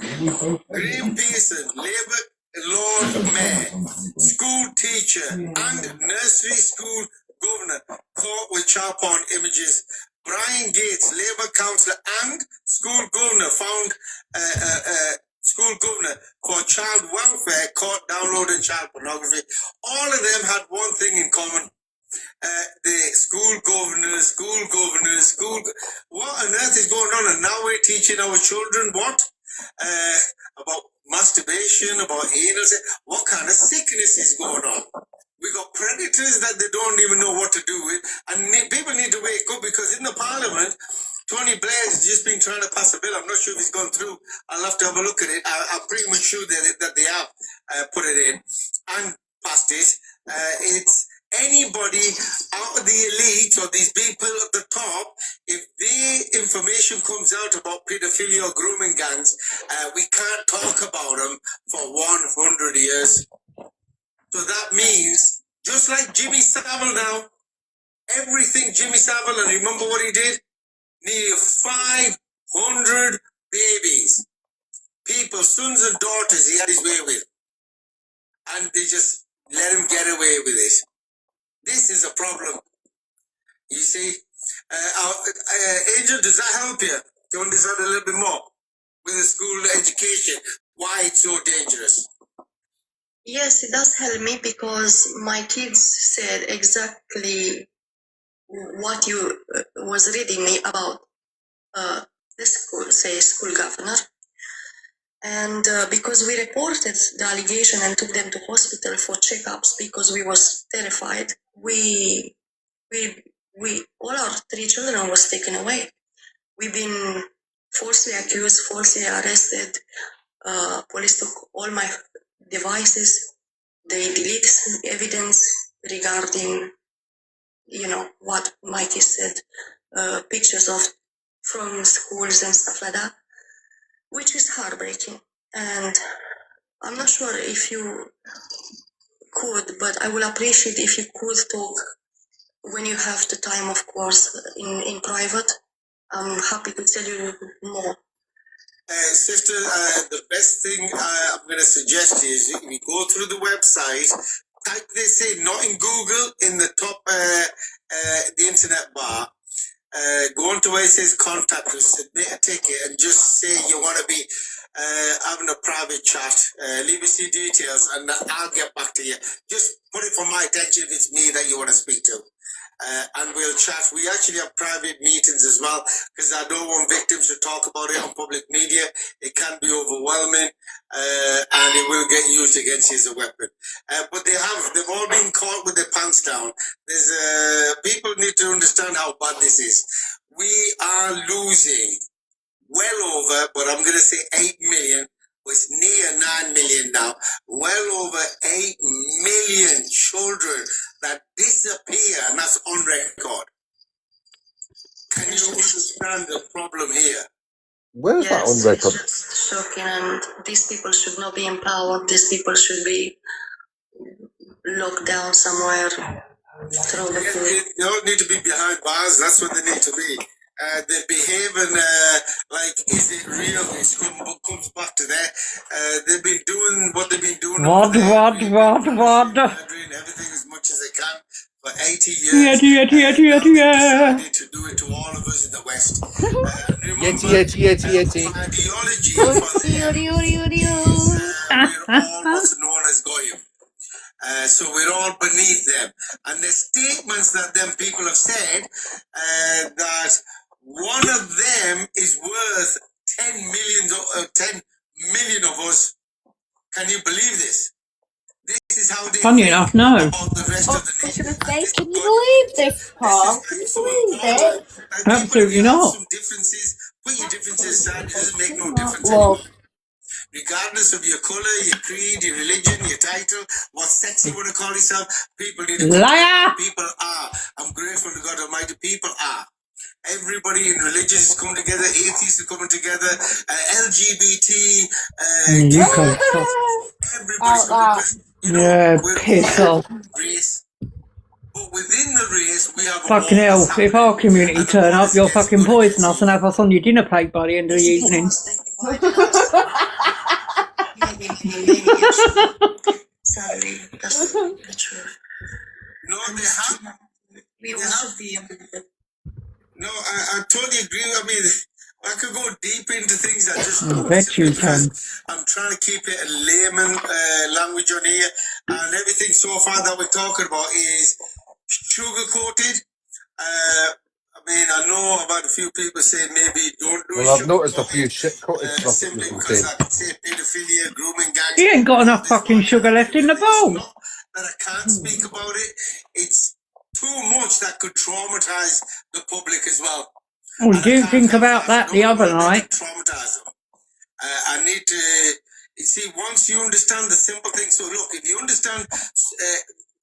Speaker 10: Graham Pearson, Labour Lord Mayor, school teacher and nursery school governor, caught with child porn images. Brian Gates, Labour councillor and school governor, found school governor for child welfare, caught downloading child pornography. All of them had one thing in common. The school governors, what on earth is going on? And now we're teaching our children what? About masturbation, about anal sex. What kind of sickness is going on? We got predators that they don't even know what to do with, and people need to wake up, because in the parliament, Tony Blair has just been trying to pass a bill. I'm not sure if it's gone through. I'll have to have a look at it. I'm pretty much sure that they have put it in and passed it. It's anybody out of the elite or these people at the top, if the information comes out about pedophilia or grooming gangs, we can't talk about them for 100 years. So that means, just like Jimmy Savile now, everything Jimmy Savile, and remember what he did? Nearly 500 babies, people, sons and daughters he had his way with. And they just let him get away with it. This is a problem. You see, Angel, does that help you to understand a little bit more with the school education, why it's so dangerous?
Speaker 13: Yes, it does help me because my kids said exactly what you was reading me about the school governor. And because we reported the allegation and took them to hospital for checkups because we was terrified, we all our 3 children was taken away. We've been falsely accused, falsely arrested. Police took all my devices. They deleted evidence regarding, what Mikey said, pictures from schools and stuff like that, which is heartbreaking. And I'm not sure if you could, but I will appreciate if you could talk when you have the time, of course, in private. I'm happy to tell you more.
Speaker 10: Sister, the best thing I'm going to suggest is if you go through the website, type this in, not in Google, in the top, the internet bar. Go on to where it says contact us, submit a ticket, and just say you want to be having a private chat. Leave us your details, and I'll get back to you. Just put it for my attention if it's me that you want to speak to. And we'll chat. We actually have private meetings as well, because I don't want victims to talk about it on public media. It can be overwhelming, and it will get used against you as a weapon. But they've all been caught with their pants down. People need to understand how bad this is. We are losing well over, but I'm going to say 8 million. It's near 9 million now. Well over 8 million children that disappear, and that's on record. Can you understand the problem here?
Speaker 14: Where's that on record?
Speaker 13: It's just shocking, and these people should not be empowered. These people should be locked down somewhere.
Speaker 10: They don't need to be behind bars. That's what they need to be. They're behaving like, is it real? It comes back to that. They've been doing what they've been doing.
Speaker 2: What?
Speaker 10: Doing everything as much as they can for 80 years.
Speaker 2: Yeah.
Speaker 10: Decided to do it to all of us in the West. Remember,
Speaker 14: Yeti.
Speaker 10: ideology for them is we're all what's known as Goyim. So we're all beneath them. And the statements that them people have said, that one of them is worth 10 million of us. Can you believe this? This is how they
Speaker 2: Funny enough, no.
Speaker 10: about the rest of the nation.
Speaker 15: Can you believe this, Paul? Can you believe it?
Speaker 2: Absolutely not.
Speaker 10: Some differences, put your differences aside. It doesn't make no difference
Speaker 15: Well,
Speaker 10: anymore. Regardless of your color, your creed, your religion, your title, what sex you want to call yourself, people need to
Speaker 2: Liar!
Speaker 10: People are. I'm grateful to God Almighty. People are. Everybody in religions is coming together. Atheists are coming together. LGBT.
Speaker 2: You can
Speaker 10: Everybody's coming together.
Speaker 2: Yeah,
Speaker 10: we're
Speaker 2: piss
Speaker 10: all
Speaker 2: off.
Speaker 10: race. But within the race, we have
Speaker 2: Fucking hell, if our community turn up, you'll fucking poison us and have us on your dinner plate by the end of the evening.
Speaker 13: Sadly, that's the truth.
Speaker 10: No, they have.
Speaker 13: We all should be.
Speaker 10: No, I totally agree. I mean, I could go deep into things that just
Speaker 2: I bet you can.
Speaker 10: I'm trying to keep it a layman language on here, and everything so far that we're talking about is sugar-coated. I mean, I know about a few people say maybe don't do
Speaker 14: Well, I've noticed a few shit-coated stuff
Speaker 10: simply
Speaker 14: that
Speaker 10: because I can say pedophilia, grooming gangs.
Speaker 2: He ain't got enough fucking sugar left in the bowl.
Speaker 10: Not that I can't speak about it. It's too much that could traumatize the public as well.
Speaker 2: Well, did you think about that the other night?
Speaker 10: Traumatize them. I need to see, once you understand the simple things. So look, if you understand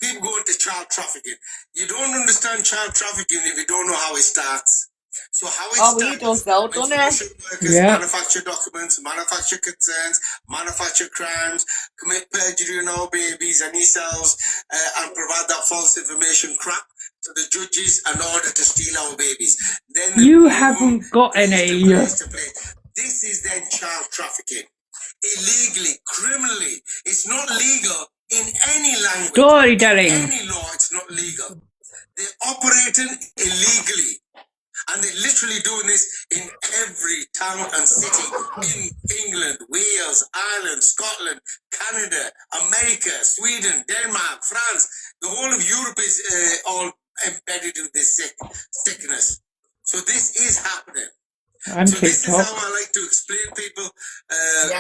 Speaker 10: people go into child trafficking, you don't understand child trafficking if you don't know how it starts. So how it starts,
Speaker 15: he does though, doesn't he?
Speaker 10: social workers manufacture documents, manufacture concerns, manufacture crimes, commit perjury on our babies and yourselves, and provide that false information crap to the judges in order to steal our babies. Then
Speaker 2: you haven't got any.
Speaker 10: This is then child trafficking. Illegally, criminally. It's not legal in any language.
Speaker 2: Storytelling.
Speaker 10: In any law, it's not legal. They're operating illegally. And they literally literally doing this in every town and city in England, Wales, Ireland, Scotland, Canada, America, Sweden, Denmark, France. The whole of Europe is all embedded with this sickness. So this is happening.
Speaker 2: And
Speaker 10: So this is
Speaker 2: TikTok.
Speaker 10: how I like to explain people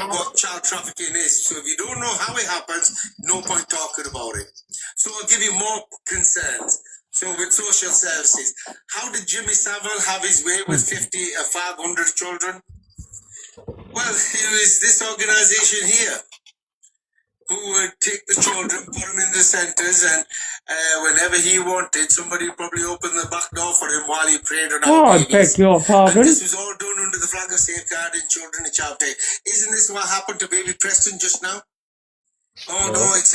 Speaker 10: what child trafficking is. So if you don't know how it happens, no point talking about it. So I'll give you more concerns. So with social services, how did Jimmy Savile have his way with 500 children? Well, it was this organization here who would take the children, put them in the centres, and whenever he wanted, somebody would probably open the back door for him while he prayed on
Speaker 2: Oh,
Speaker 10: our
Speaker 2: I
Speaker 10: babies.
Speaker 2: beg your pardon.
Speaker 10: And this was all done under the flag of safeguarding children and child care. Isn't this what happened to baby Preston just now? Oh no, it's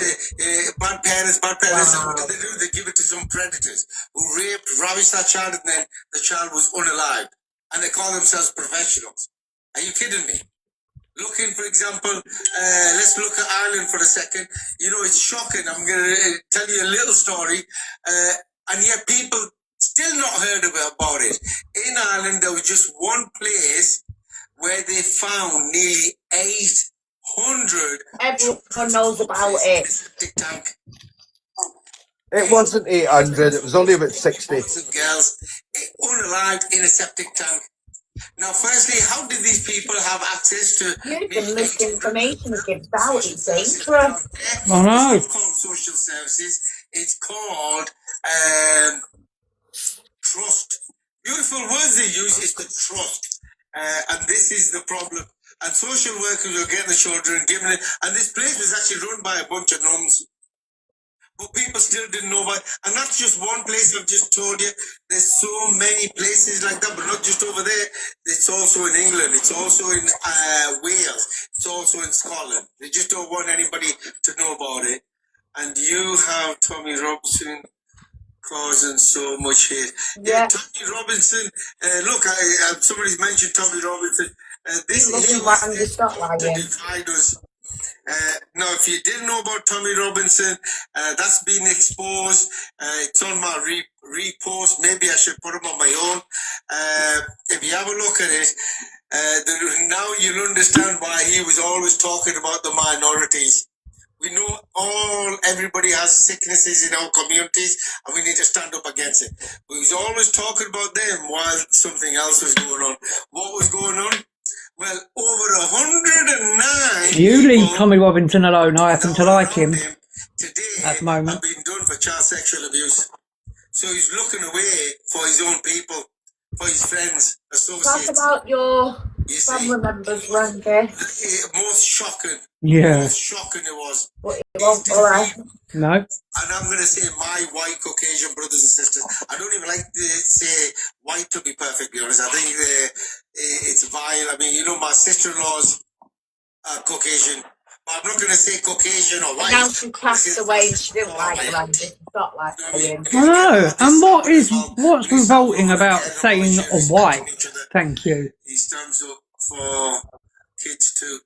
Speaker 10: bad parents, bad parents. Wow. What did they do? They give it to some predators who raped, ravished that child, and then the child was unalived. And they call themselves professionals. Are you kidding me? Looking, for example, let's look at Ireland for a second. You know, it's shocking. I'm going to tell you a little story. And yet people still not heard about it. In Ireland, there was just one place where they found nearly 800.
Speaker 7: Everyone knows about it.
Speaker 10: Septic tank.
Speaker 14: It wasn't 800, it was only about 60.
Speaker 10: Girls unalived in a septic tank. Now, firstly, how did these people have access to
Speaker 7: misinformation against out? It's dangerous.
Speaker 2: I know.
Speaker 10: It's not called social services. It's called trust. Beautiful words they use is the trust. And this is the problem. And social workers will get the children, giving it. And this place was actually run by a bunch of nuns. But people still didn't know about it. And that's just one place I've just told you. There's so many places like that, but not just over there. It's also in England. It's also in Wales. It's also in Scotland. They just don't want anybody to know about it. And you have Tommy Robinson causing so much hate. Yeah, Tommy Robinson. Look, somebody's mentioned Tommy Robinson. This is to divide us. Now, if you didn't know about Tommy Robinson, that's been exposed. It's on my repost. Maybe I should put him on my own. If you have a look at it, now you'll understand why he was always talking about the minorities. We know everybody has sicknesses in our communities, and we need to stand up against it. We was always talking about them while something else was going on. What was going on? Well, over 109.
Speaker 2: You leave Tommy Robinson alone. I happen to like him
Speaker 10: today
Speaker 2: at the moment.
Speaker 10: Have been done for child sexual abuse. So he's looking away for his own people, for his friends, associates.
Speaker 7: Talk about your family members, Rangy.
Speaker 10: Most shocking.
Speaker 2: Yeah.
Speaker 10: Most shocking it was.
Speaker 7: But it won't all right.
Speaker 2: No.
Speaker 10: And I'm going to say my white Caucasian brothers and sisters. I don't even like to say white, to be perfectly honest. I think it's vile. I mean, you know, my sister-in-law's Caucasian. But I'm not going to say Caucasian or white.
Speaker 7: Now she passed away and she didn't like Rangy. It's not like him.
Speaker 2: I know. And what's revolting about saying white? Thank you.
Speaker 10: He stands up for kids too.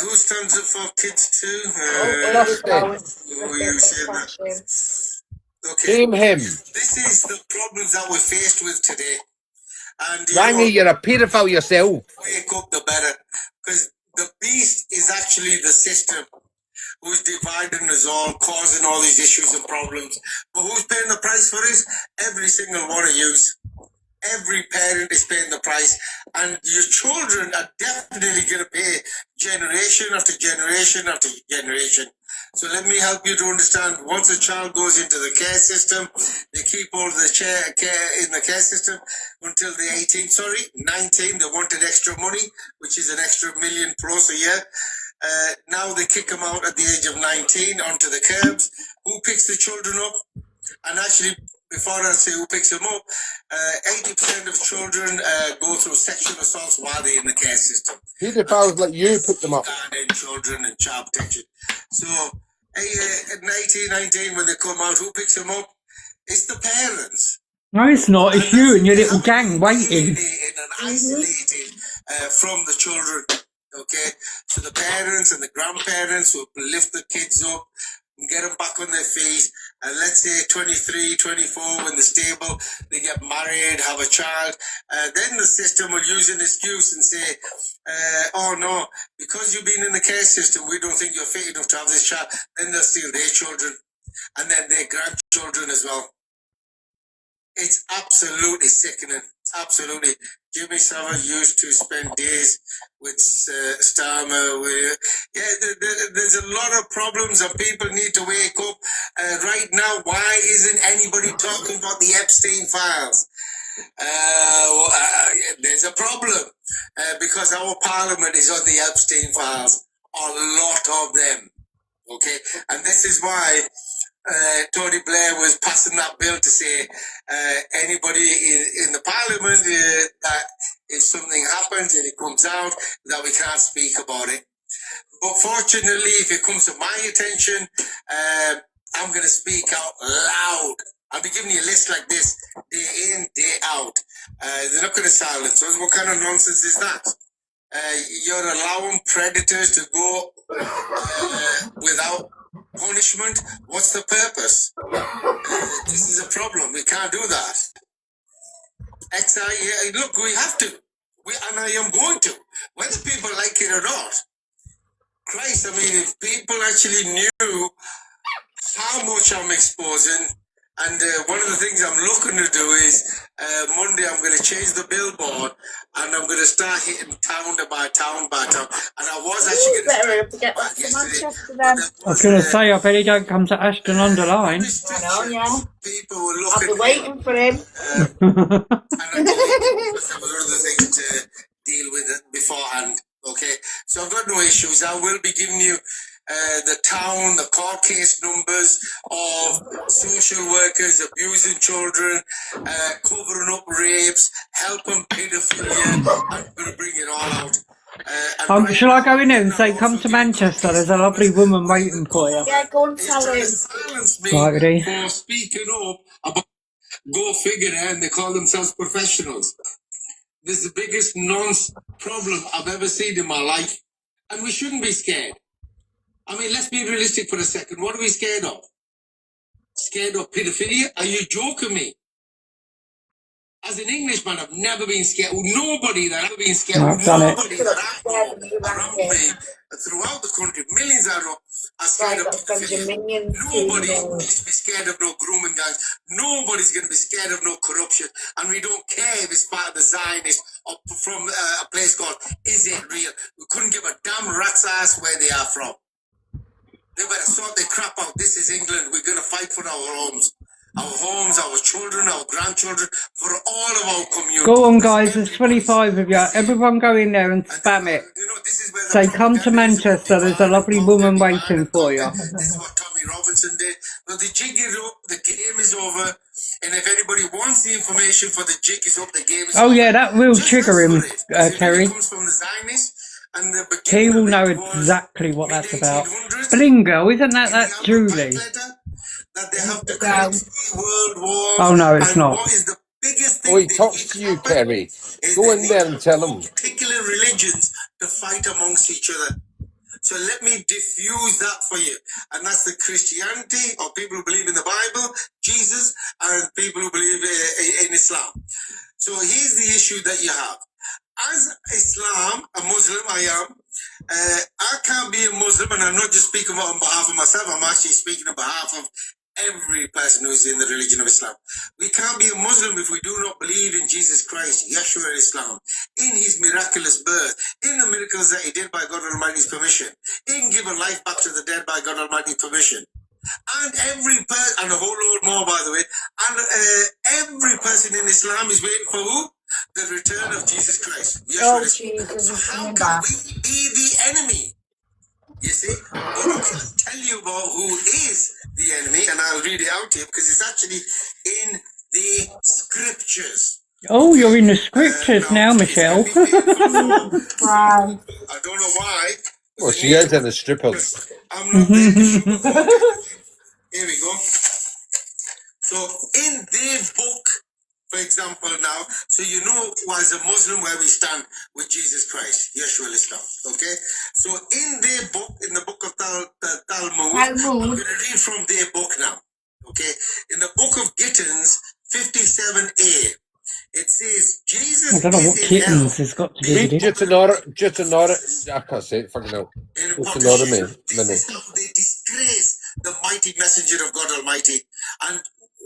Speaker 10: Who stands up for kids too? You say that? Okay.
Speaker 14: Him.
Speaker 10: This is the problems that we're faced with today. And
Speaker 14: Rangy, you're a paedophile yourself.
Speaker 10: Wake up the better. Because the beast is actually the system who's dividing us all, causing all these issues and problems. But who's paying the price for this? Every single one of you. Every parent is paying the price, and your children are definitely going to pay generation after generation after generation. So let me help you to understand. Once a child goes into the care system, they keep all the care in the care system until they're 19. They wanted extra money, which is an extra $1 million plus a year. Now they kick them out at the age of 19 onto the curbs. Who picks the children up? And actually, before I say who picks them up, 80% of children go through sexual assaults while they're in the care system.
Speaker 14: Paedophiles like you pick them up.
Speaker 10: And children and child protection. So, at 19, when they come out, who picks them up? It's the parents.
Speaker 2: No, it's not. It's you and your little gang waiting.
Speaker 10: And isolated from the children. Okay? So the parents and the grandparents will lift the kids up and get them back on their feet and let's say 23, 24, when they're stable, they get married, have a child, then the system will use an excuse and say, oh no, because you've been in the care system, we don't think you're fit enough to have this child. Then they'll steal their children and then their grandchildren as well. It's absolutely sickening. Absolutely. Jimmy Savile used to spend days with Starmer. There's a lot of problems and people need to wake up. Right now, why isn't anybody talking about the Epstein files? There's a problem because our parliament is on the Epstein files. A lot of them. Okay? And this is why Tony Blair was passing that bill to say anybody in the parliament that if something happens and it comes out that we can't speak about it. But fortunately, if it comes to my attention, I'm going to speak out loud. I'll be giving you a list like this day in, day out. They're not going to silence us. What kind of nonsense is that? You're allowing predators to go without punishment. What's the purpose? This is a problem. We can't do that. Look, we have to. And I am going to. Whether people like it or not. Christ, I mean, if people actually knew how much I'm exposing, and one of the things I'm looking to do is Monday I'm going to change the billboard and I'm going to start hitting town by town by town. And I was actually going to get back to Manchester then.
Speaker 2: I was going to say, I bet he don't come to Ashton-under-Lyne.
Speaker 15: I know, yeah.
Speaker 10: People were
Speaker 15: I'll
Speaker 10: looking
Speaker 15: be waiting for him.
Speaker 10: and I because there was other things to deal with beforehand. Okay, so I've got no issues. I will be giving you the town, the court case numbers of social workers abusing children, covering up rapes, helping paedophilia. I'm going to bring it all out.
Speaker 2: Shall I go in there and say, come to Manchester, there's a lovely woman waiting for you?
Speaker 15: Yeah, go and tell him.
Speaker 10: Silence me
Speaker 2: Right, ready?
Speaker 10: for speaking up about go figure, and they call themselves professionals. This is the biggest problem I've ever seen in my life. And we shouldn't be scared. I mean, let's be realistic for a second. What are we scared of? Scared of pedophilia? Are you joking me? As an Englishman, I've never been scared. Nobody that I've ever been scared of. Nobody that I know around me, throughout the country, millions I know, are scared of pedophilia. Nobody needs to be scared of no grooming gangs. Nobody's going to be scared of no corruption. And we don't care if it's part of the Zionists or from a place called Is It Real? We couldn't give a damn rat's ass where they are from. They better sort their crap out. This is England. We're going to fight for our homes, our children, our grandchildren, for all of our communities.
Speaker 2: Go on, guys, there's 25 of you. Everyone go in there and spam it. Say, come to Manchester, there's a lovely woman waiting for you.
Speaker 10: This is what Tommy Robinson did. Well, the jig is up, the game is over, and if anybody wants the information for the jig is up, the game is over.
Speaker 2: Oh, yeah, that will trigger him, Terry.
Speaker 10: It comes from the Zionists.
Speaker 2: He will know exactly what that's about. Blingo, isn't that Julie?
Speaker 10: That they have to create world war.
Speaker 2: Oh no, it's not.
Speaker 10: What is the biggest thing
Speaker 14: Oh, he talks to you, Kerry. Go in there and tell him.
Speaker 10: Particular religions to fight amongst each other. So let me diffuse that for you. And that's the Christianity, or people who believe in the Bible, Jesus, and people who believe in Islam. So here's the issue that you have. As Islam, a Muslim, I am. I can't be a Muslim, and I'm not just speaking on behalf of myself. I'm actually speaking on behalf of every person who's in the religion of Islam. We can't be a Muslim if we do not believe in Jesus Christ, Yeshua Islam, in his miraculous birth, in the miracles that he did by God Almighty's permission, in giving life back to the dead by God Almighty's permission. And every person, and a whole load more, by the way, and every person in Islam is waiting for who? The return of Jesus Christ.
Speaker 15: Oh, Jesus,
Speaker 10: so how can we be the enemy? You see? But I can tell you about who is the enemy, and I'll read it out to you because it's actually in the scriptures.
Speaker 2: Oh, you're in the scriptures now, Michelle.
Speaker 10: I don't know why.
Speaker 14: Well, she is in the strippers.
Speaker 10: I'm not there to sugarcoat. Here we go. So in their book, for example, now, so you know, as a Muslim, where we stand with Jesus Christ, Yeshua Islam. Okay? So in their book, in the book of Talmud, I'm going to read from their book now. Okay, in the book of Gittins 57a, it says Jesus
Speaker 2: I don't know
Speaker 10: is
Speaker 2: what
Speaker 10: in hell.
Speaker 2: kittens has got to do with
Speaker 14: Meet
Speaker 2: it.
Speaker 14: Jitanora, I can't say it, fucking hell.
Speaker 10: In
Speaker 14: Jitanora, me,
Speaker 10: this
Speaker 14: minute.
Speaker 10: is how they disgrace the mighty messenger of God Almighty. And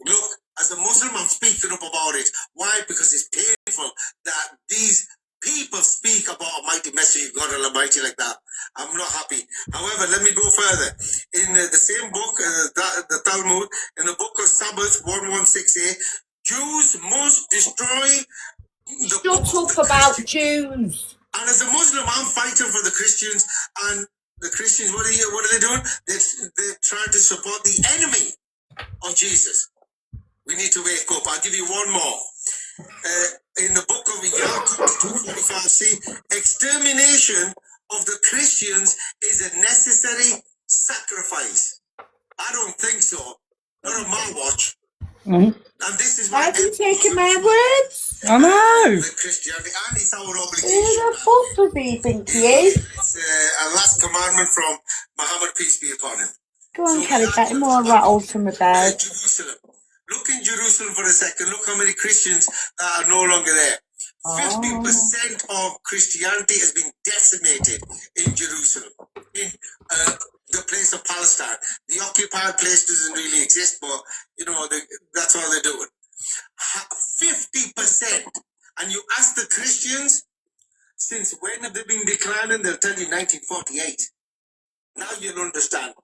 Speaker 10: look, as a Muslim, I'm speaking up about it. Why? Because it's painful that these people speak about a mighty messenger of God Almighty like that. I'm not happy. However, let me go further. In the same book, the Talmud, in the book of Sabbath 116a, Jews must destroy the
Speaker 15: Shut up about Jews.
Speaker 10: and as a Muslim, I'm fighting for the Christians. And the Christians, what are they doing? They're trying to support the enemy of Jesus. We need to wake up. I'll give you one more. In the book of Yaqub 245c, extermination of the Christians is a necessary sacrifice. I don't think so. Not on my watch.
Speaker 2: Mm.
Speaker 10: And this is
Speaker 15: Why
Speaker 10: why
Speaker 15: have you taken my words?
Speaker 2: I know.
Speaker 10: the Christianity, and it's our
Speaker 15: Who
Speaker 10: obligation.
Speaker 15: the fuck does he think he is?
Speaker 10: It's a last commandment from Muhammad, peace be upon him.
Speaker 15: Go on,
Speaker 10: So
Speaker 15: Kelly,
Speaker 10: we are
Speaker 15: get
Speaker 10: to
Speaker 15: more
Speaker 10: destroy
Speaker 15: rattled from the bed.
Speaker 10: Jerusalem. Look in Jerusalem for a second. Look how many Christians that are no longer there. 50% of Christianity has been decimated in Jerusalem, in the place of Palestine. The occupied place doesn't really exist, but you know that's all they're doing. 50%. And you ask the Christians, since when have they been declining? They'll tell you 1948. Now you'll understand.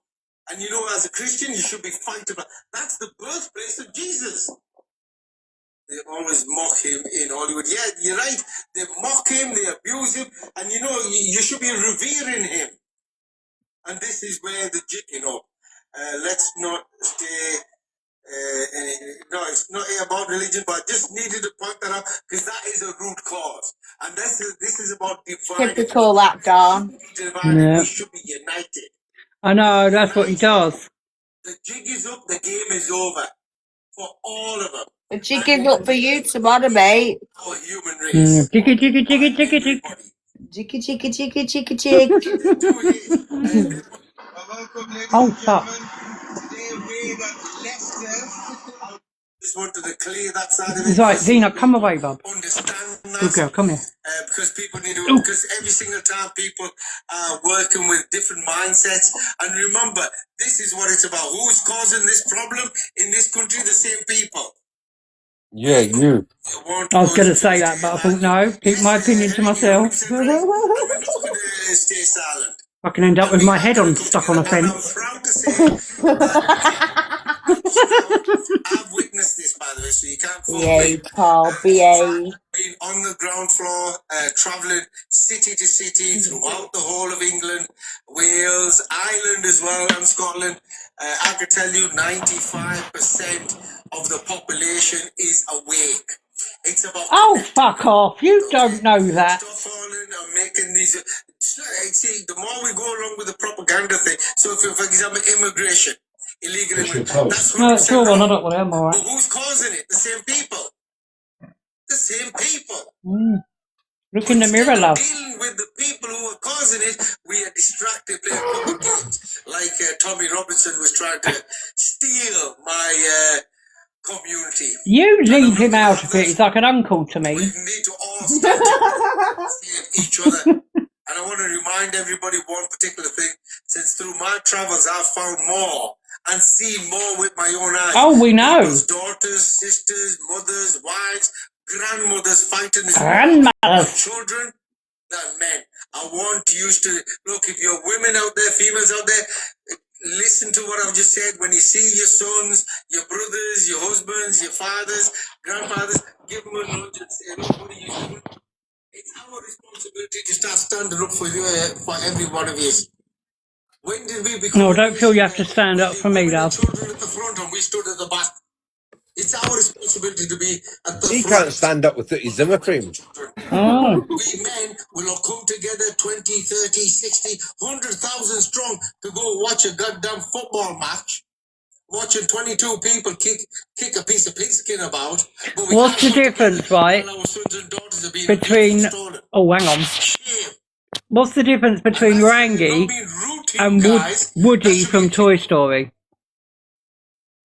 Speaker 10: And you know, as a Christian, you should be fighting. That's the birthplace of Jesus. They always mock him in Hollywood. Yeah, you're right. They mock him, they abuse him, and you know, you should be revering him. And this is where the, you know, let's not stay. No, it's not about religion, but I just needed to point that out because that is a root cause. And this is about dividing.
Speaker 15: Typical that, Don.
Speaker 2: Yeah.
Speaker 10: We should be united.
Speaker 2: I know, that's what he does.
Speaker 10: The jig is up, the game is over for all of them.
Speaker 15: The jig is up for you tomorrow, mate.
Speaker 10: Our human race.
Speaker 2: Jiggy, jiggy, jiggy, jiggy, jiggy.
Speaker 15: Jiggy, jiggy, jiggy, jiggy, jig.
Speaker 2: Oh, fuck.
Speaker 10: Just wanted to clear that side of
Speaker 2: It's
Speaker 10: it.
Speaker 2: like, Zena, come away, bub.
Speaker 10: Understand that.
Speaker 2: Good girl, come here.
Speaker 10: Because people need to, because every single time people are working with different mindsets. And remember, this is what it's about. Who's causing this problem in this country? The same people.
Speaker 14: Yeah, you.
Speaker 2: I was going to say that, but I thought, no, keep my opinion to myself.
Speaker 10: We're not going to stay silent.
Speaker 2: I can end up with my head on stuck on a fence.
Speaker 10: I'm proud to say that I've witnessed this, by the way, so you can't fool me.
Speaker 15: Paul, BA.
Speaker 10: Been on the ground floor, travelling city to city throughout the whole of England, Wales, Ireland as well, and Scotland. I could tell you 95% of the population is awake. It's about
Speaker 2: oh, fuck off. You don't know that.
Speaker 10: Stop falling and making these. See, the more we go along with the propaganda thing, so if, for example, immigration, illegal immigration, that's 100%
Speaker 2: No, it's all
Speaker 10: wrong.
Speaker 2: one, I don't want to, I'm all
Speaker 10: But
Speaker 2: right.
Speaker 10: who's causing it? The same people. The same people.
Speaker 2: Look in the mirror, love.
Speaker 10: Dealing with the people who are causing it, we are distracted playing poker games. Like Tommy Robinson was trying to steal my community.
Speaker 2: You leave him out of it. He's like an uncle to me.
Speaker 10: We need to all stand together, each other. And I want to remind everybody one particular thing. Since through my travels, I've found more and seen more with my own eyes.
Speaker 2: Oh, we know.
Speaker 10: People's daughters, sisters, mothers, wives, grandmothers fighting this
Speaker 2: Grandmothers.
Speaker 10: children than men. I want you to look, if you're women out there, females out there, listen to what I've just said. When you see your sons, your brothers, your husbands, your fathers, grandfathers, give them a nudge and say, look, what are you doing? It's our responsibility to start standing up for every one of you. When did we become?
Speaker 2: No, don't feel you have to stand up for me, love.
Speaker 10: Children at the front and we stood at the back. It's our responsibility to be at the
Speaker 14: He
Speaker 10: front.
Speaker 14: can't stand up with his Zimmer cream.
Speaker 2: Oh.
Speaker 10: We men will all come together 20, 30, 60, 100,000 strong to go watch a goddamn football match. Watching 22 people kick a piece of pigskin about. But
Speaker 2: what's the difference, right, between... Oh, hang on. What's the difference between Rangy and Woody from Toy Story?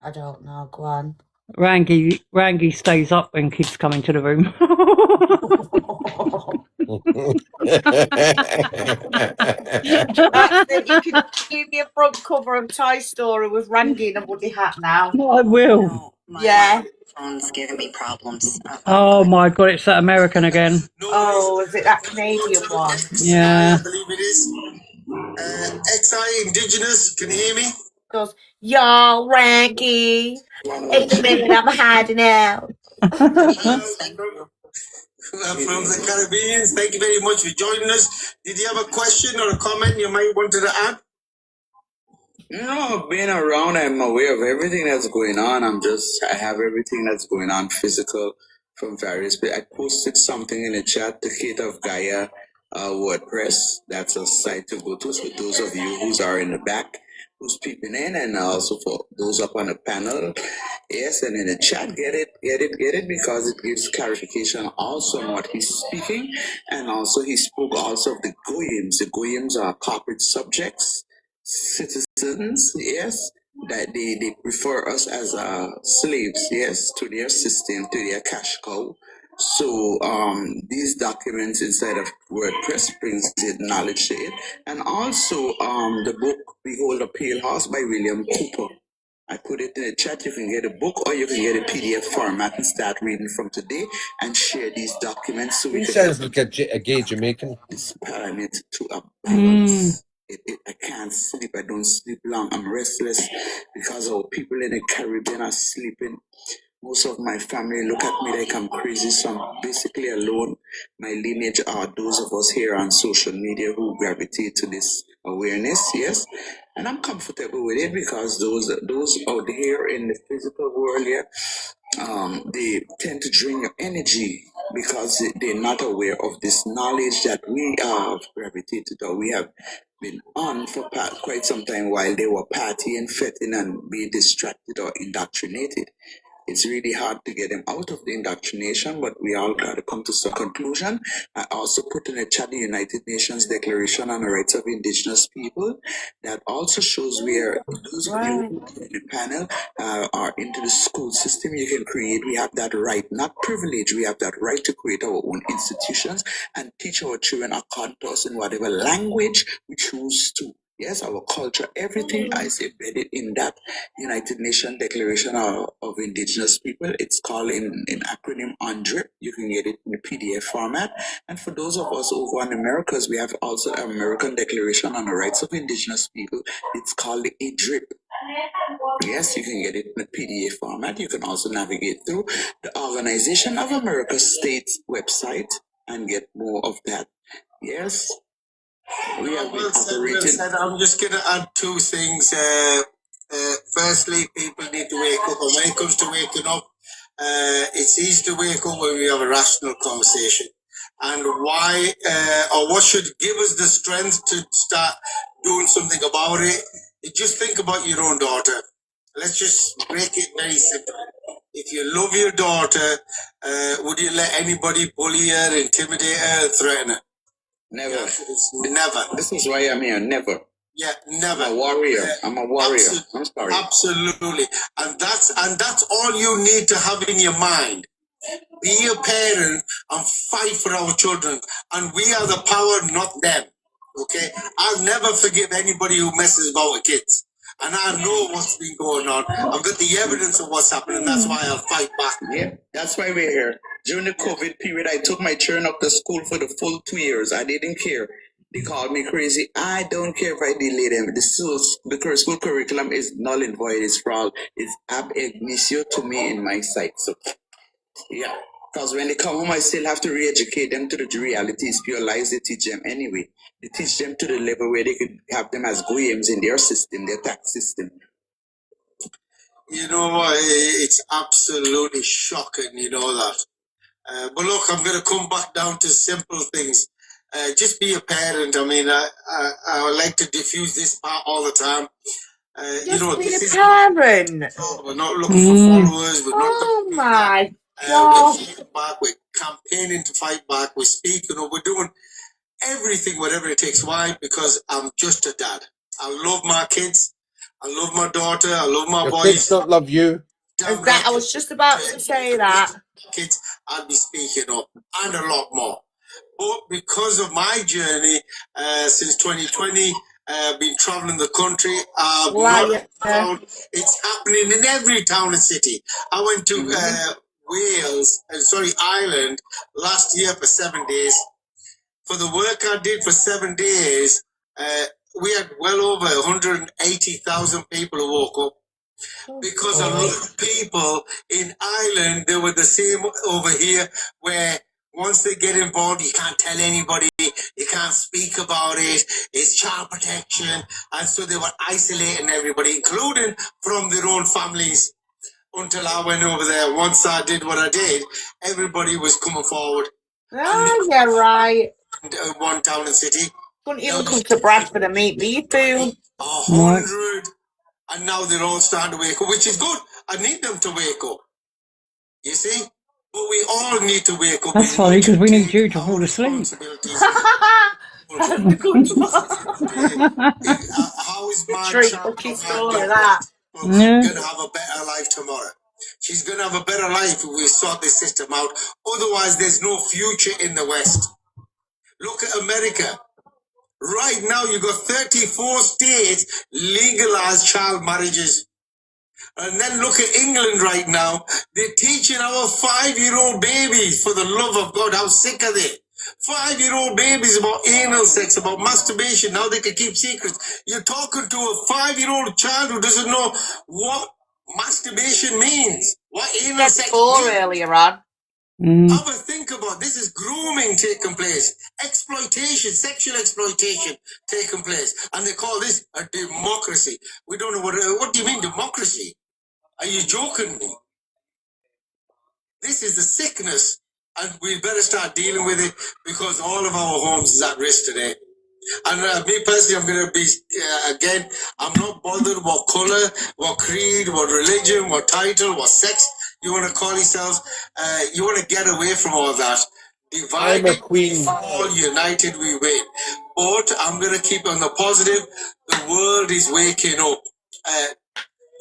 Speaker 7: I don't know. Go on.
Speaker 2: Rangy stays up when kids come into the room.
Speaker 7: That's it. You can do me a front cover of Toy Story with Rangy in a Woody hat now.
Speaker 2: I will.
Speaker 7: Yeah.
Speaker 16: Phone's giving me problems.
Speaker 2: Oh my god, it's that American again.
Speaker 7: Oh, is it that Canadian one?
Speaker 2: Yeah.
Speaker 10: I believe it is. XI Indigenous, can you hear me?
Speaker 7: Goes, y'all, Rangy. 8 minute, I'm hiding out.
Speaker 10: From the Caribbean, thank you very much for joining us. Did you have a question or a comment you might want to add?
Speaker 17: No, being around, I'm aware of everything that's going on. I have everything that's going on physical from various places. I posted something in the chat, the Kate of Gaia WordPress. That's a site to go to for those of you who are in the back, who's peeping in, and also for those up on the panel. Yes, and in the chat, get it, because it gives clarification also on what he's speaking. And also he spoke also of the Goyim. The Goyims are corporate subjects, citizens, yes, that they prefer us as slaves, yes, to their system, to their cash cow. So these documents inside of WordPress brings it knowledge to it. And also the book Behold a Pale Horse by William Cooper. I put it in the chat. You can get a book or you can get a PDF format and start reading from today and share these documents so we
Speaker 14: He
Speaker 17: can
Speaker 14: sounds like a gay Jamaican.
Speaker 17: this planet to a balance. I can't sleep. I don't sleep long. I'm restless because our people in the Caribbean are sleeping. Most of my family look at me like I'm crazy, so I'm basically alone. My lineage are those of us here on social media who gravitate to this awareness, yes. And I'm comfortable with it because those out here in the physical world, yeah, they tend to drain your energy because they're not aware of this knowledge that we have gravitated or we have been on for quite some time while they were partying, fetting, and being distracted or indoctrinated. It's really hard to get them out of the indoctrination, but we all got to come to some conclusion. I also put in the chat the United Nations Declaration on the Rights of Indigenous People. That also shows where those of you in the panel are into the school system. You can create, we have that right, not privilege, we have that right to create our own institutions and teach our children according to us in whatever language we choose to. Yes, our culture, everything is embedded in that United Nations Declaration of Indigenous People. It's called in acronym UNDRIP. You can get it in the PDF format. And for those of us over in Americas, we have also an American Declaration on the Rights of Indigenous People. It's called the ADRIP. Yes, you can get it in the PDF format. You can also navigate through the Organization of America States website and get more of that. Yes. We have been operating.
Speaker 10: I'm just going to add two things. Firstly, people need to wake up. And when it comes to waking up, it's easy to wake up when we have a rational conversation. And why, or what should give us the strength to start doing something about it? Just think about your own daughter. Let's just break it very simple. If you love your daughter, would you let anybody bully her, intimidate her, threaten her?
Speaker 17: Never.
Speaker 10: Never.
Speaker 17: This is why I'm here. Never.
Speaker 10: Yeah, never.
Speaker 17: I'm a warrior. I'm a warrior. I'm sorry.
Speaker 10: Absolutely. And that's all you need to have in your mind. Be a parent and fight for our children. And we are the power, not them. Okay? I'll never forgive anybody who messes about with kids. And I know what's been going on. I've got the evidence of what's happening. That's why I'll fight back.
Speaker 17: Yeah, that's why we're here. During the COVID period, I took my children up to school for the full 2 years. I didn't care. They called me crazy. I don't care if I delay them. The school curriculum is null and void. It's fraud. It's ab initio to me in my sight. So, yeah. Because when they come home, I still have to re-educate them to the realities, pure lies they teach them anyway. They teach them to the level where they could have them as goyams in their system, their tax system.
Speaker 10: You know what? It's absolutely shocking, you know that. But look, I'm going to come back down to simple things. Just be a parent. I mean, I like to diffuse this part all the time. You know,
Speaker 7: Be
Speaker 10: this
Speaker 7: a
Speaker 10: is
Speaker 7: parent.
Speaker 10: we're not looking for followers. We're not
Speaker 7: Oh
Speaker 10: looking
Speaker 7: my
Speaker 10: we're
Speaker 7: God.
Speaker 10: fighting back. We're campaigning to fight back. We're speaking. We're doing everything, whatever it takes. Why? Because I'm just a dad. I love my kids. I love my daughter. I love my
Speaker 14: Your
Speaker 10: boys.
Speaker 14: kids don't love you.
Speaker 10: Damn
Speaker 7: That I
Speaker 10: right.
Speaker 7: was just about to say that.
Speaker 10: Kids, I'd be speaking up and a lot more. But because of my journey since 2020, been traveling the country, I've not found it's happening in every town and city. I went to Ireland last year for 7 days. For the work I did for 7 days, we had well over 180,000 people who woke up. Because a lot of people in Ireland, they were the same over here, where once they get involved, you can't tell anybody, you can't speak about it, it's child protection, and so they were isolating everybody, including from their own families. Until I went over there, once I did what I did, everybody was coming forward.
Speaker 7: Yeah, right.
Speaker 10: One town and city.
Speaker 7: Couldn't even come to Bradford and meet me food.
Speaker 10: 100. And now they're all starting to wake up, which is good. I need them to wake up. You see? But we all need to wake up.
Speaker 2: That's funny because we need you to fall asleep.
Speaker 7: That's a good one.
Speaker 10: How is my
Speaker 7: True,
Speaker 10: child
Speaker 7: fucking story, that.
Speaker 10: gonna have a better life tomorrow? She's gonna have a better life if we sort this system out. Otherwise, there's no future in the West. Look at America. Right now, you got 34 states legalize child marriages. And then look at England right now. They're teaching our 5-year-old babies, for the love of God, how sick are they? 5-year-old babies about anal sex, about masturbation. Now they can keep secrets. You're talking to a 5-year-old child who doesn't know what masturbation means, what anal sex means.
Speaker 7: Earlier on.
Speaker 10: Have a think about this. Is grooming taking place, exploitation, sexual exploitation taking place, and they call this a democracy. We don't know what do you mean democracy? Are you joking me? This is the sickness, and we better start dealing with it because all of our homes is at risk today. And me personally, I'm going to be, again, I'm not bothered what color, what creed, what religion, what title, what sex you want to call yourselves. You want to get away from all that.
Speaker 14: I'm a
Speaker 10: Divided,
Speaker 14: queen.
Speaker 10: all united we win. But I'm going to keep on the positive. The world is waking up.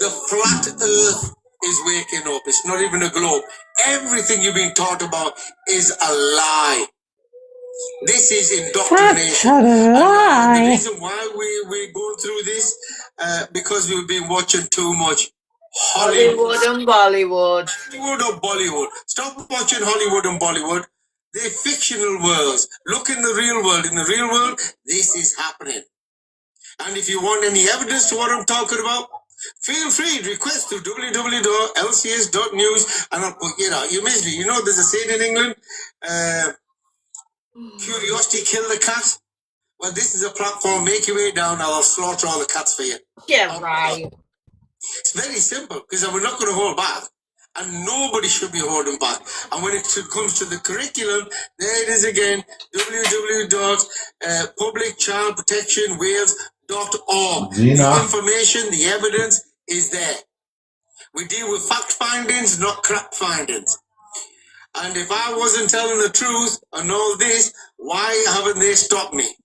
Speaker 10: The flat earth is waking up. It's not even a globe. Everything you've been taught about is a lie. This is indoctrination. And the reason why we're going through this, because we've been watching too much
Speaker 7: Hollywood and Bollywood.
Speaker 10: Hollywood or Bollywood. Stop watching Hollywood and Bollywood. They're fictional worlds. Look in the real world. In the real world, this is happening. And if you want any evidence to what I'm talking about, feel free, request to www.lcs.news and I'll put it out. You missed me. You know, there's a saying in England, curiosity kill the cat. Well, this is a platform. Make your way down. I'll slaughter all the cats for you.
Speaker 7: Yeah, right.
Speaker 10: It's very simple because we're not going to hold back. And nobody should be holding back. And when it comes to the curriculum, there it is again, www.publicchildprotectionwales.org. The information, the evidence is there. We deal with fact findings, not crap findings. And if I wasn't telling the truth and all this, why haven't they stopped me?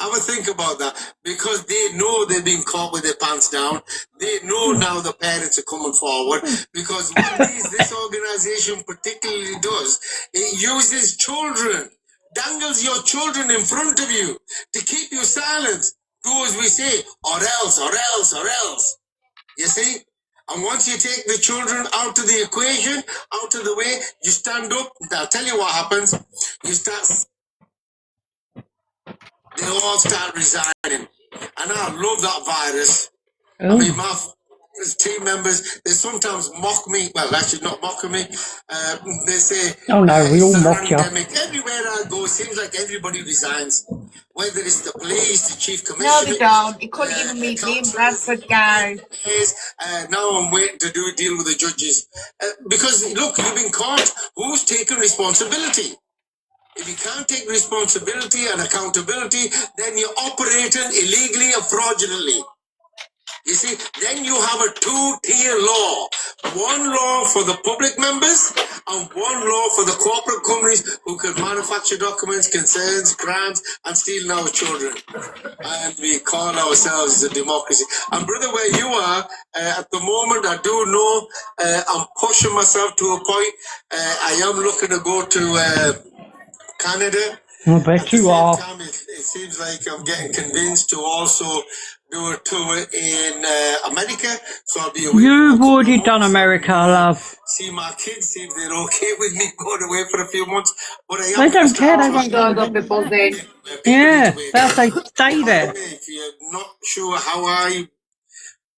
Speaker 10: Have a think about that, because they know they've been caught with their pants down. They know now the parents are coming forward, because what this organization particularly does, it uses children, dangles your children in front of you to keep you silent. Do as we say, or else, or else, or else. You see? And once you take the children out of the equation, out of the way, you stand up, I'll tell you what happens. You start... They all start resigning. And I love that virus. I mean, my team members, they sometimes mock me. Well, actually not mocking me. They say,
Speaker 2: oh no, we all mock you.
Speaker 10: Everywhere I go, it seems like everybody resigns. Whether it's the police, the chief commissioner.
Speaker 7: No, they don't. It couldn't even meet me in Bradford, guys.
Speaker 10: Now I'm waiting to deal with the judges. Because, look, you've been caught. Who's taking responsibility? If you can't take responsibility and accountability, then you're operating illegally or fraudulently. You see, then you have a two-tier law. One law for the public members and one law for the corporate companies who can manufacture documents, concerns, crimes, and steal our children. And we call ourselves a democracy. And brother, where you are, at the moment, I do know I'm pushing myself to a point. I am looking to go to Canada.
Speaker 2: I bet
Speaker 10: At the
Speaker 2: you
Speaker 10: same
Speaker 2: are.
Speaker 10: time, it seems like I'm getting convinced to also do a tour in America. So I'll be away for a
Speaker 2: You've
Speaker 10: couple of
Speaker 2: already
Speaker 10: months.
Speaker 2: done America, love.
Speaker 10: See my kids, see if they're okay with me going away for a few months. But I am
Speaker 2: They
Speaker 10: going to
Speaker 2: don't care.
Speaker 10: start
Speaker 2: They won't go.
Speaker 10: pushing where people need to
Speaker 2: Yeah,
Speaker 10: wake
Speaker 2: they'll
Speaker 10: up.
Speaker 2: say stay
Speaker 10: By the
Speaker 2: there.
Speaker 10: way, if you're not sure how I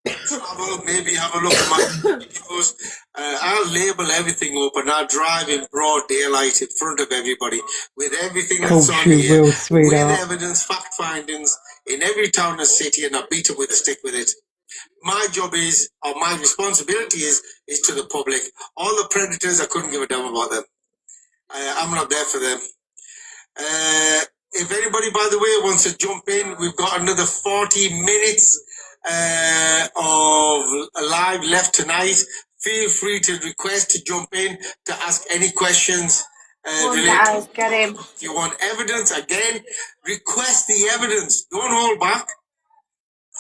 Speaker 10: travel, maybe have a look at my videos. I'll label everything up and I'll drive in broad daylight in front of everybody with everything that's
Speaker 2: Course
Speaker 10: on
Speaker 2: you
Speaker 10: here,
Speaker 2: will,
Speaker 10: with
Speaker 2: sweetheart.
Speaker 10: evidence, fact findings in every town and city, and I beat them with a stick with it. My job is, or my responsibility is to the public. All the predators, I couldn't give a damn about them. I'm not there for them. If anybody, by the way, wants to jump in, we've got another 40 minutes of live left tonight. Feel free to request to jump in to ask any questions related.
Speaker 7: Get him.
Speaker 10: If you want evidence, again, request the evidence. Don't hold back.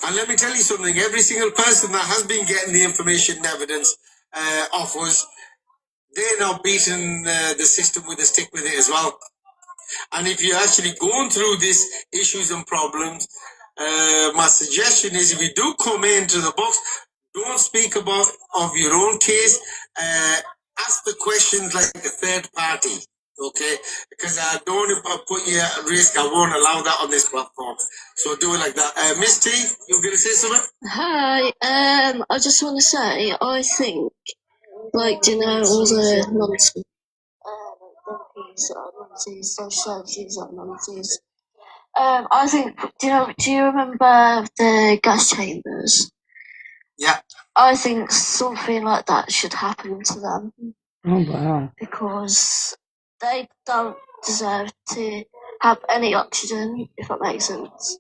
Speaker 10: And let me tell you something, every single person that has been getting the information and evidence off us, they're now beating the system with a stick with it as well. And if you're actually going through these issues and problems, my suggestion is if you do come into the box, don't speak about of your own case. Ask the questions like a third party, okay? Because I don't want to put you at risk. I won't allow that on this platform. So do it like that. Misty, you going to say something?
Speaker 18: Hi, I just want to say, I think, like, you know, all the nonsense, nonsense, social services, nonsense. I think, do you remember the gas chambers?
Speaker 10: Yeah.
Speaker 18: I think something like that should happen to them.
Speaker 2: Oh, wow.
Speaker 18: Because they don't deserve to have any oxygen, if that makes sense.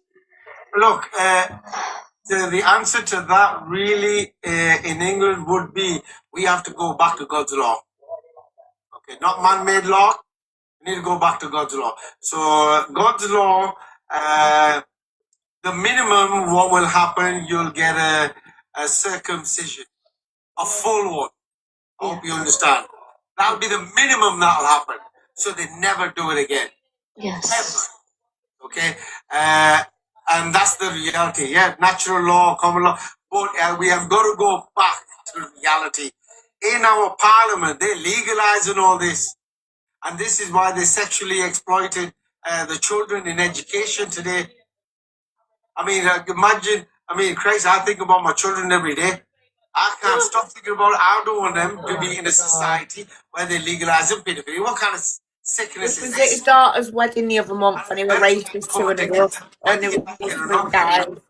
Speaker 10: Look, the answer to that really in England would be we have to go back to God's law. Okay, not man-made law. We need to go back to God's law. So God's law, the minimum what will happen, you'll get a circumcision, a full one. I hope you understand. That'll be the minimum that'll happen. So they never do it again.
Speaker 18: Yes.
Speaker 10: Ever. Okay? And that's the reality. Yeah, natural law, common law. But we have got to go back to reality. In our parliament, they're legalizing all this. And this is why they sexually exploited the children in education today. I mean, imagine, Christ, I think about my children every day. I can't stop thinking about it. I don't want them to be in a society where they legalize pedophilia. What kind of sickness
Speaker 7: This
Speaker 10: is
Speaker 7: was at
Speaker 10: this?
Speaker 7: his daughter's wedding the other month and he was racist to her and it was guys.
Speaker 10: Look,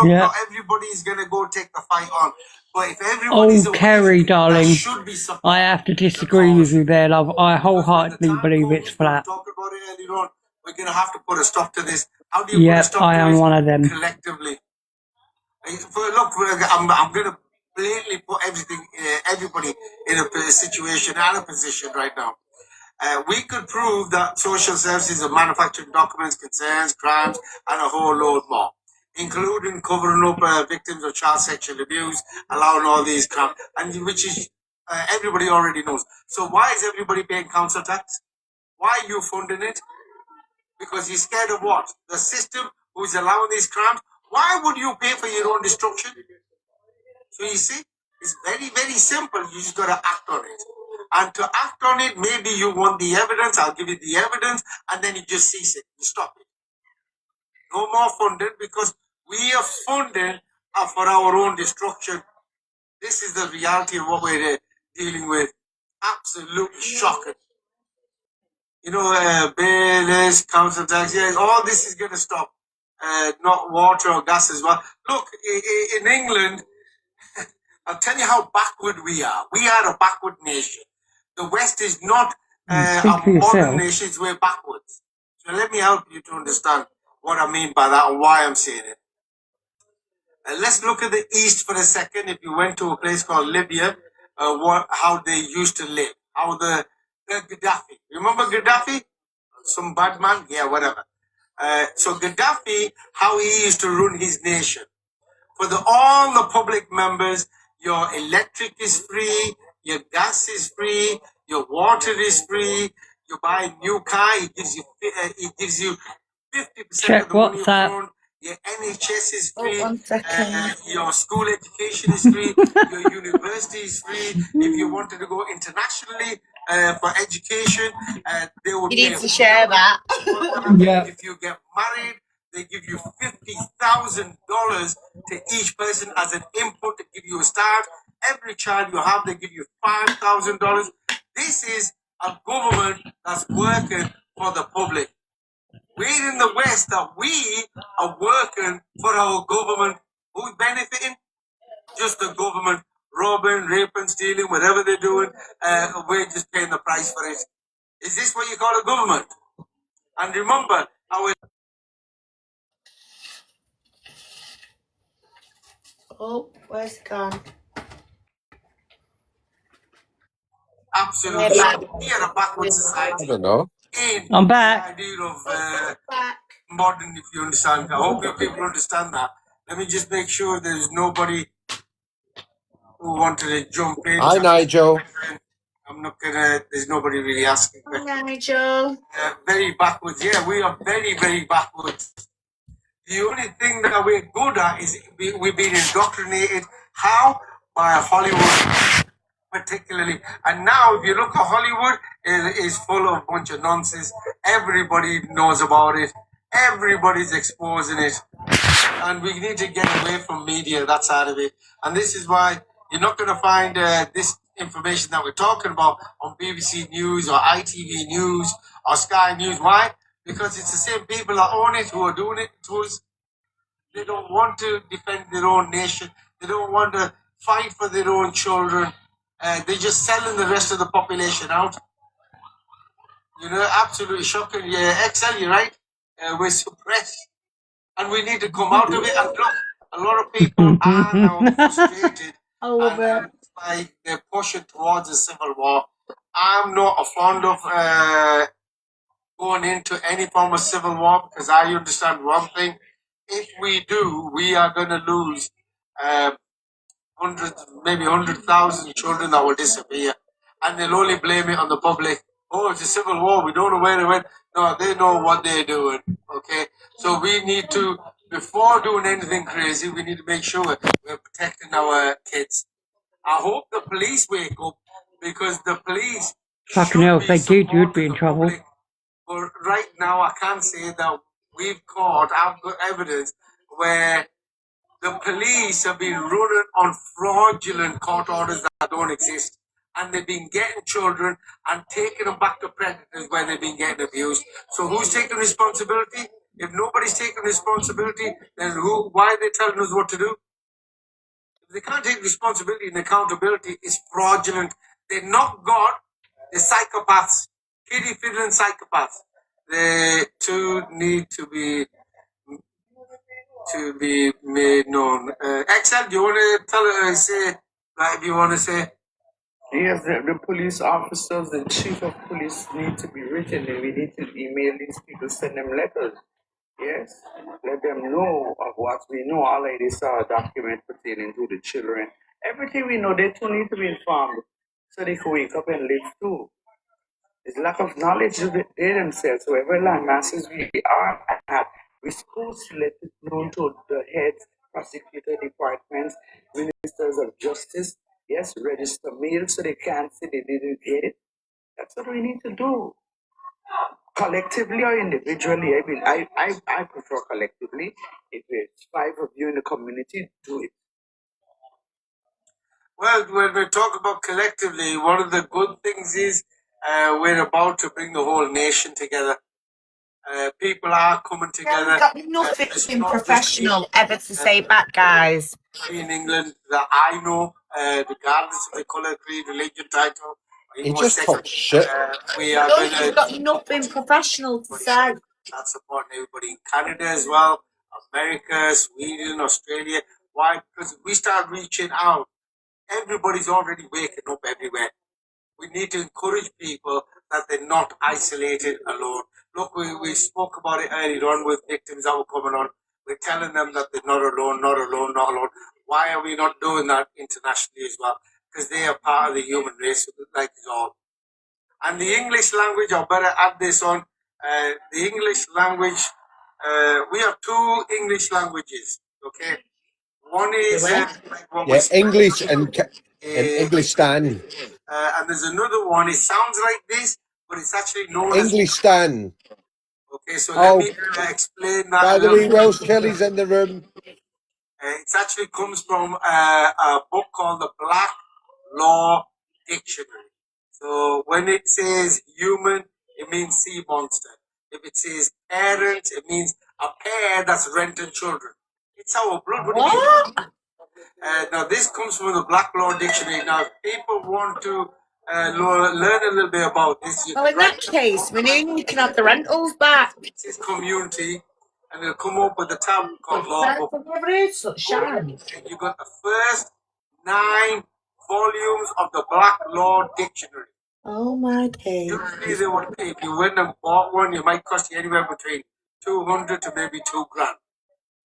Speaker 2: Yeah.
Speaker 10: not everybody is going to go take the fight on. But if
Speaker 2: Oh,
Speaker 10: everybody's aware,
Speaker 2: Kerry, darling.
Speaker 10: should be support.
Speaker 2: I have to disagree with you there, love. I wholeheartedly believe it's flat.
Speaker 10: Talk about it earlier on. We're going to have to put a stop to this. How do you put a
Speaker 2: Yep,
Speaker 10: stop
Speaker 2: I
Speaker 10: to
Speaker 2: am
Speaker 10: it?
Speaker 2: one of them.
Speaker 10: Collectively. Look, I'm going to blatantly put everybody in a situation and a position right now. We could prove that social services are manufacturing documents, concerns, crimes, and a whole load more, including covering up victims of child sexual abuse, allowing all these crimes, and which is everybody already knows. So why is everybody paying council tax? Why are you funding it? Because you're scared of what? The system who is allowing these crimes. Why would you pay for your own destruction? So you see, it's very, very simple. You just got to act on it. And to act on it, maybe you want the evidence. I'll give you the evidence, and then you just cease it. You stop it. No more funding because we are funded for our own destruction. This is the reality of what we're dealing with. Absolutely shocking. You know, bailiffs, council tax, yeah, all this is going to stop. Not water or gas as well. Look, in England, I'll tell you how backward we are. We are a backward nation. The West is not
Speaker 2: Speak
Speaker 10: a
Speaker 2: for
Speaker 10: modern
Speaker 2: yourself.
Speaker 10: nation, it's way backwards. So let me help you to understand what I mean by that and why I'm saying it. Let's look at the East for a second. If you went to a place called Libya, how they used to live, how the Gaddafi. Remember Gaddafi? Some bad man? Yeah, whatever. So Gaddafi, how he used to run his nation. For all the public members, your electric is free, your gas is free, your water is free. You buy a new car, it gives you 50%
Speaker 2: Check
Speaker 10: of the money up
Speaker 2: WhatsApp.
Speaker 10: front. Your NHS is
Speaker 7: Oh,
Speaker 10: free.
Speaker 7: 1 second.
Speaker 10: Your school education is free. Your university is free. If you wanted to go internationally for education, they will
Speaker 7: You
Speaker 10: pay
Speaker 7: need to share that.
Speaker 2: Yeah.
Speaker 10: if you get married, they give you $50,000 to each person as an input to give you a start. Every child you have, they give you $5,000. This is a government that's working for the public. We're in the West that we are working for our government. Who's benefiting? Just the government. Robbing, raping, stealing, whatever they're doing, we're just paying the price for it. Is this what you call a government? And remember, our
Speaker 7: Oh, where's it gone?
Speaker 10: absolute we are a backward society
Speaker 14: I don't know.
Speaker 10: in
Speaker 2: I'm
Speaker 10: the
Speaker 2: back.
Speaker 10: idea of modern, if you understand. I hope you people understand that. Let me just make sure there's nobody who wanted to jump in.
Speaker 14: Hi, Nigel.
Speaker 10: I'm not gonna. There's nobody really asking.
Speaker 7: Nigel.
Speaker 10: Very backwards. Yeah, we are very, very backwards. The only thing that we're good at is we've been indoctrinated. How? By Hollywood, particularly. And now, if you look at Hollywood, it is full of a bunch of nonsense. Everybody knows about it. Everybody's exposing it. And we need to get away from media, that side of it. And this is why you're not going to find this information that we're talking about on BBC News or ITV News or Sky News. Why? Because it's the same people that own it who are doing it to us. They don't want to defend their own nation. They don't want to fight for their own children. They're just selling the rest of the population out. You know, absolutely shocking. Yeah, XL, you're right. We're suppressed. And we need to come out of it. And look, a lot of people are now frustrated.
Speaker 7: I love it.
Speaker 10: And like they're pushing towards a civil war. I'm not a fond of going into any form of civil war because I understand one thing. If we do, we are going to lose hundreds, maybe 100,000 children that will disappear. And they'll only blame it on the public. Oh, it's a civil war. We don't know where it went. No, they know what they're doing. Okay? So we need to, before doing anything crazy, we need to make sure we're protecting our kids. I hope the police wake up because the police
Speaker 2: Fucking hell, if they did, you'd be in trouble.
Speaker 10: but right now, I can say that I've got evidence where the police have been running on fraudulent court orders that don't exist. And they've been getting children and taking them back to predators where they've been getting abused. So who's taking responsibility? If nobody's taking responsibility, then why are they telling us what to do? If they can't take responsibility and accountability, it's fraudulent. They're not God, they're psychopaths. Kitty fiddling psychopaths. They too need to be made known. XL, do you want to if you want to say?
Speaker 17: Yes, the police officers, the chief of police need to be written, and we need to email these people, send them letters. Yes, let them know of what we know. Already saw a document pertaining to the children. Everything we know, they too need to be informed so they can wake up and live too. There's lack of knowledge of they themselves. So every land masses we are at, we're supposed to let it known to the heads, prosecutor departments, ministers of justice. Yes, register mail so they can't say they didn't get it. That's what we need to do. Collectively or individually, I prefer collectively. If there's 5 of you in the community, do it.
Speaker 10: Well, when we talk about collectively, one of the good things is we're about to bring the whole nation together. People are coming together.
Speaker 7: We've got nothing professional ever to say back, guys.
Speaker 10: In England that I know, regardless of the colour, creed, religion, title, or
Speaker 14: He
Speaker 10: even
Speaker 14: just talks shit.
Speaker 10: we are
Speaker 7: We've
Speaker 10: going
Speaker 7: got nothing professional to say.
Speaker 10: That's supporting everybody in Canada as well, America, Sweden, Australia. Why? Because if we start reaching out, everybody's already waking up everywhere. We need to encourage people that they're not isolated alone. Look, we spoke about it earlier on with victims that were coming on. We're telling them that they're not alone, not alone, not alone. Why are we not doing that internationally as well? Because they are part of the human race, like us all. And the English language, I better add this on. The English language, we have two English languages, okay? One is like what we speak,
Speaker 14: English and Englistan.
Speaker 10: and there's another one. It sounds like this, but it's actually known as
Speaker 14: Englistan.
Speaker 10: Okay, so let me explain that.
Speaker 14: By the way, Welsh Kelly's in the room.
Speaker 10: It actually comes from a book called the Black Law Dictionary. So when it says human, it means sea monster. If it says parent, it means a pair that's renting children. It's our blood. What? Now this comes from the Black Law Dictionary. Now, if people want to learn a little bit about this,
Speaker 7: Well, in that case, we need you can have the rentals back.
Speaker 10: This is community, and they'll come up with a tab called Law Book. You got the first 9 volumes of the Black Law Dictionary.
Speaker 7: Oh my days.
Speaker 10: Usually they would, if you went and bought one, it might cost you anywhere between 200 to maybe $2 grand.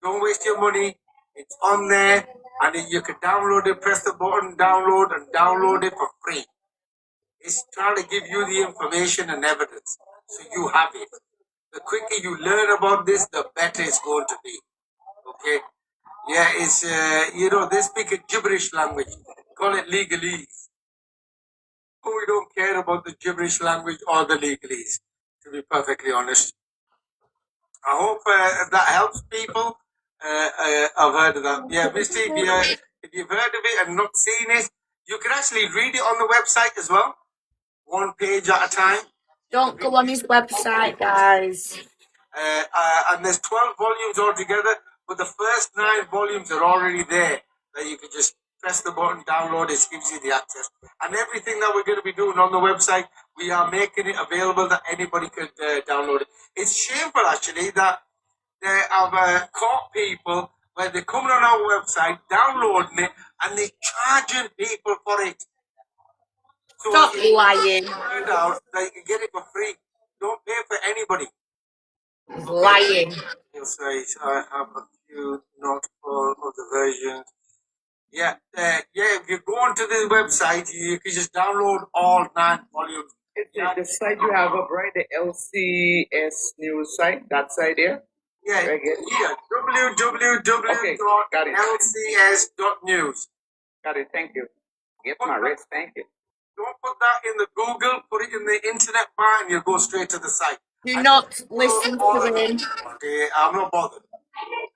Speaker 10: Don't waste your money. It's on there, and then you can download it, press the button, download it for free. It's trying to give you the information and evidence, so you have it. The quicker you learn about this, the better it's going to be. Okay? Yeah, it's, they speak a gibberish language. Call it legalese. We don't care about the gibberish language or the legalese, to be perfectly honest. I hope that helps people. I've heard of that. Yeah, Misty, if you've heard of it and not seen it, you can actually read it on the website as well. 1 page at a time.
Speaker 7: Don't go on his website, guys.
Speaker 10: And there's 12 volumes altogether, but the first 9 volumes are already there. That you can just press the button, download it, gives you the access. And everything that we're going to be doing on the website, we are making it available that anybody could download it. It's shameful, actually, that they have caught people where they're coming on our website, downloading it, and they're charging people for it. So
Speaker 7: stop lying.
Speaker 10: Find out that you can get it for free. Don't pay for anybody.
Speaker 7: He's lying.
Speaker 10: He'll say, I have a few, not all of the versions. Yeah, if you go onto the website, you can just download all 9 volumes.
Speaker 17: The site you have up, right? The LCS news site, that site there?
Speaker 10: Yeah, www.lcs.news.
Speaker 17: Got it, thank you. Get my wrist, thank you.
Speaker 10: Don't put that in the Google, put it in the internet bar, and you'll go straight to the site.
Speaker 7: Do not listen to him.
Speaker 10: Okay, I'm not bothered.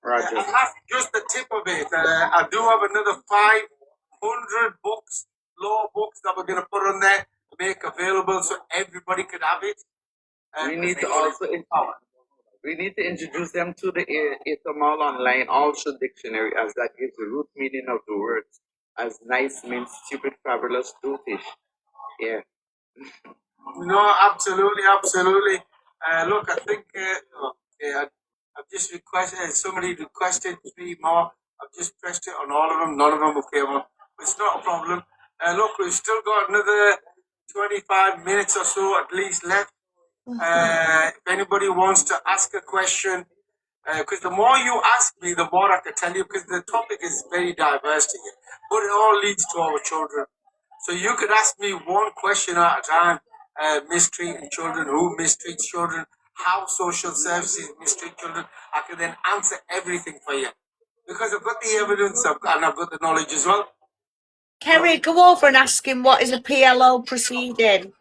Speaker 17: Roger.
Speaker 10: And that's just the tip of it. I do have another 500 books, law books, that we're going to put on there, make available so everybody could have it.
Speaker 17: We need to also introduce them to the Etymol Online Also Dictionary, as that gives the root meaning of the words. As nice means stupid, fabulous, dotish. Yeah.
Speaker 10: No, absolutely. Look, I think I've just requested, somebody requested 3 more. I've just pressed it on all of them. None of them have came on. It's not a problem. Look, we've still got another 25 minutes or so at least left. If anybody wants to ask a question, because the more you ask me, the more I can tell you, because the topic is very diverse to you. But it all leads to our children. So you could ask me one question at a time. Mistreating children, who mistreats children, how social services mistreat children. I can then answer everything for you. Because I've got the evidence and I've got the knowledge as well.
Speaker 7: Kerry, go over and ask him what is a PLO proceeding.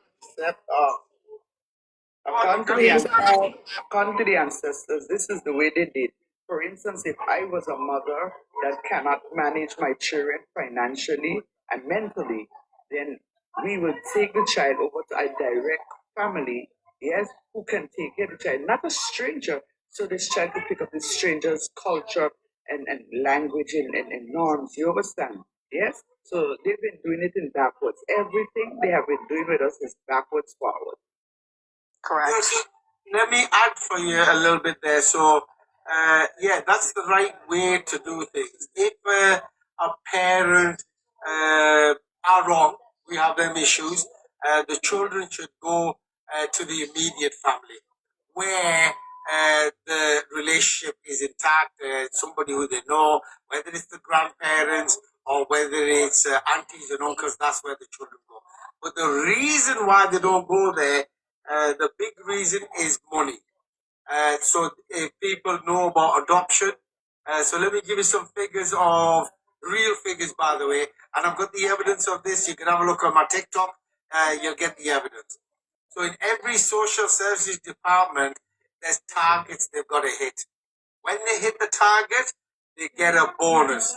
Speaker 17: According to the ancestors, this is the way they did. For instance, if I was a mother that cannot manage my children financially and mentally, then we would take the child over to a direct family, yes, who can take care of the child, not a stranger. So this child could pick up the stranger's culture and language and norms. You understand? Yes? So they've been doing it in backwards. Everything they have been doing with us is backwards forward.
Speaker 10: Correct. Let me add for you a little bit there. So yeah, that's the right way to do things. If a parent are wrong, we have them issues, the children should go to the immediate family where the relationship is intact, somebody who they know, whether it's the grandparents or whether it's aunties and uncles, that's where the children go. But the reason why they don't go there, the big reason is money. So if people know about adoption, so let me give you some figures of real figures, by the way, and I've got the evidence of this. You can have a look on my TikTok. You'll get the evidence. So in every social services department, there's targets they've got to hit. When they hit the target, they get a bonus.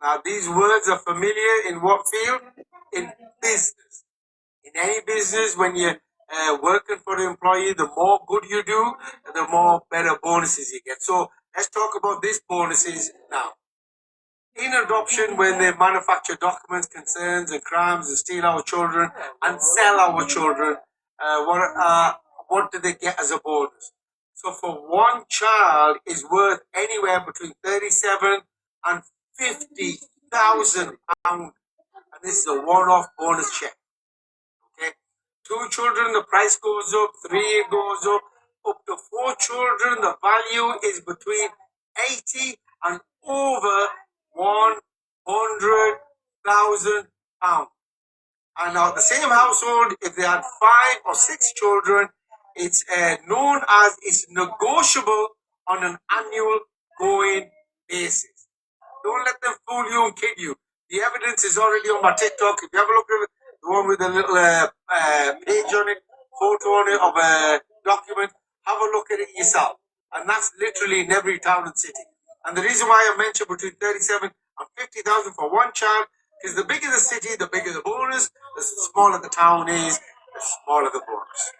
Speaker 10: Now these words are familiar in what field? In business. In any business, when you're working for the employee, the more good you do, the more better bonuses you get. So let's talk about these bonuses now. In adoption, when they manufacture documents, concerns, and crimes, and steal our children and sell our children, what do they get as a bonus? So for one child is worth anywhere between 37 and 50,000 pounds, and this is a one-off bonus check. Okay, 2 children, the price goes up. 3 it goes up to 4 children, the value is between 80 and over 100,000 pounds. And now the same household, if they had 5 or 6 children, it's known as it's negotiable on an annual going basis. Don't let them fool you and kid you. The evidence is already on my TikTok. If you have a look at it, the one with the little page on it, photo on it of a document, have a look at it yourself. And that's literally in every town and city. And the reason why I mentioned between 37 and 50,000 for one child is the bigger the city, the bigger the bonus. The smaller the town is, the smaller the bonus.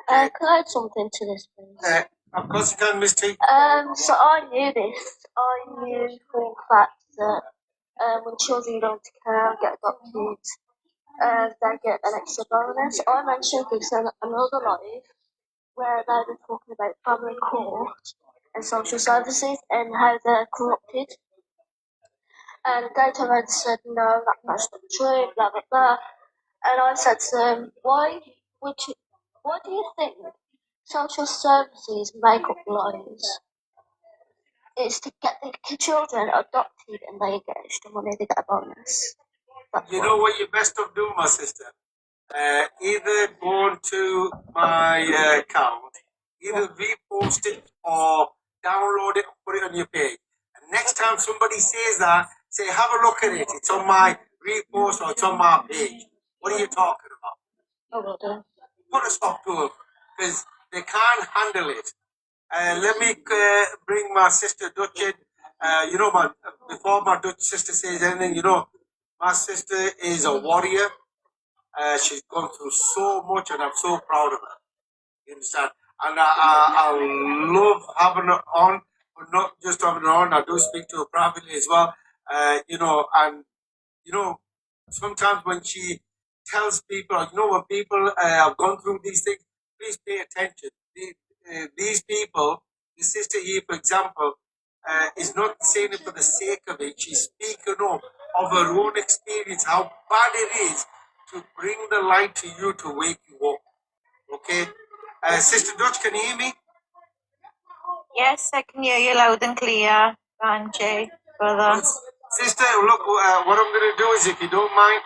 Speaker 18: Can I add something to this, please?
Speaker 10: Of course you can, Miss T.
Speaker 18: So I knew this. I knew for a fact that when children go into care and get adopted, they get an extra bonus. I mentioned this in another live where they were talking about family court and social services and how they're corrupted. And they turned around and said, no, that's not true, blah, blah, blah. And I said to them, why do you think social services make up lies? It's to get the children adopted and they get extra money, they get a bonus. That's
Speaker 10: You
Speaker 18: why.
Speaker 10: know what you're best of doing, my sister? Either go onto my account, either repost it or download it and put it on your page. And next time somebody says that, say, have a look at it. It's on my repost or it's on my page. What are you talking about?
Speaker 18: I will do.
Speaker 10: Put a stop to them because they can't handle it. Let me bring my sister Dutch in. Before my Dutch sister says anything, my sister is a warrior. She's gone through so much, and I'm so proud of her. You understand? And I love having her on, but not just having her on. I do speak to her privately as well. Sometimes when she tells people, when people have gone through these things, please pay attention. These people, the sister here, for example, is not saying it for the sake of it. She's speaking up of her own experience, how bad it is to bring the light to you to wake you up. Okay? Sister Dutch, can you hear me?
Speaker 12: Yes, I can hear you loud and clear, Rangy, brother.
Speaker 10: Sister, look, what I'm going to do is, if you don't mind,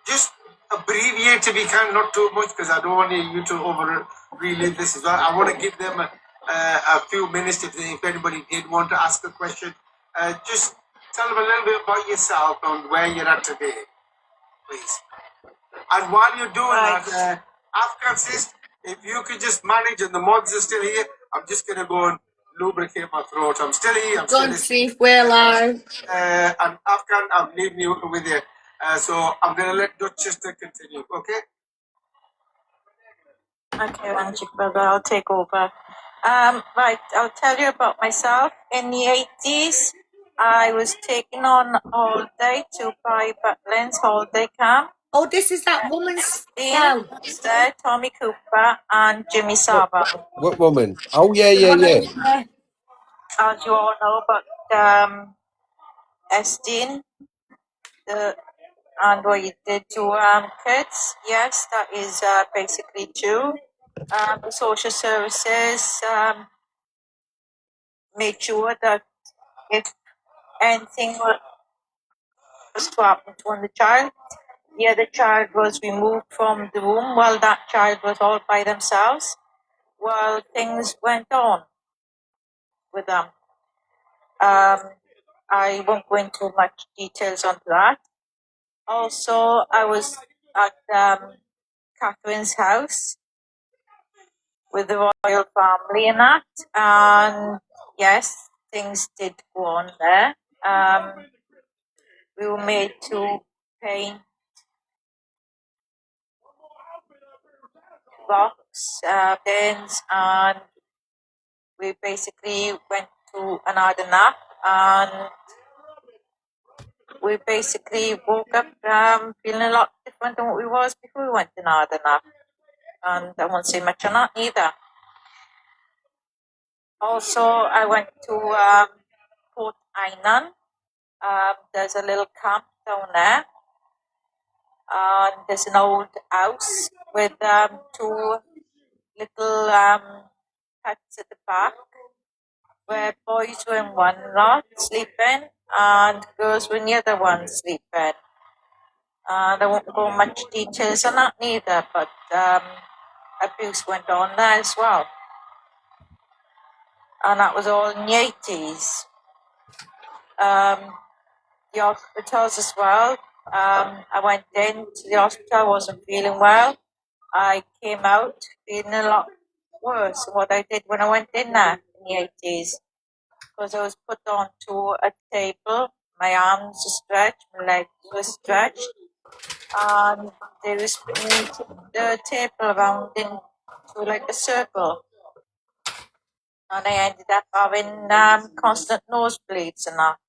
Speaker 10: just abbreviate if you can, not too much, because I don't want you to relive this as well. I want to give them a few minutes if anybody did want to ask a question. Just tell them a little bit about yourself and where you're at today, please. And while you're doing that, Afghan sis, if you could just manage, and the mods are still here, I'm just going to go and lubricate my throat. I'm still here. I'm still listening.
Speaker 15: We're live.
Speaker 10: And Afghan, I'm leaving you with you. So I'm going to let Dutch sister continue, okay?
Speaker 12: Okay, Rangy, brother, I'll take over. Right, I'll tell you about myself. In the 80s, I was taken on all day to Brighton holiday camp.
Speaker 3: Oh, this is that woman's
Speaker 12: Dean, Sir Tommy Cooper, and Jimmy Savile.
Speaker 14: What woman? Oh, yeah.
Speaker 19: as you all know, but Esteen, and what you did to kids, yes, that is basically true. The social services made sure that if anything was to happen to the child, the other child was removed from the room while that child was all by themselves, while things went on with them. I won't go into much details on that. Also, I was at Catherine's house with the royal family and that, and yes, things did go on there. We were made to paint rocks, bins, and we basically went to another nap, and we basically woke up feeling a lot different than what we was before we went to another nap. And I won't say much on that either. Also, I went to Port Ainan. There's a little camp down there. And there's an old house with two little huts at the back where boys were in one lot sleeping and girls were in the other one sleeping. And I won't go much details on that neither, but abuse went on there as well. And that was all in the 80s. The hospitals as well. I went into the hospital, I wasn't feeling well. I came out feeling a lot worse than what I did when I went in there in the 80s. Because I was put onto a table, my arms were stretched, my legs were stretched, and they were spinning the table around into like a circle. And I ended up having constant nosebleeds and that.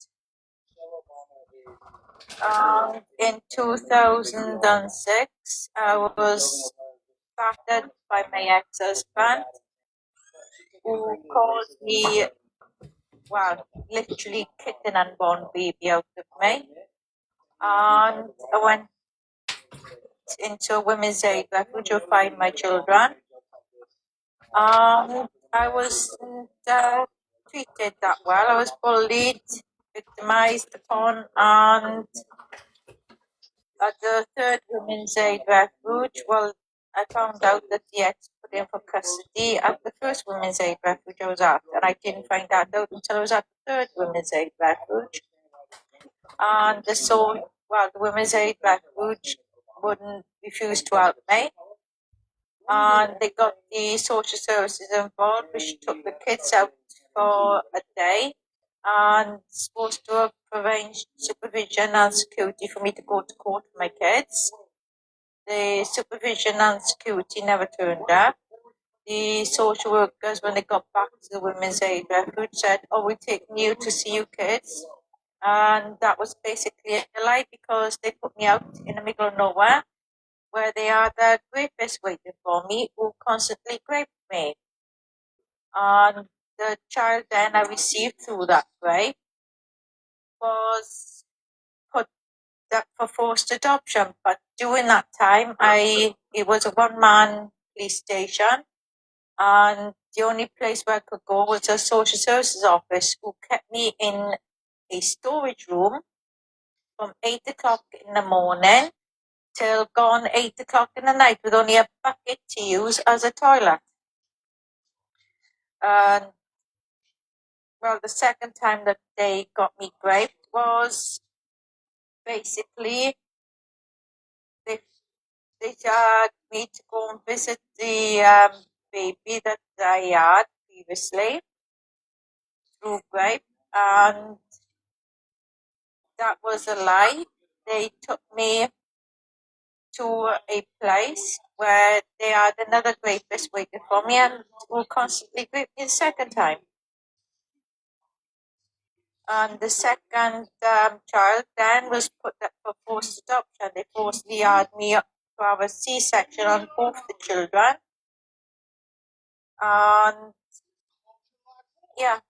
Speaker 19: In 2006, I was battered by my ex-husband, who caused me, well, literally kicked an unborn baby out of me. And I went into a women's aid refuge to find my children. I wasn't treated that well. I was bullied, victimized upon, and at the third women's aid refuge, well, I found out that the ex put in for custody at the first women's aid refuge I was at, and I didn't find that out until I was at the third women's aid refuge. And the women's aid refuge wouldn't refuse to help me. And they got the social services involved, which took the kids out for a day and supposed to have arranged supervision and security for me to go to court for my kids. The supervision and security never turned up. The social workers, when they got back to the women's aid refuge, said, "Oh, we're taking you to see your kids." And that was basically a lie, because they put me out in the middle of nowhere where they had a rapist waiting for me who constantly raped me. And the child then I received through that rape was put up for forced adoption. But during that time, it was a one-man police station, and the only place where I could go was a social services office, who kept me in a storage room from 8 o'clock in the morning till gone 8 o'clock in the night with only a bucket to use as a toilet. And well, the second time that they got me raped was basically they had me to go and visit the baby that I had previously through rape, and that was a lie. They took me to a place where they had another rapist waiting for me and who constantly raped me the second time. And the second child then was put up for forced adoption. They forcibly had me to have a C-section on both the children. And yeah,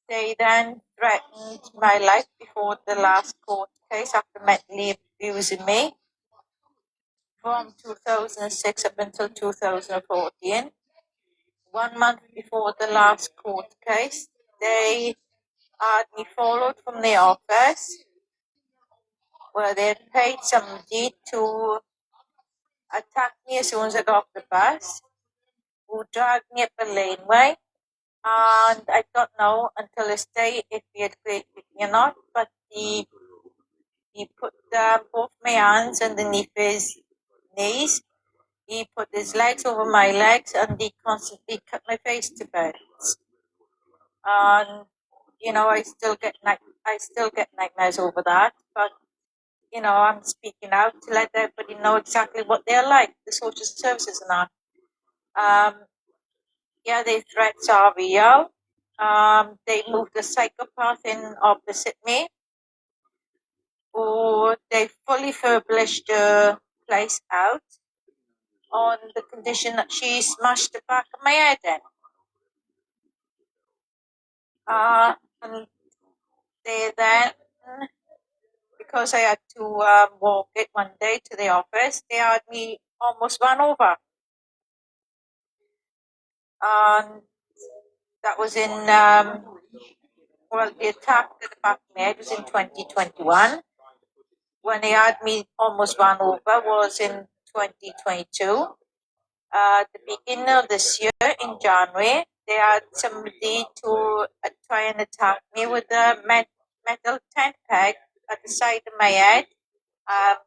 Speaker 19: they then threatened my life before the last court case after mentally abusing me from 2006 up until 2014. 1 month before the last court case, they had me followed from the office where they had paid somebody to attack me as soon as I got off the bus, who dragged me up a laneway. And I don't know until this day if he had created me or not, but he put both my hands underneath his knees. He put his legs over my legs, and he constantly cut my face to bits. And you know, I still get nightmares over that. But you know, I'm speaking out to let everybody know exactly what they're like, the social services and that. Yeah, the threats are real. They moved a psychopath in opposite me, or they fully furbished the place out on the condition that she smashed the back of my head in. And they then, because I had to walk it one day to the office, they had me almost run over. And that was in, well, the attack at the back of my head was in 2021. When they had me almost run over was in 2022. At the beginning of this year, in January, they had somebody to try and attack me with a metal tent peg at the side of my head,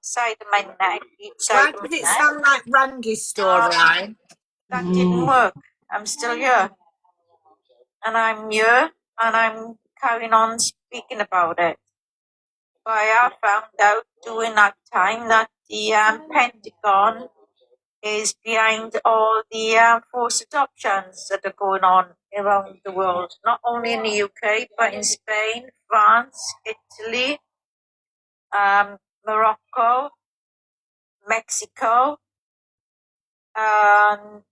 Speaker 19: side of my neck, each side
Speaker 7: Why
Speaker 19: of my
Speaker 7: does it
Speaker 19: neck.
Speaker 7: sound like Rangy's storyline?
Speaker 19: That didn't work. I'm still here. And I'm here, and I'm carrying on speaking about it. But I have found out during that time that the Pentagon is behind all the forced adoptions that are going on around the world, not only in the UK, but in Spain, France, Italy, Morocco, Mexico, and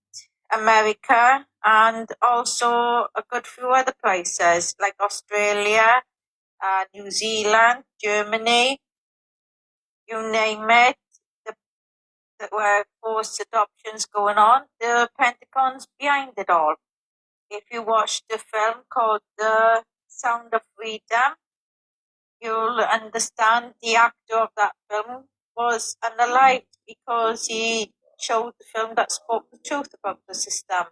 Speaker 19: America, and also a good few other places like Australia, New Zealand, Germany, you name it. That were forced adoptions going on. The Pentagon's behind it all. If you watch the film called The Sound of Freedom, you'll understand the actor of that film was unalived because he showed the film that spoke the truth about the system.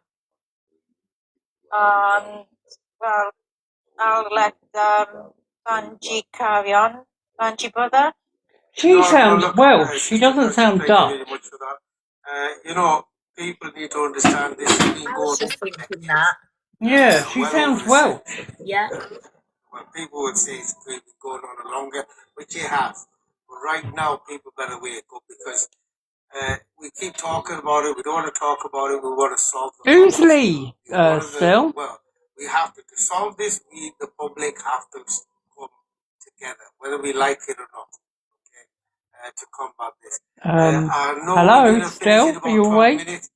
Speaker 19: Well, I'll let Rangy carry on. Rangy, brother?
Speaker 2: She sounds well. She doesn't sound
Speaker 10: Thank you
Speaker 2: dull.
Speaker 10: very much for that. You know, people need to understand this has been
Speaker 7: I
Speaker 10: going
Speaker 7: was
Speaker 10: on
Speaker 7: just
Speaker 10: for
Speaker 7: thinking
Speaker 10: decades.
Speaker 7: that.
Speaker 2: Yeah, she
Speaker 10: Well
Speaker 2: sounds
Speaker 10: over a
Speaker 2: well.
Speaker 10: century.
Speaker 7: Yeah.
Speaker 10: Well, people would say it's been going on longer, which it has. But right now, people better wake up because we keep talking about it. We don't want to talk about it. We want to solve the
Speaker 2: Who's
Speaker 10: problems.
Speaker 2: Lee, still?
Speaker 10: Well, we have to solve this. We, the public, have to come together, whether we like it or not, okay, to combat this. I know we're
Speaker 2: Hello,
Speaker 10: going to finish in
Speaker 2: still? Are
Speaker 10: about
Speaker 2: you
Speaker 10: 12
Speaker 2: awake?
Speaker 10: minutes.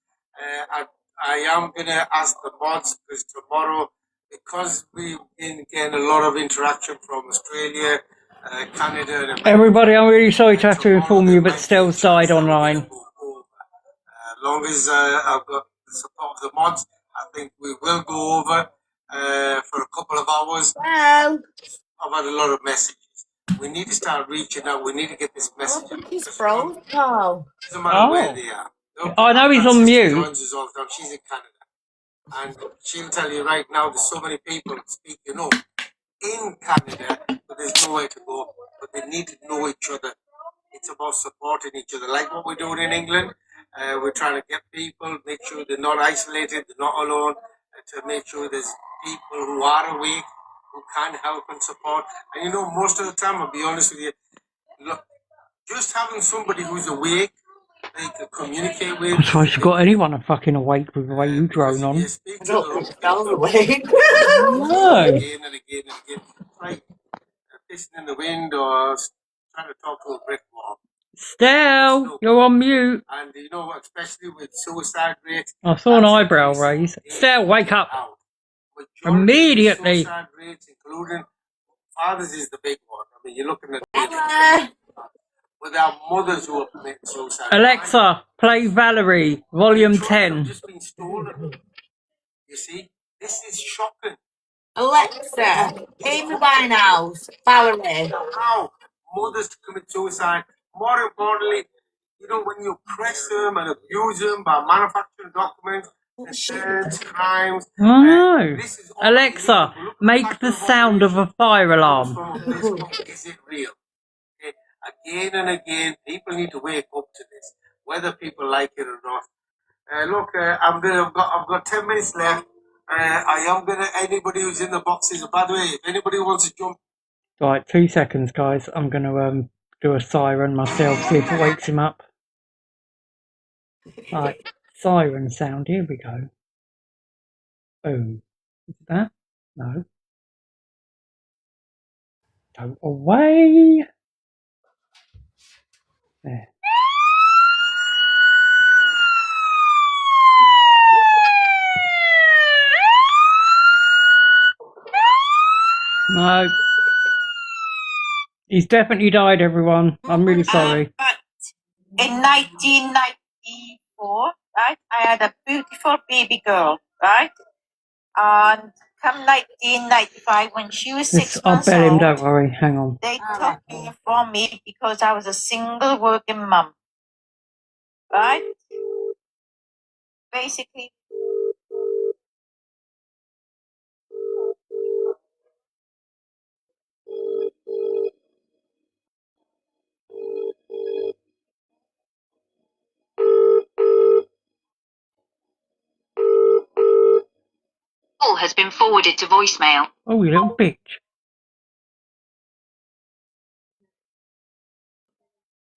Speaker 10: I am going to ask the mods because tomorrow, because we've been getting a lot of interaction from Australia, Canada, and America.
Speaker 2: Everybody, I'm really sorry to have to inform you, but Stell's died online.
Speaker 10: As long as I've got the support of the mods, I think we will go over for a couple of hours.
Speaker 7: Well,
Speaker 10: I've had a lot of messages. We need to start reaching out. We need to get this message out.
Speaker 7: he's froze, Paul.
Speaker 10: Doesn't matter where they are. Look,
Speaker 2: I know he's on
Speaker 10: Sister
Speaker 2: mute.
Speaker 10: joins us all the time. She's in Canada. And she'll tell you right now there's so many people speaking up in Canada, but there's nowhere to go. But they need to know each other. It's about supporting each other, like what we're doing in England. We're trying to get people, make sure they're not isolated, they're not alone, to make sure there's people who are awake, who can help and support. And you know, most of the time, I'll be honest with you, look, just having somebody who's awake, they can communicate with.
Speaker 2: I'm surprised you got anyone fucking awake with the way you drone on.
Speaker 10: Speak to the wrong people.
Speaker 7: Awake.
Speaker 2: No.
Speaker 10: Again and again and again. Like pissing in the wind or trying to talk to a brick wall.
Speaker 2: Stell, you're on mute.
Speaker 10: And you know what, especially with suicide rates.
Speaker 2: I saw an eyebrow raise. Stell, wake up. Immediately.
Speaker 10: Suicide rates, including fathers, is the big one. I mean, you're looking at with our mothers who are committing suicide.
Speaker 2: Alexa, play Valerie, Volume 10.
Speaker 10: Just been stolen. You see, this is shocking.
Speaker 7: Alexa, Amy Winehouse, Valerie.
Speaker 10: How mothers commit suicide. More importantly, you know, when you press them and abuse them by manufacturing documents, concerns, crimes.
Speaker 2: Oh no. Alexa, make the sound of a fire alarm.
Speaker 10: Is it real? Okay. Again and again, people need to wake up to this, whether people like it or not. Look, I've got 10 minutes left. I am gonna. Anybody who's in the boxes. By the way, if anybody wants to jump.
Speaker 2: Right, 2 seconds, guys. I'm gonna do a siren myself, see if it wakes him up. Right, siren sound. Here we go. Boom. Is that? No. Go away. There. No. He's definitely died, everyone. I'm really sorry.
Speaker 19: But in 1994, right, I had a beautiful baby girl, right? And come 1995, when she was 6
Speaker 2: I'll
Speaker 19: months
Speaker 2: bet him,
Speaker 19: old,
Speaker 2: don't worry. Hang on.
Speaker 19: they took her from me because I was a single working mum, right? Basically.
Speaker 16: Call has been forwarded to voicemail.
Speaker 2: Oh, you little bitch.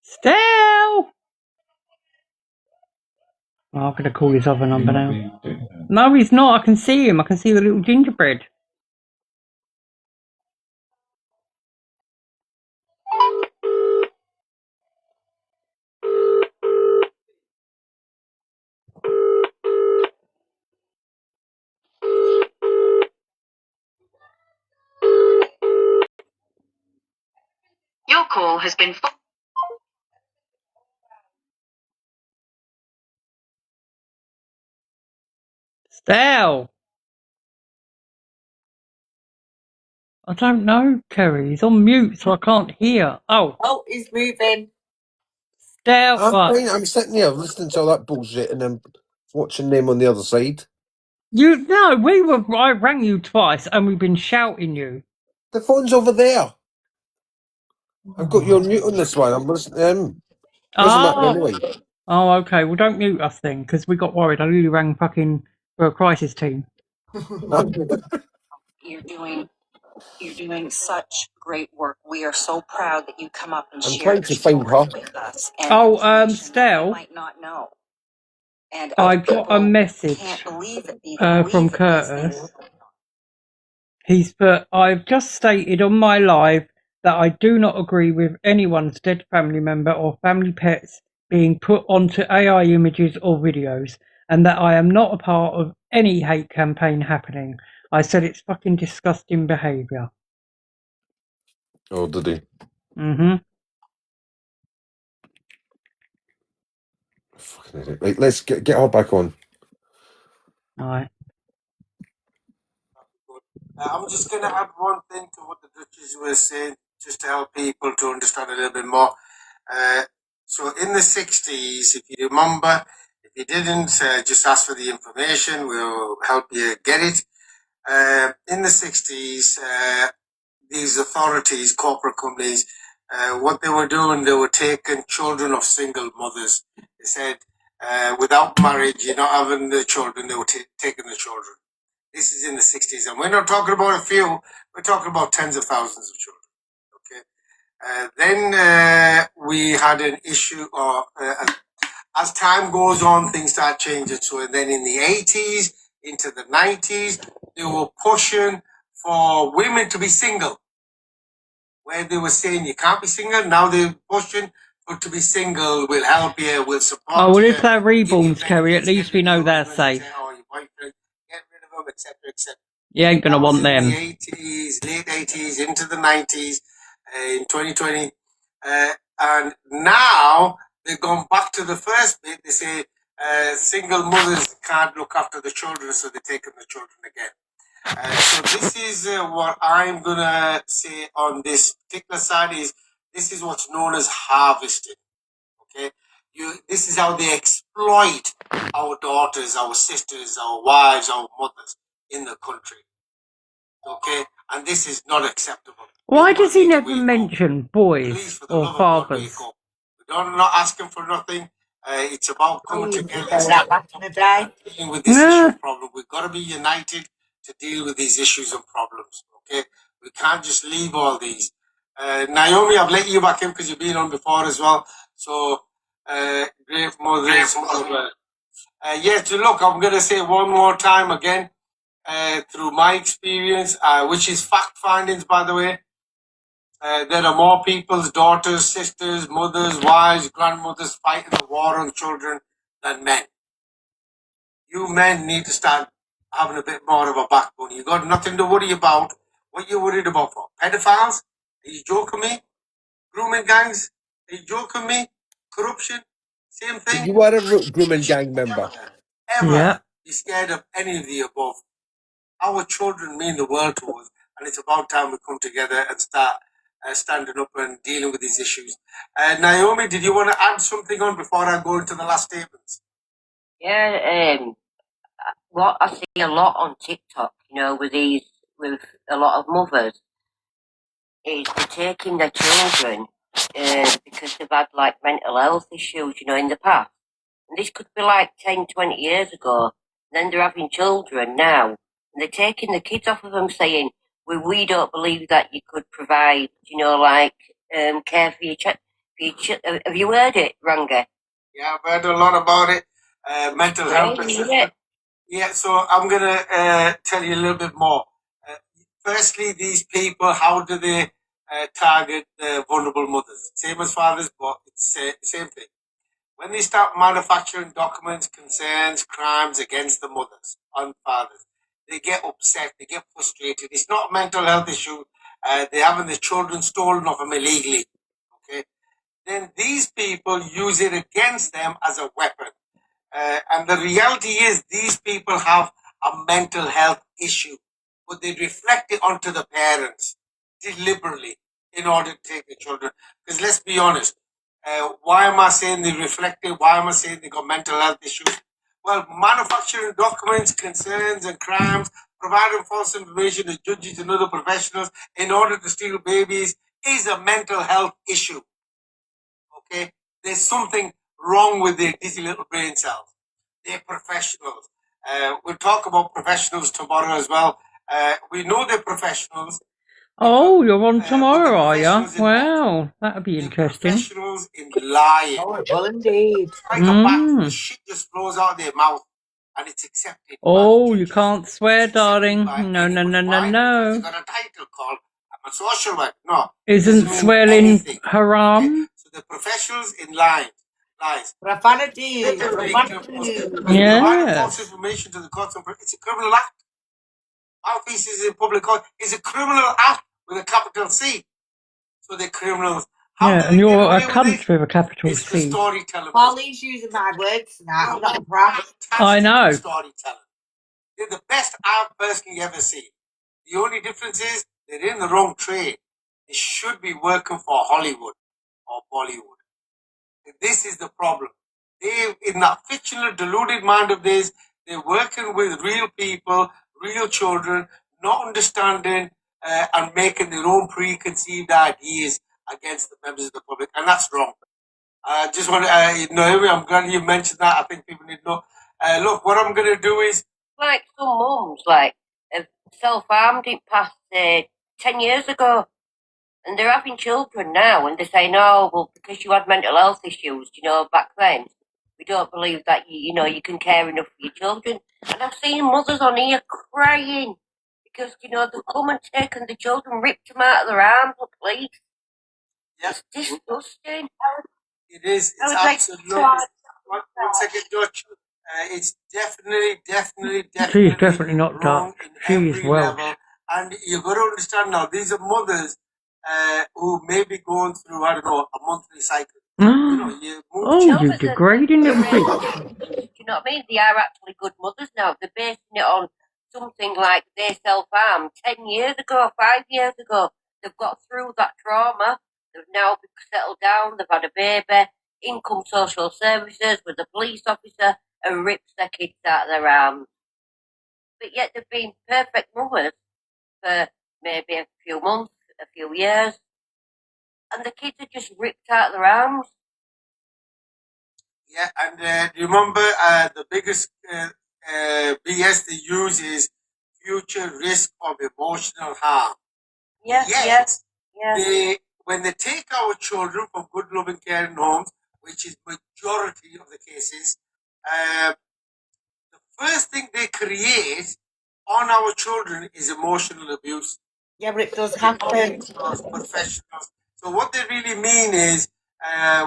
Speaker 2: Stell! Oh, I'm going to call his other number now. No, he's not. I can see him. I can see the little gingerbread.
Speaker 16: Your call has been
Speaker 2: Stell! I don't know, Kerry. He's on mute, so I can't hear. Oh.
Speaker 7: Oh, he's moving.
Speaker 2: Stell.
Speaker 14: I'm sitting here listening to all that bullshit and then watching them on the other side.
Speaker 2: I rang you twice and we've been shouting you.
Speaker 14: The phone's over there. I've got you on mute on this one. I'm listening to him.
Speaker 2: Oh, okay. Well, don't mute us then, because we got worried. I really rang fucking for a crisis team.
Speaker 16: You're doing such great work. We are so proud that you come up and
Speaker 14: I'm
Speaker 16: share
Speaker 14: trying to find her.
Speaker 16: with us. And
Speaker 2: Stell.
Speaker 16: you might not know. And
Speaker 2: I got a message from Curtis. He's put, I've just stated on my live that I do not agree with anyone's dead family member or family pets being put onto AI images or videos, and that I am not a part of any hate campaign happening. I said it's fucking disgusting behaviour.
Speaker 14: Oh, did he?
Speaker 2: Mm-hmm.
Speaker 14: Fucking idiot. Right, let's get her back on.
Speaker 2: All right.
Speaker 10: I'm just going to add one thing to what the Duchess was saying, just to help people to understand a little bit more. So in the 60s, if you remember, if you didn't, just ask for the information. We'll help you get it. In the 60s, these authorities, corporate companies, what they were doing, they were taking children of single mothers. They said, without marriage, you're not having the children, they were taking the children. This is in the 60s, and we're not talking about a few, we're talking about tens of thousands of children. Okay. Then we had an issue, as time goes on, things start changing. So then in the 80s, into the 90s, they were pushing for women to be single. Where they were saying you can't be single, now they're pushing for to be single, we'll help you, we'll support you.
Speaker 2: Oh, well, if they're reborns, Kerry, at least we know they're safe.
Speaker 10: Or your boyfriend, get rid of them, etc., etc.
Speaker 2: You ain't gonna want them.
Speaker 10: In the 80s, late 80s, into the 90s, in 2020. And now they've gone back to the first bit. They say single mothers can't look after the children, so they're taking the children again. So this is what I'm going to say on this particular side is this is what's known as harvesting. Okay, this is how they exploit our daughters, our sisters, our wives, our mothers in the country. Okay, and this is not acceptable.
Speaker 2: Why does he never mention boys or fathers?
Speaker 10: We're not asking for nothing. It's about coming together
Speaker 7: and
Speaker 10: dealing with this issue problem. We've got to be united to deal with these issues and problems. Okay, we can't just leave all these. Naomi, I've let you back in because you've been on before as well. So, great mothers. Yes, look, I'm going to say one more time again, through my experience, which is fact findings, by the way. There are more people's daughters, sisters, mothers, wives, grandmothers fighting the war on children than men. You men need to start having a bit more of a backbone. You got nothing to worry about. What you worried about for? Pedophiles? Are you joking me? Grooming gangs? Are you joking me? Corruption? Same thing.
Speaker 14: You are a grooming gang member.
Speaker 10: Ever be scared of any of the above. Our children mean the world to us, and it's about time we come together and start standing up and dealing with these issues. Naomi, did you want to add something on before I go into the last statements?
Speaker 20: Yeah, what I see a lot on TikTok, with a lot of mothers, is they're taking their children because they've had like mental health issues, in the past. And this could be like 10, 20 years ago. And then they're having children now, and they're taking the kids off of them, saying, we don't believe that you could provide, care for your child. Have you heard it, Rangy?
Speaker 10: Yeah, I've heard a lot about it. Mental health issues. Yeah, so I'm going to tell you a little bit more. Firstly, these people, how do they target vulnerable mothers? Same as fathers, but it's the same thing. When they start manufacturing documents, concerns, crimes against the mothers and fathers, they get upset, they get frustrated. It's not a mental health issue. They're having the children stolen off them illegally. Okay, then these people use it against them as a weapon. And the reality is these people have a mental health issue, but they reflect it onto the parents deliberately in order to take the children. Because let's be honest, why am I saying they reflect it? Why am I saying they got mental health issues? Well, manufacturing documents, concerns and crimes, providing false information to judges and other professionals in order to steal babies is a mental health issue. Okay? There's something wrong with their dizzy little brain cells. They're professionals. We'll talk about professionals tomorrow as well. We know they're professionals.
Speaker 2: Oh, you're on tomorrow, are you? Wow, that'd be interesting.
Speaker 10: Professionals in lying.
Speaker 7: Oh, well, indeed.
Speaker 10: Like a bat, the shit just flows out of their mouth, and it's accepted.
Speaker 2: Oh, you can't swear, darling. No, no, no, no, no.
Speaker 10: You got a title called I'm a social worker. No.
Speaker 2: Isn't swearing haram?
Speaker 10: Okay? So the professionals in lies.
Speaker 7: Profanity.
Speaker 10: Providing false information to the courts. It's a criminal act. Malfeasance in public court is a criminal act with a capital C. So they're criminals.
Speaker 2: Yeah, and you're a cunt with a capital
Speaker 10: It's
Speaker 2: C.
Speaker 10: the storytelling.
Speaker 7: Polly's using my words now. I'm not a brat.
Speaker 2: I know.
Speaker 10: Storytelling. They're the best I've personally ever seen. The only difference is they're in the wrong trade. They should be working for Hollywood or Bollywood. This is the problem. They, in that fictional, deluded mind of theirs, they're working with real people, real children, not understanding and making their own preconceived ideas against the members of the public, and that's wrong. I just want to, Naomi, I'm glad you mentioned that. I think people need to know. Look, what I'm going to do is...
Speaker 20: Like some mums, have self-harmed it past 10 years ago. And they're having children now, and they're saying, oh, well, because you had mental health issues, back then, we don't believe that, you can care enough for your children. And I've seen mothers on here crying because, they've come and taken the children, ripped them out of their arms, please. It's disgusting.
Speaker 10: It is. It's absolutely. One second, George. It's definitely
Speaker 2: She's definitely not
Speaker 10: wrong
Speaker 2: Dutch.
Speaker 10: in
Speaker 2: She is
Speaker 10: every
Speaker 2: Welsh.
Speaker 10: level. And you've got to understand now, these are mothers who may be going through, I don't know, a monthly cycle. You know, you move
Speaker 2: Oh,
Speaker 20: No,
Speaker 2: you
Speaker 20: but
Speaker 2: degrading little bitch.
Speaker 20: do you know what I mean? They are actually good mothers now. They're basing it on something like they self-harmed 10 years ago, 5 years ago. They've got through that trauma. They've now settled down. They've had a baby. Income social services with a police officer and rips their kids out of their arms. But yet they've been perfect mothers for maybe a few months, a few years. And the kids are just ripped out of their arms.
Speaker 10: Yeah, and remember the biggest BS they use is future risk of emotional harm.
Speaker 20: Yes,
Speaker 10: Yet,
Speaker 20: yes, yes.
Speaker 10: they, when they take our children from good loving caring homes, which is majority of the cases, the first thing they create on our children is emotional abuse.
Speaker 7: Yeah, but it does happen.
Speaker 10: Professionals. So what they really mean is,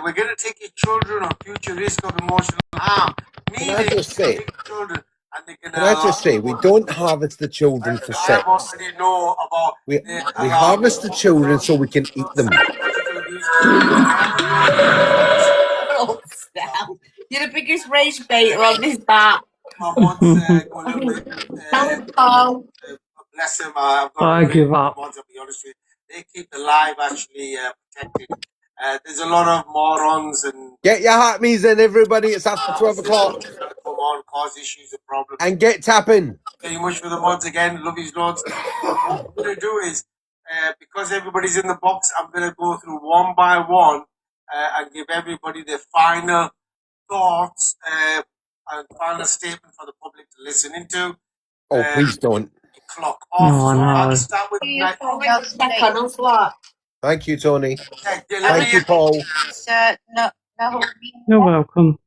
Speaker 10: we're going to take your children on future risk of emotional harm.
Speaker 14: Can
Speaker 10: Meaning,
Speaker 14: I just say?
Speaker 10: children, and they're going
Speaker 14: Can
Speaker 10: to
Speaker 14: I just
Speaker 10: allow
Speaker 14: say we don't harvest the children for sex.
Speaker 10: already know about
Speaker 14: We
Speaker 10: the
Speaker 14: harvest the children so we can eat them.
Speaker 10: psychological abuse.
Speaker 7: Oh, Sal. You're the biggest rage baiter on this bat.
Speaker 10: My mods go a little bit. Bless them. I've got
Speaker 2: I give up.
Speaker 10: mods. I'll be honest with you. They keep the live actually protected. There's a lot of morons and
Speaker 14: Get your hot me's in, everybody. It's after 12 o'clock.
Speaker 10: come on, cause issues and problems.
Speaker 14: And get tapping.
Speaker 10: Very much for the mods again. Love these loads. What I'm going to do is, because everybody's in the box, I'm going to go through one by one and give everybody their final thoughts and final statement for the public to listen into.
Speaker 14: Oh, please don't.
Speaker 10: Clock off.
Speaker 2: No, I
Speaker 10: So I'll
Speaker 2: know.
Speaker 10: start with
Speaker 14: Thank you, Tony.
Speaker 10: let
Speaker 14: Thank you, Paul.
Speaker 2: You're welcome.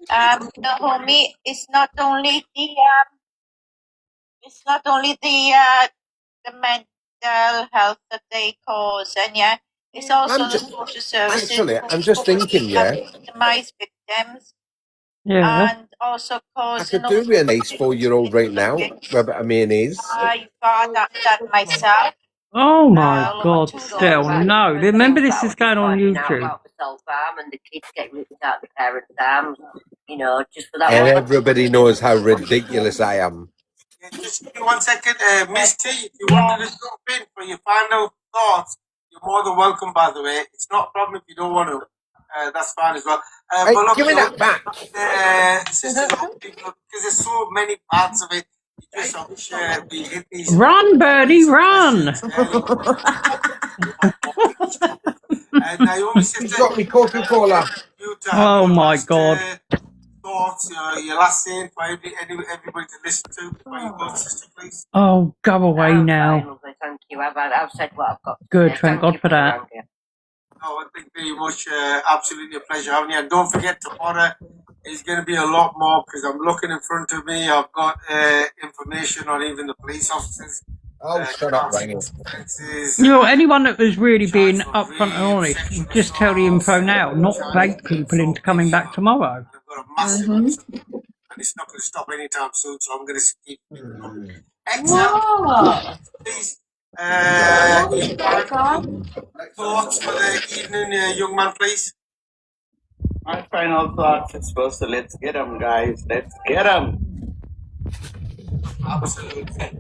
Speaker 19: Naomi, it's not only the mental health that they cause, and yeah, it's also the social services
Speaker 14: Actually, I'm just thinking, yeah.
Speaker 19: victimized victims,
Speaker 2: Yeah.
Speaker 19: and also
Speaker 14: I
Speaker 19: causing
Speaker 14: could do with a nice 4-year-old right now with a bit of mayonnaise.
Speaker 19: I found out that myself.
Speaker 2: Oh my God, Stell, no. Remember this is going on YouTube.
Speaker 20: About the self-harm and the kids get ripped out of the parents' arms, you know, just for that
Speaker 14: And
Speaker 20: one.
Speaker 14: everybody knows how ridiculous I am.
Speaker 10: Yeah, just give me 1 second. Miss T, if you wanted to jump in for your final thoughts, you're more than welcome, by the way. It's not a problem if you don't want to. That's fine as well.
Speaker 14: Hey,
Speaker 10: but look,
Speaker 14: give me that back.
Speaker 10: sisters, because there's so many parts of it. You just I wish we hit these.
Speaker 2: Run, Birdie, run!
Speaker 10: And Naomi sister,
Speaker 14: got me Coca-Cola.
Speaker 2: Oh my God.
Speaker 10: Thoughts, your last saying for everybody to listen to before you go, sister, please.
Speaker 2: Oh, go away now.
Speaker 20: Lovely, thank you. I've said what I've got.
Speaker 2: Good, thank God for that.
Speaker 10: No, I think very much, absolutely a pleasure having you. And don't forget, tomorrow is going to be a lot more because I'm looking in front of me. I've got information on even the police officers.
Speaker 14: Oh, shut up, Rangy.
Speaker 2: You know, anyone that was really being upfront and honest, just tell the info now, not bait people into coming back tomorrow.
Speaker 10: And it's not going to stop anytime soon, so I'm going to keep going. Excellent. Please, thoughts for the evening, young man, please.
Speaker 17: My final thoughts is supposed to let's get them, guys. Let's get them.
Speaker 10: Absolutely.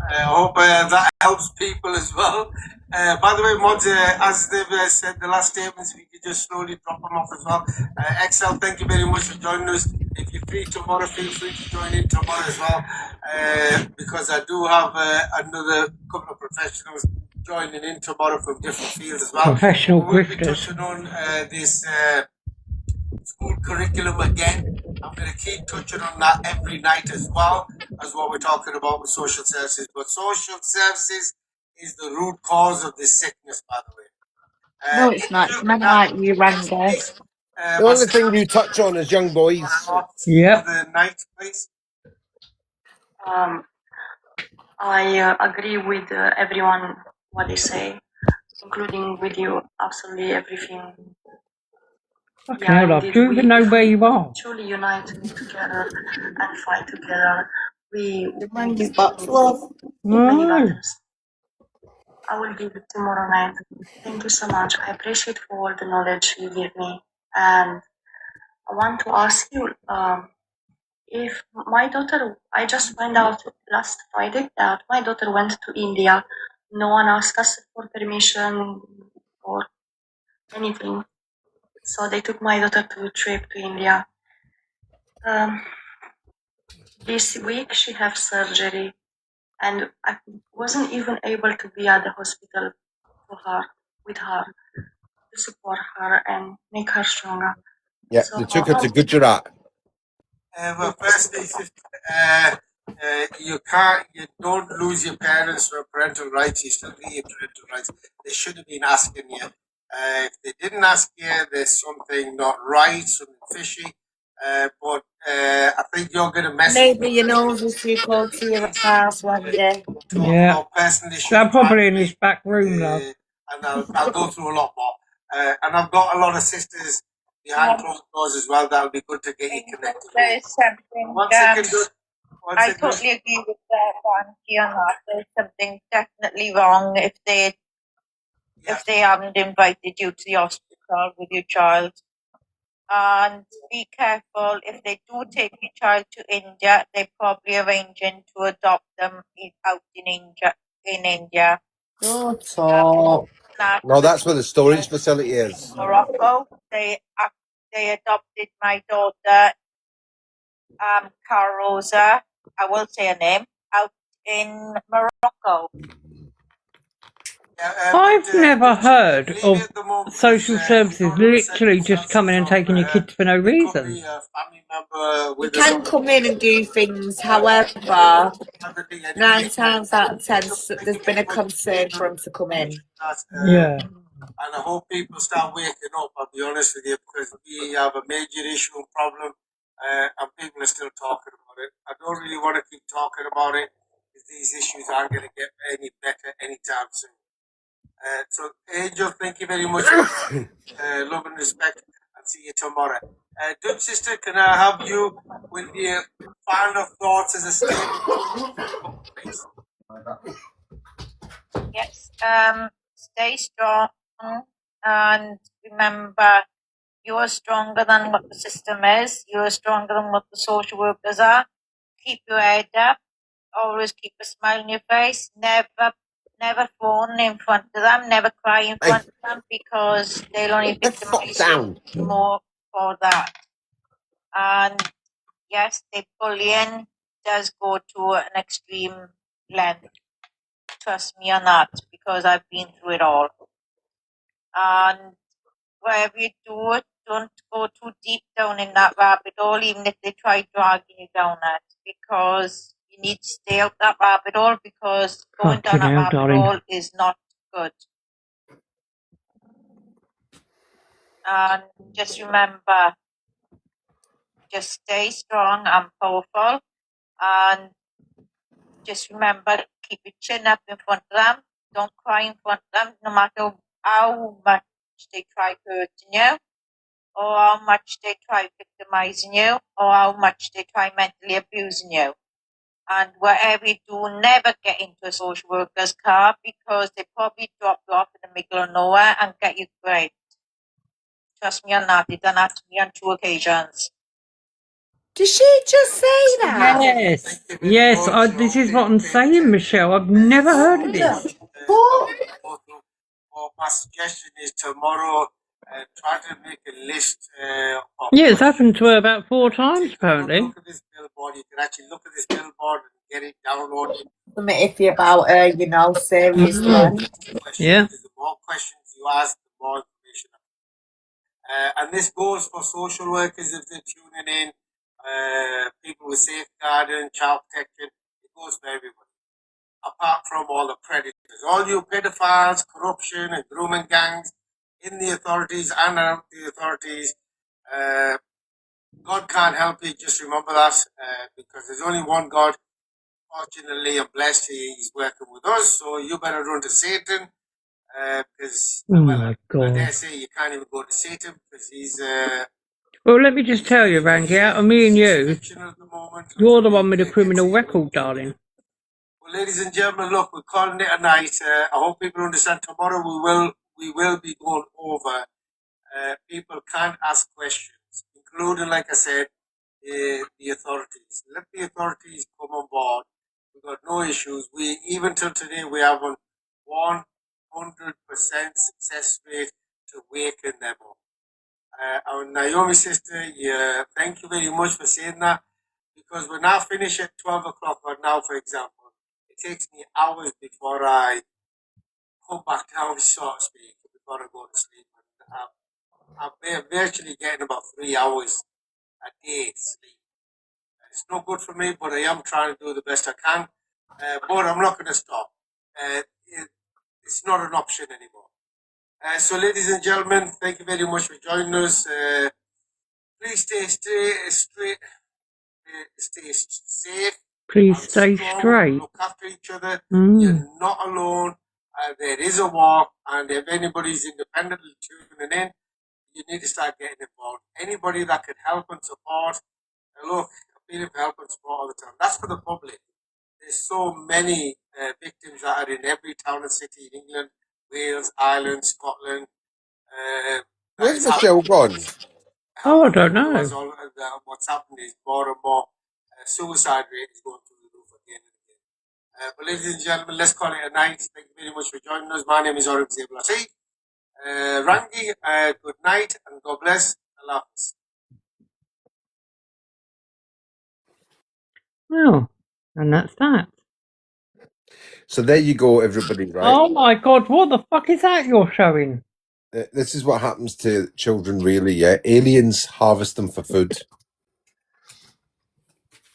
Speaker 10: I hope that helps people as well. By the way, mods, as they've said, the last statements, if you could just slowly drop them off as well. Excel, thank you very much for joining us. If you're free tomorrow, feel free to join in tomorrow as well, because I do have another couple of professionals joining in tomorrow from different fields as well.
Speaker 2: Professional
Speaker 10: We'll be
Speaker 2: grifters.
Speaker 10: touching on this school curriculum again. I'm going to keep touching on that every night as well as what we're talking about with social services. But social services is the root cause of this sickness, by the way.
Speaker 3: No, it's not. It's men like you, Rangy.
Speaker 14: The only thing you touch on is young boys.
Speaker 2: Yep.
Speaker 10: The night, please.
Speaker 18: I agree with everyone what they say, including with you. Absolutely everything
Speaker 2: Fucking hell, love. Do you even know where you are?
Speaker 13: Truly united together and fight together. We
Speaker 7: Monkey's box, love.
Speaker 13: many
Speaker 2: No.
Speaker 13: battles. I will give it tomorrow night. Thank you so much. I appreciate for all the knowledge you give me. And I want to ask you, if my daughter, I just found out last Friday that my daughter went to India. No one asked us for permission or anything. So they took my daughter to a trip to India. This week she had surgery, and I wasn't even able to be at the hospital with her, to support her and make her stronger.
Speaker 14: Yeah,
Speaker 13: So
Speaker 14: they took her to Gujarat.
Speaker 10: Well, firstly, you don't lose your parents for parental rights. You still get your parental rights. They should have been asking you. If they didn't ask you, there's something not right, something fishy. But I think you're going to mess.
Speaker 7: Maybe your nose was too close to your house one day.
Speaker 10: Talk
Speaker 2: Yeah.
Speaker 10: about personal issues.
Speaker 2: They're probably in his back room, love.
Speaker 10: And I'll go through a lot more. And I've got a lot of sisters behind closed doors as well. That'll be good to get you connected.
Speaker 19: There's something.
Speaker 10: One second,
Speaker 19: I totally agree with that one, Fiona. There's something definitely wrong if they haven't invited you to the hospital with your child. And be careful, if they do take your child to India, they're probably arranging to adopt them out in India.
Speaker 7: Good talk.
Speaker 14: No, that's where the storage facility is.
Speaker 19: Morocco, they adopted my daughter, Carosa, I will say her name, out in Morocco.
Speaker 2: I've never heard of social services literally just coming and taking your kids for no reason.
Speaker 7: You can come in and do things, however, 9 times out of 10, there's been a concern for them to come in.
Speaker 2: Yeah.
Speaker 10: And I hope people start waking up, I'll be honest with you, because we have a major issue and problem, and people are still talking about it. I don't really want to keep talking about it, because these issues aren't going to get any better anytime soon. So, Angel, thank you very much. Love and respect, and see you tomorrow. Dutch sister, can I have you with your final thoughts as a statement?
Speaker 19: Yes, stay strong and remember you are stronger than what the system is. You are stronger than what the social workers are. Keep your head up. Always keep a smile on your face. Never phone in front of them. Never cry in front of them because they'll only victimize you more for that. And yes, the bullying does go to an extreme length. Trust me on that because I've been through it all. And wherever you do it, don't go too deep down in that rabbit hole, even if they try dragging you down it, because you need to stay out that rabbit hole because going down that rabbit hole is not good. And just remember, just stay strong and powerful, and just remember, keep your chin up in front of them. Don't cry in front of them, no matter how much they try hurting you, or how much they try victimizing you, or how much they try mentally abusing you. And whatever you do, never get into a social worker's car because they probably drop you off in the middle of nowhere and get you raped. Trust me on that. They've done that to me on 2 occasions.
Speaker 7: Did she just say that?
Speaker 2: Yes. Yes, this is what I'm saying, Michelle. I've never heard of this.
Speaker 10: Well, my suggestion is tomorrow, try to make a list of...
Speaker 2: Yeah, it's happened to her about 4 times, apparently.
Speaker 10: Look at this billboard. You can actually look at this billboard and get it downloaded.
Speaker 7: Something iffy about her, you know, seriously.
Speaker 2: Yeah.
Speaker 10: The more questions you ask, the more information. And this goes for social workers if they're tuning in, people with safeguarding, child protection. It goes for everybody. Apart from all the predators, all you pedophiles, corruption, and grooming gangs in the authorities and around the authorities. God can't help you. Just remember that, because there's only one God. Fortunately, I'm blessed He's working with us. So you better run to Satan. because
Speaker 2: Oh
Speaker 10: well,
Speaker 2: my
Speaker 10: I
Speaker 2: god.
Speaker 10: dare say you can't even go to see him because he's
Speaker 2: Well, let me just tell you, Rangy, out of me and you,
Speaker 10: fictional at the moment.
Speaker 2: you're the one with a criminal record, darling.
Speaker 10: Well, ladies and gentlemen, look, we're calling it a night. I hope people understand. Tomorrow we will be going over. People can't ask questions, including, like I said, the authorities. Let the authorities come on board. We've got no issues. We even till today we have a 100% success rate to waken them up. Our Naomi sister, yeah, thank you very much for saying that, because when I finish at 12 o'clock or now, for example, it takes me hours before I come back down, so to speak, before I go to sleep. I'm virtually getting about 3 hours a day sleep. It's not good for me, but I am trying to do the best I can. But I'm not going to stop. It's not an option anymore. So, ladies and gentlemen, thank you very much for joining us. Please stay safe.
Speaker 2: Please
Speaker 10: And
Speaker 2: stay
Speaker 10: strong.
Speaker 2: straight.
Speaker 10: Look after each other.
Speaker 2: Mm.
Speaker 10: You're not alone. There is a war, and if anybody's independently tuning in, you need to start getting involved. Anybody that can help and support. Look, I'm feeling for help and support all the time. That's for the public. There's so many victims that are in every town and city in England, Wales, Ireland, Scotland.
Speaker 14: Where's Michelle gone?
Speaker 2: Oh, I don't know.
Speaker 10: What's happened is more and more suicide rate is going through the roof again and again. But ladies and gentlemen, let's call it a night. Thank you very much for joining us. My name is Aurangzeb Lassi. Rangy, good night and God bless. Allah Hafiz.
Speaker 2: Well, and that's that.
Speaker 14: So there you go, everybody, right?
Speaker 2: Oh my god, what the fuck is that you're showing?
Speaker 14: This is what happens to children, really, yeah? Aliens harvest them for food.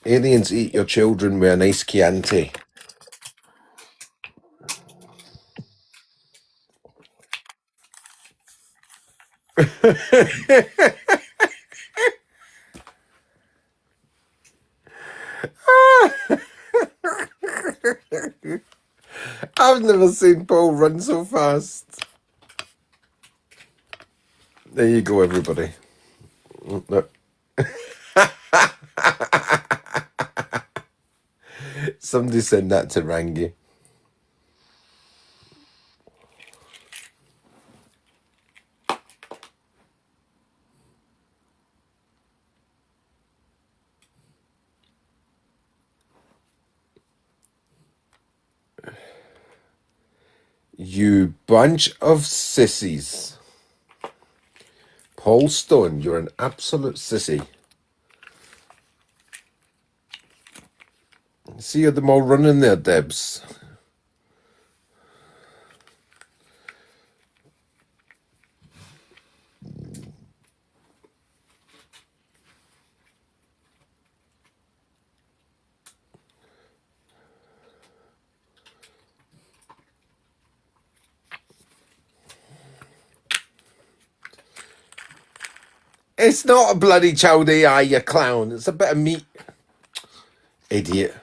Speaker 14: Aliens eat your children with a nice Chianti. I've never seen Paul run so fast. There you go, everybody. Look. Somebody send that to Rangy. You bunch of sissies. Paul Stone, you're an absolute sissy. See them all running there, Debs. It's not a bloody chowdy eye, you clown. It's a bit of meat. Idiot.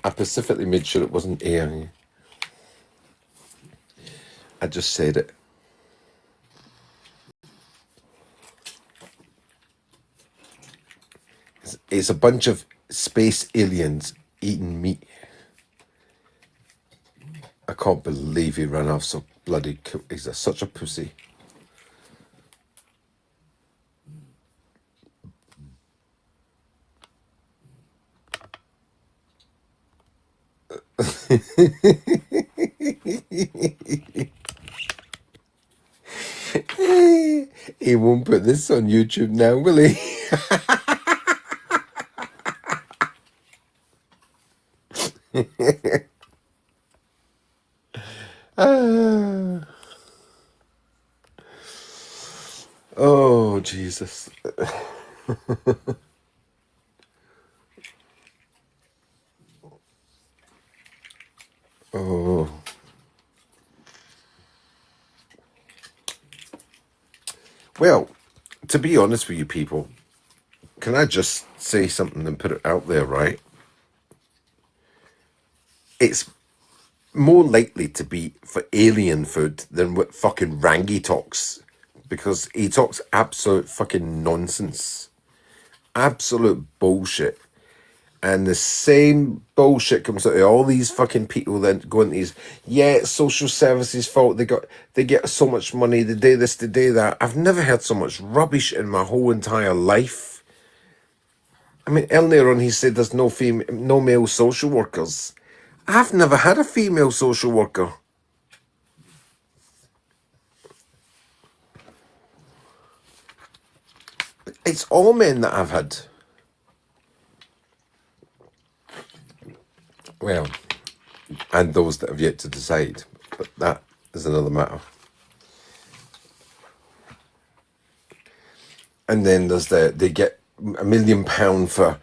Speaker 14: I specifically made sure it wasn't air. I just said it. It's a bunch of space aliens eating meat. I can't believe he ran off so bloody... He's such a pussy. He won't put this on YouTube now, will he? Oh, Jesus. Oh. Well, to be honest with you people, can I just say something and put it out there, right? it's more likely to be for alien food than what fucking Rangy talks, because he talks absolute fucking nonsense, absolute bullshit. And the same bullshit comes out of all these fucking people then going to these, yeah, it's social services fault. They get so much money, they do this, they do that. I've never heard so much rubbish in my whole entire life. I mean, earlier on he said there's no male social workers. I've never had a female social worker. It's all men that I've had. Well, and those that have yet to decide, but that is another matter. And then there's they get £1 million for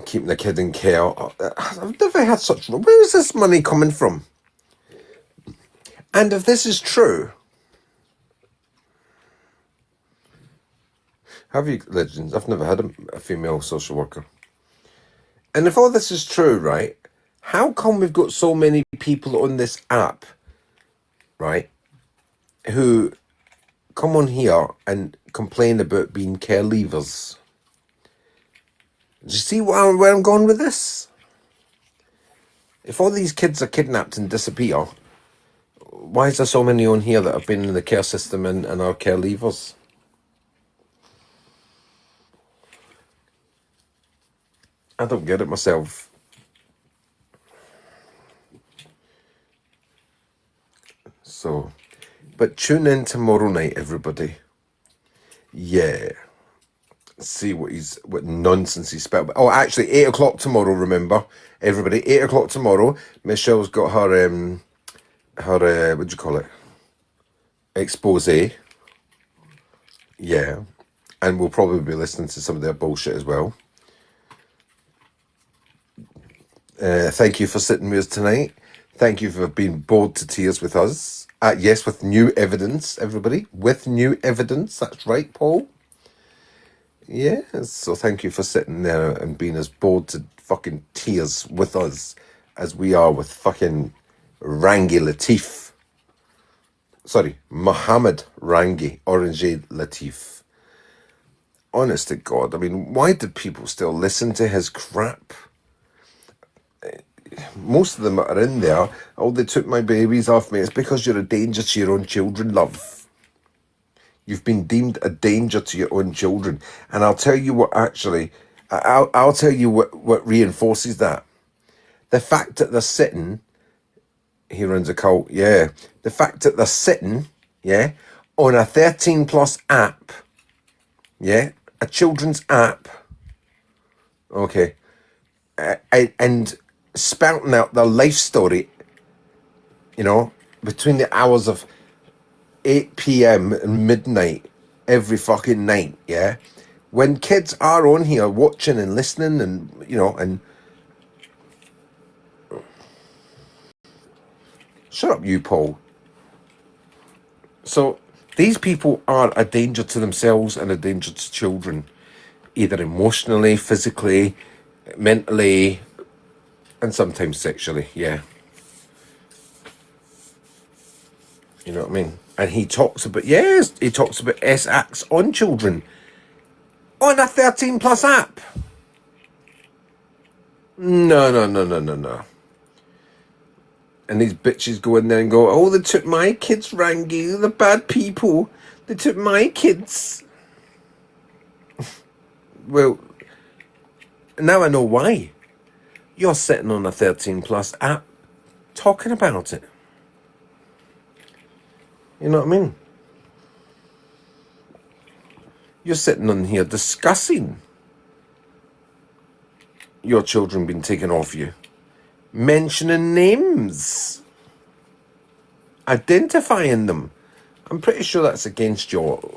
Speaker 14: keeping the kid in care. I've never had such. Where is this money coming from? And if this is true, have you, legends? I've never had a female social worker. And if all this is true, right, how come we've got so many people on this app, right, who come on here and complain about being care leavers? Do you see where I'm going with this? If all these kids are kidnapped and disappear, why is there so many on here that have been in the care system and are care leavers? I don't get it myself. So, but tune in tomorrow night, everybody. Yeah. See what nonsense he spelled. Oh, actually, 8 o'clock tomorrow, remember. Everybody, 8 o'clock tomorrow. Michelle's got her, what do you call it? Expose. Yeah. And we'll probably be listening to some of their bullshit as well. Thank you for sitting with us tonight. Thank you for being bored to tears with us. Yes, with new evidence, everybody. With new evidence. That's right, Paul. Yeah, so thank you for sitting there and being as bored to fucking tears with us as we are with fucking Rangy Latif. Sorry, Mohammed Rangy Orange Latif. Honest to God, I mean, why did people still listen to his crap? Most of them are in there. Oh, they took my babies off me. It's because you're a danger to your own children, love. You've been deemed a danger to your own children. And I'll tell you what, actually, I'll tell you what reinforces that. The fact that they're sitting, he runs a cult, yeah. The fact that they're sitting, yeah, on a 13 plus app, yeah, a children's app, okay, and spouting out their life story, you know, between the hours of 8 p.m. and midnight every fucking night, yeah? When kids are on here watching and listening and, you know, and... Shut up, you, Paul. So, these people are a danger to themselves and a danger to children, either emotionally, physically, mentally, and sometimes sexually, yeah. You know what I mean? And he talks about, yes, he talks about S-acts on children on a 13 plus app. No. And these bitches go in there and go, oh, they took my kids, Rangy, the bad people. They took my kids. Well, now I know why. You're sitting on a 13 plus app talking about it. You know what I mean? You're sitting on here discussing your children being taken off you. Mentioning names. Identifying them. I'm pretty sure that's against your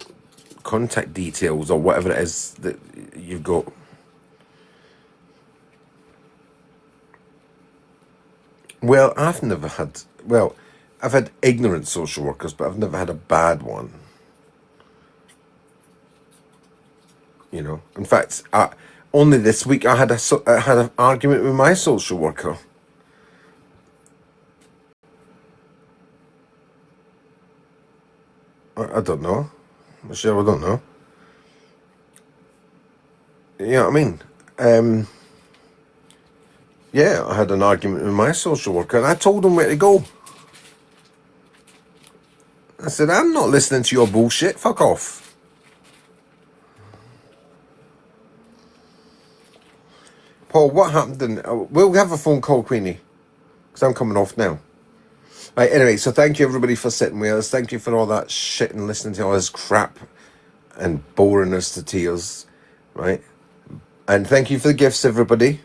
Speaker 14: contact details or whatever it is that you've got. Well, I've never had... Well, I've had ignorant social workers, but I've never had a bad one. You know, in fact, only this week I had an argument with my social worker. I don't know. Michelle, I don't know. You know what I mean? Yeah, I had an argument with my social worker and I told him where to go. I said, I'm not listening to your bullshit. Fuck off. Paul, what happened? We'll have a phone call, Queenie, because I'm coming off now. Right, anyway, so thank you everybody for sitting with us. Thank you for all that shit and listening to all this crap and boring us to tears, right? And thank you for the gifts, everybody.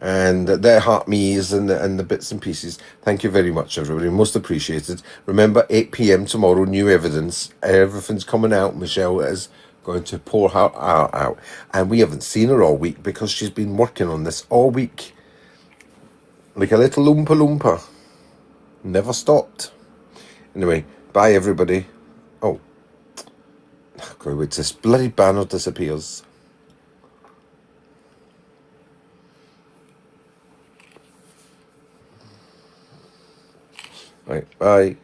Speaker 14: And their heart me's and the bits and pieces. Thank you very much, everybody. Most appreciated. Remember, 8 p.m. tomorrow, new evidence. Everything's coming out. Michelle is going to pour her heart out. And we haven't seen her all week because she's been working on this all week. Like a little Oompa Loompa. Never stopped. Anyway, bye, everybody. Oh, God, wait, this bloody banner disappears. Right, bye.